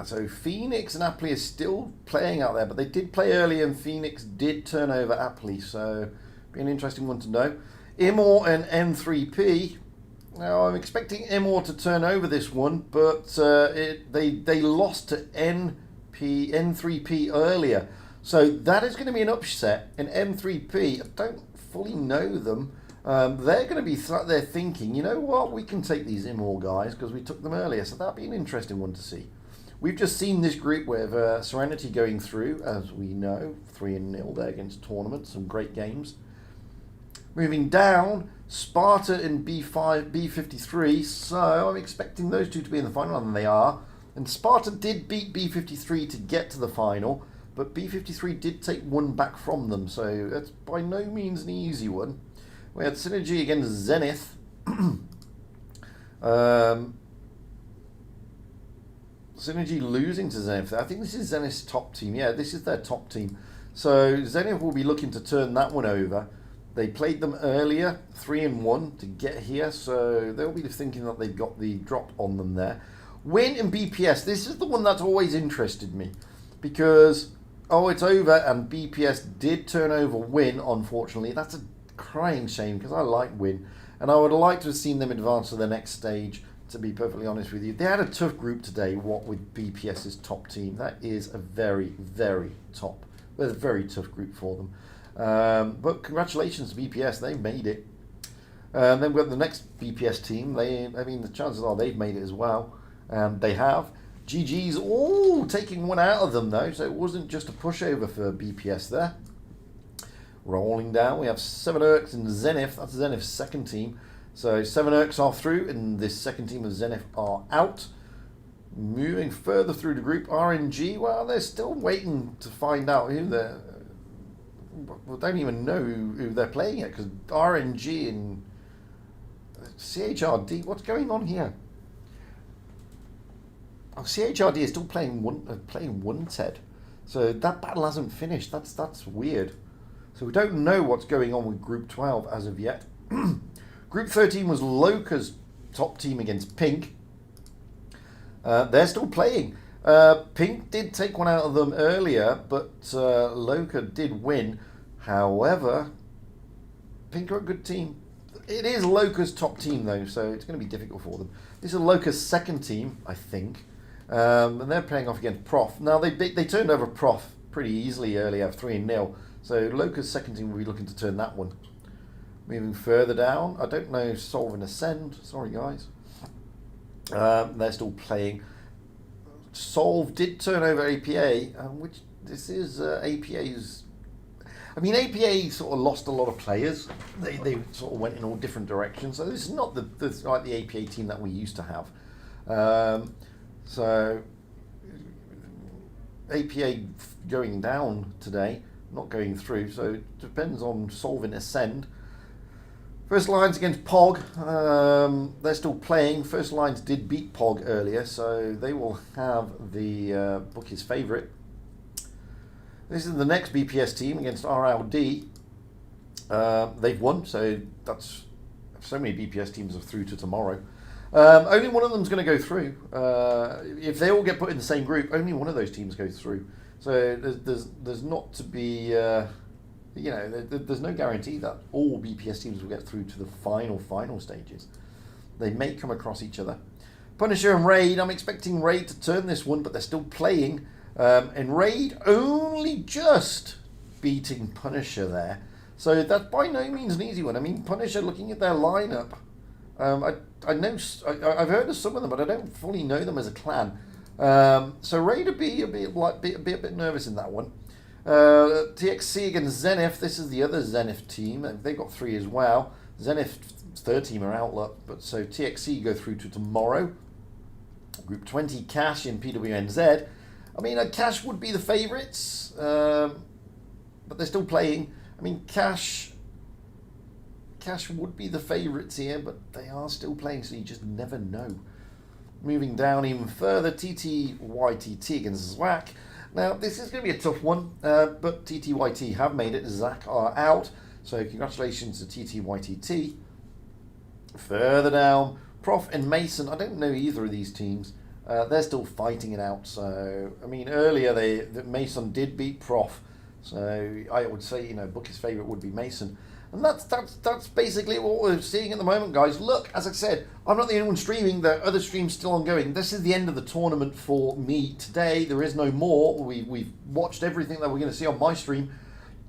So Phoenix and Appley are still playing out there, but they did play earlier, and Phoenix did turn over Appley, so be an interesting one to know. Imor and M3P. Now I'm expecting Imor to turn over this one, but they lost to N3P earlier, so that is going to be an upset. And M3P, I don't fully know them. They're going to be they're thinking, you know what, we can take these Imor guys because we took them earlier, so that'll be an interesting one to see. We've just seen this group with Serenity going through, as we know, 3-0 there against Tournament. Some great games. Moving down, Sparta and B53. So I'm expecting those two to be in the final, and they are. And Sparta did beat B53 to get to the final, but B53 did take 1 back from them, so that's by no means an easy one. We had Synergy against Zenith. Synergy losing to Zenith. I think this is Zenith's top team. Yeah, this is their top team. So Zenith will be looking to turn that one over. They played them earlier, 3-1 to get here, so they'll be thinking that they've got the drop on them there. Win and BPS. This is the one that's always interested me, because it's over, and BPS did turn over Win. Unfortunately, that's a crying shame because I like Win, and I would like to have seen them advance to the next stage. To be perfectly honest with you, they had a tough group today. What with BPS's top team, that is a very, very very tough group for them. But congratulations to BPS, they made it. Then we've got the next BPS team. The chances are they've made it as well, and they have. GG's taking one out of them though, so it wasn't just a pushover for BPS there. Rolling down, we have 7erks and Zenith. That's Zenith's second team. So 7erks are through, and this second team of Zenith are out. Moving further through the group, RNG, well, they're still waiting to find out who they're... We don't even know who they're playing yet, because RNG and CHRD, what's going on here? Oh, CHRD is still playing Wanted. So that battle hasn't finished. That's weird. So we don't know what's going on with Group 12 as of yet. Group 13 was Loca's top team against Pink. They're still playing. Pink did take one out of them earlier, but Loca did win. However, Pink are a good team. It is Loca's top team, though, so it's going to be difficult for them. This is Loca's second team, I think, and they're playing off against Prof. Now, they turned over Prof pretty easily earlier, 3-0, so Loca's second team will be looking to turn that one. Moving further down, I don't know, Solve and Ascend, sorry guys. They're still playing. Solve did turn over APA, which this is APA's... I mean, APA sort of lost a lot of players. They sort of went in all different directions. So this is not like the APA team that we used to have. So APA going down today, not going through. So it depends on Solve and Ascend. First Lines against Pog. They're still playing. First Lines did beat Pog earlier, so they will have the bookie's favourite. This is the next BPS team against RLD. They've won, so that's so many BPS teams are through to tomorrow. Only one of them's going to go through. If they all get put in the same group, only one of those teams goes through. So there's not to be... there's no guarantee that all BPS teams will get through to the final stages. They may come across each other. Punisher and Raid, I'm expecting Raid to turn this one, but they're still playing. And Raid only just beating Punisher there. So that's by no means an easy one. I mean, Punisher, looking at their lineup, I know, I've heard of some of them, but I don't fully know them as a clan. So Raid would be a bit nervous in that one. TXC against Zenith. This is the other Zenith team. They've got 3 as well. Zenith's third team are outlook, but so TXC go through to tomorrow. Group 20, Cash in PWNZ. I mean, Cash would be the favourites, but they're still playing. I mean, Cash would be the favourites here, but they are still playing, so you just never know. Moving down even further, TTYTT against Zwack. Now, this is going to be a tough one, but TTYT have made it. Zach are out, so congratulations to TTYTT. Further down, Prof and Mason. I don't know either of these teams. They're still fighting it out. So, I mean, earlier Mason did beat Prof. So, I would say, Bookie's favourite would be Mason. And that's basically what we're seeing at the moment, guys. Look, as I said, I'm not the only one streaming. There are other streams still ongoing. This is the end of the tournament for me today. There is no more. We've watched everything that we're going to see on my stream.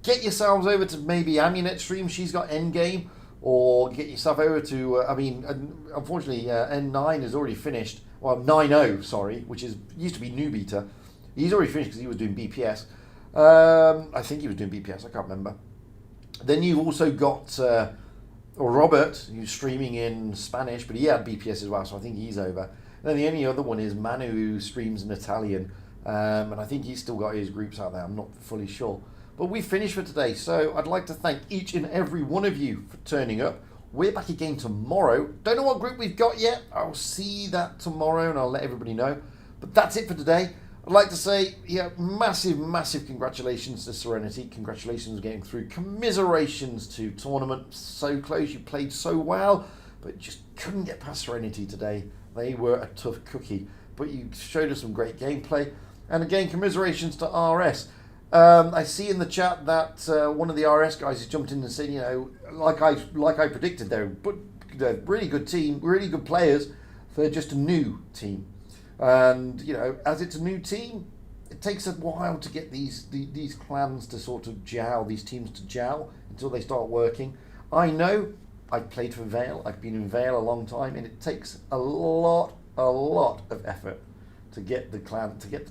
Get yourselves over to maybe Amunet stream. She's got Endgame. Or get yourself over to, unfortunately, N9 is already finished. Well, 9-0, sorry, which used to be New Beta. He's already finished because he was doing BPS. I think he was doing BPS. I can't remember. Then you've also got Robert, who's streaming in Spanish, but he had BPS as well, so I think he's over. And then the only other one is Manu, who streams in Italian, and I think he's still got his groups out there. I'm not fully sure. But we finished for today, so I'd like to thank each and every one of you for turning up. We're back again tomorrow. Don't know what group we've got yet. I'll see that tomorrow, and I'll let everybody know. But that's it for today. I'd like to say, massive congratulations to Serenity. Congratulations on getting through. Commiserations to tournament. So close. You played so well, but just couldn't get past Serenity today. They were a tough cookie, but you showed us some great gameplay. And again, commiserations to RS. I see in the chat that one of the RS guys has jumped in and said, like I predicted, they're a really good team, really good players. They're just a new team. And, as it's a new team, it takes a while to get these clans to sort of gel, these teams to gel until they start working. I know, I've played for Vale, I've been in Vale a long time, and it takes a lot of effort to get the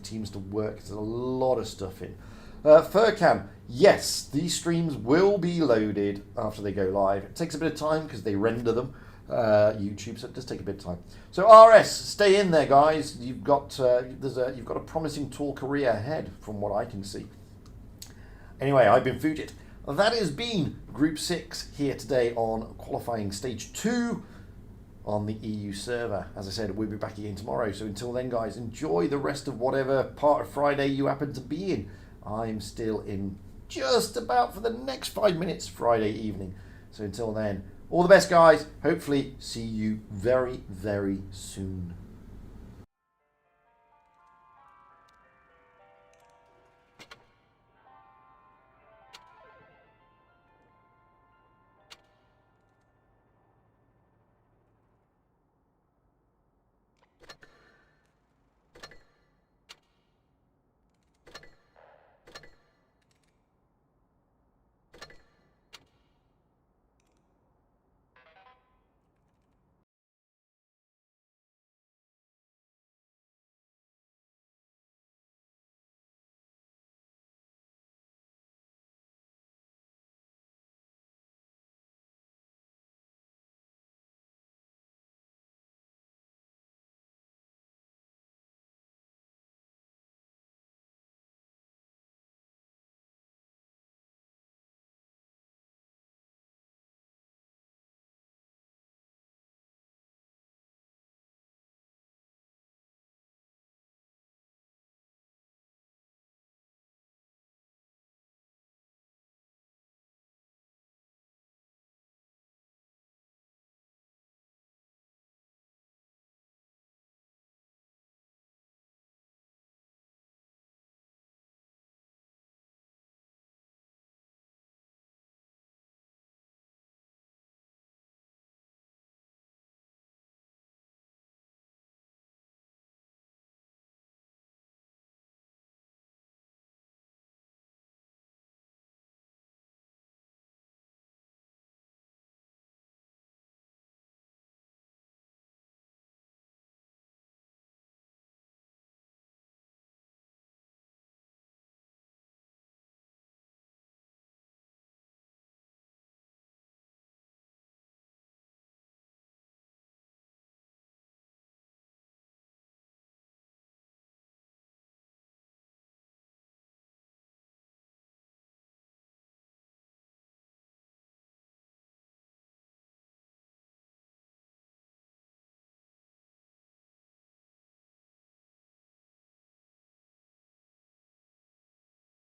teams to work. There's a lot of stuff in. Furcam, yes, these streams will be loaded after they go live. It takes a bit of time because they render them. YouTube, so it does take a bit of time. So RS, stay in there, guys. You've got a promising tour career ahead, from what I can see. Anyway, I've been Fujit. That has been Group 6 here today on qualifying stage 2 on the EU server. As I said, we'll be back again tomorrow. So until then, guys, enjoy the rest of whatever part of Friday you happen to be in. I'm still in just about for the next 5 minutes Friday evening. So until then, All the best, guys. Hopefully see you very, very soon.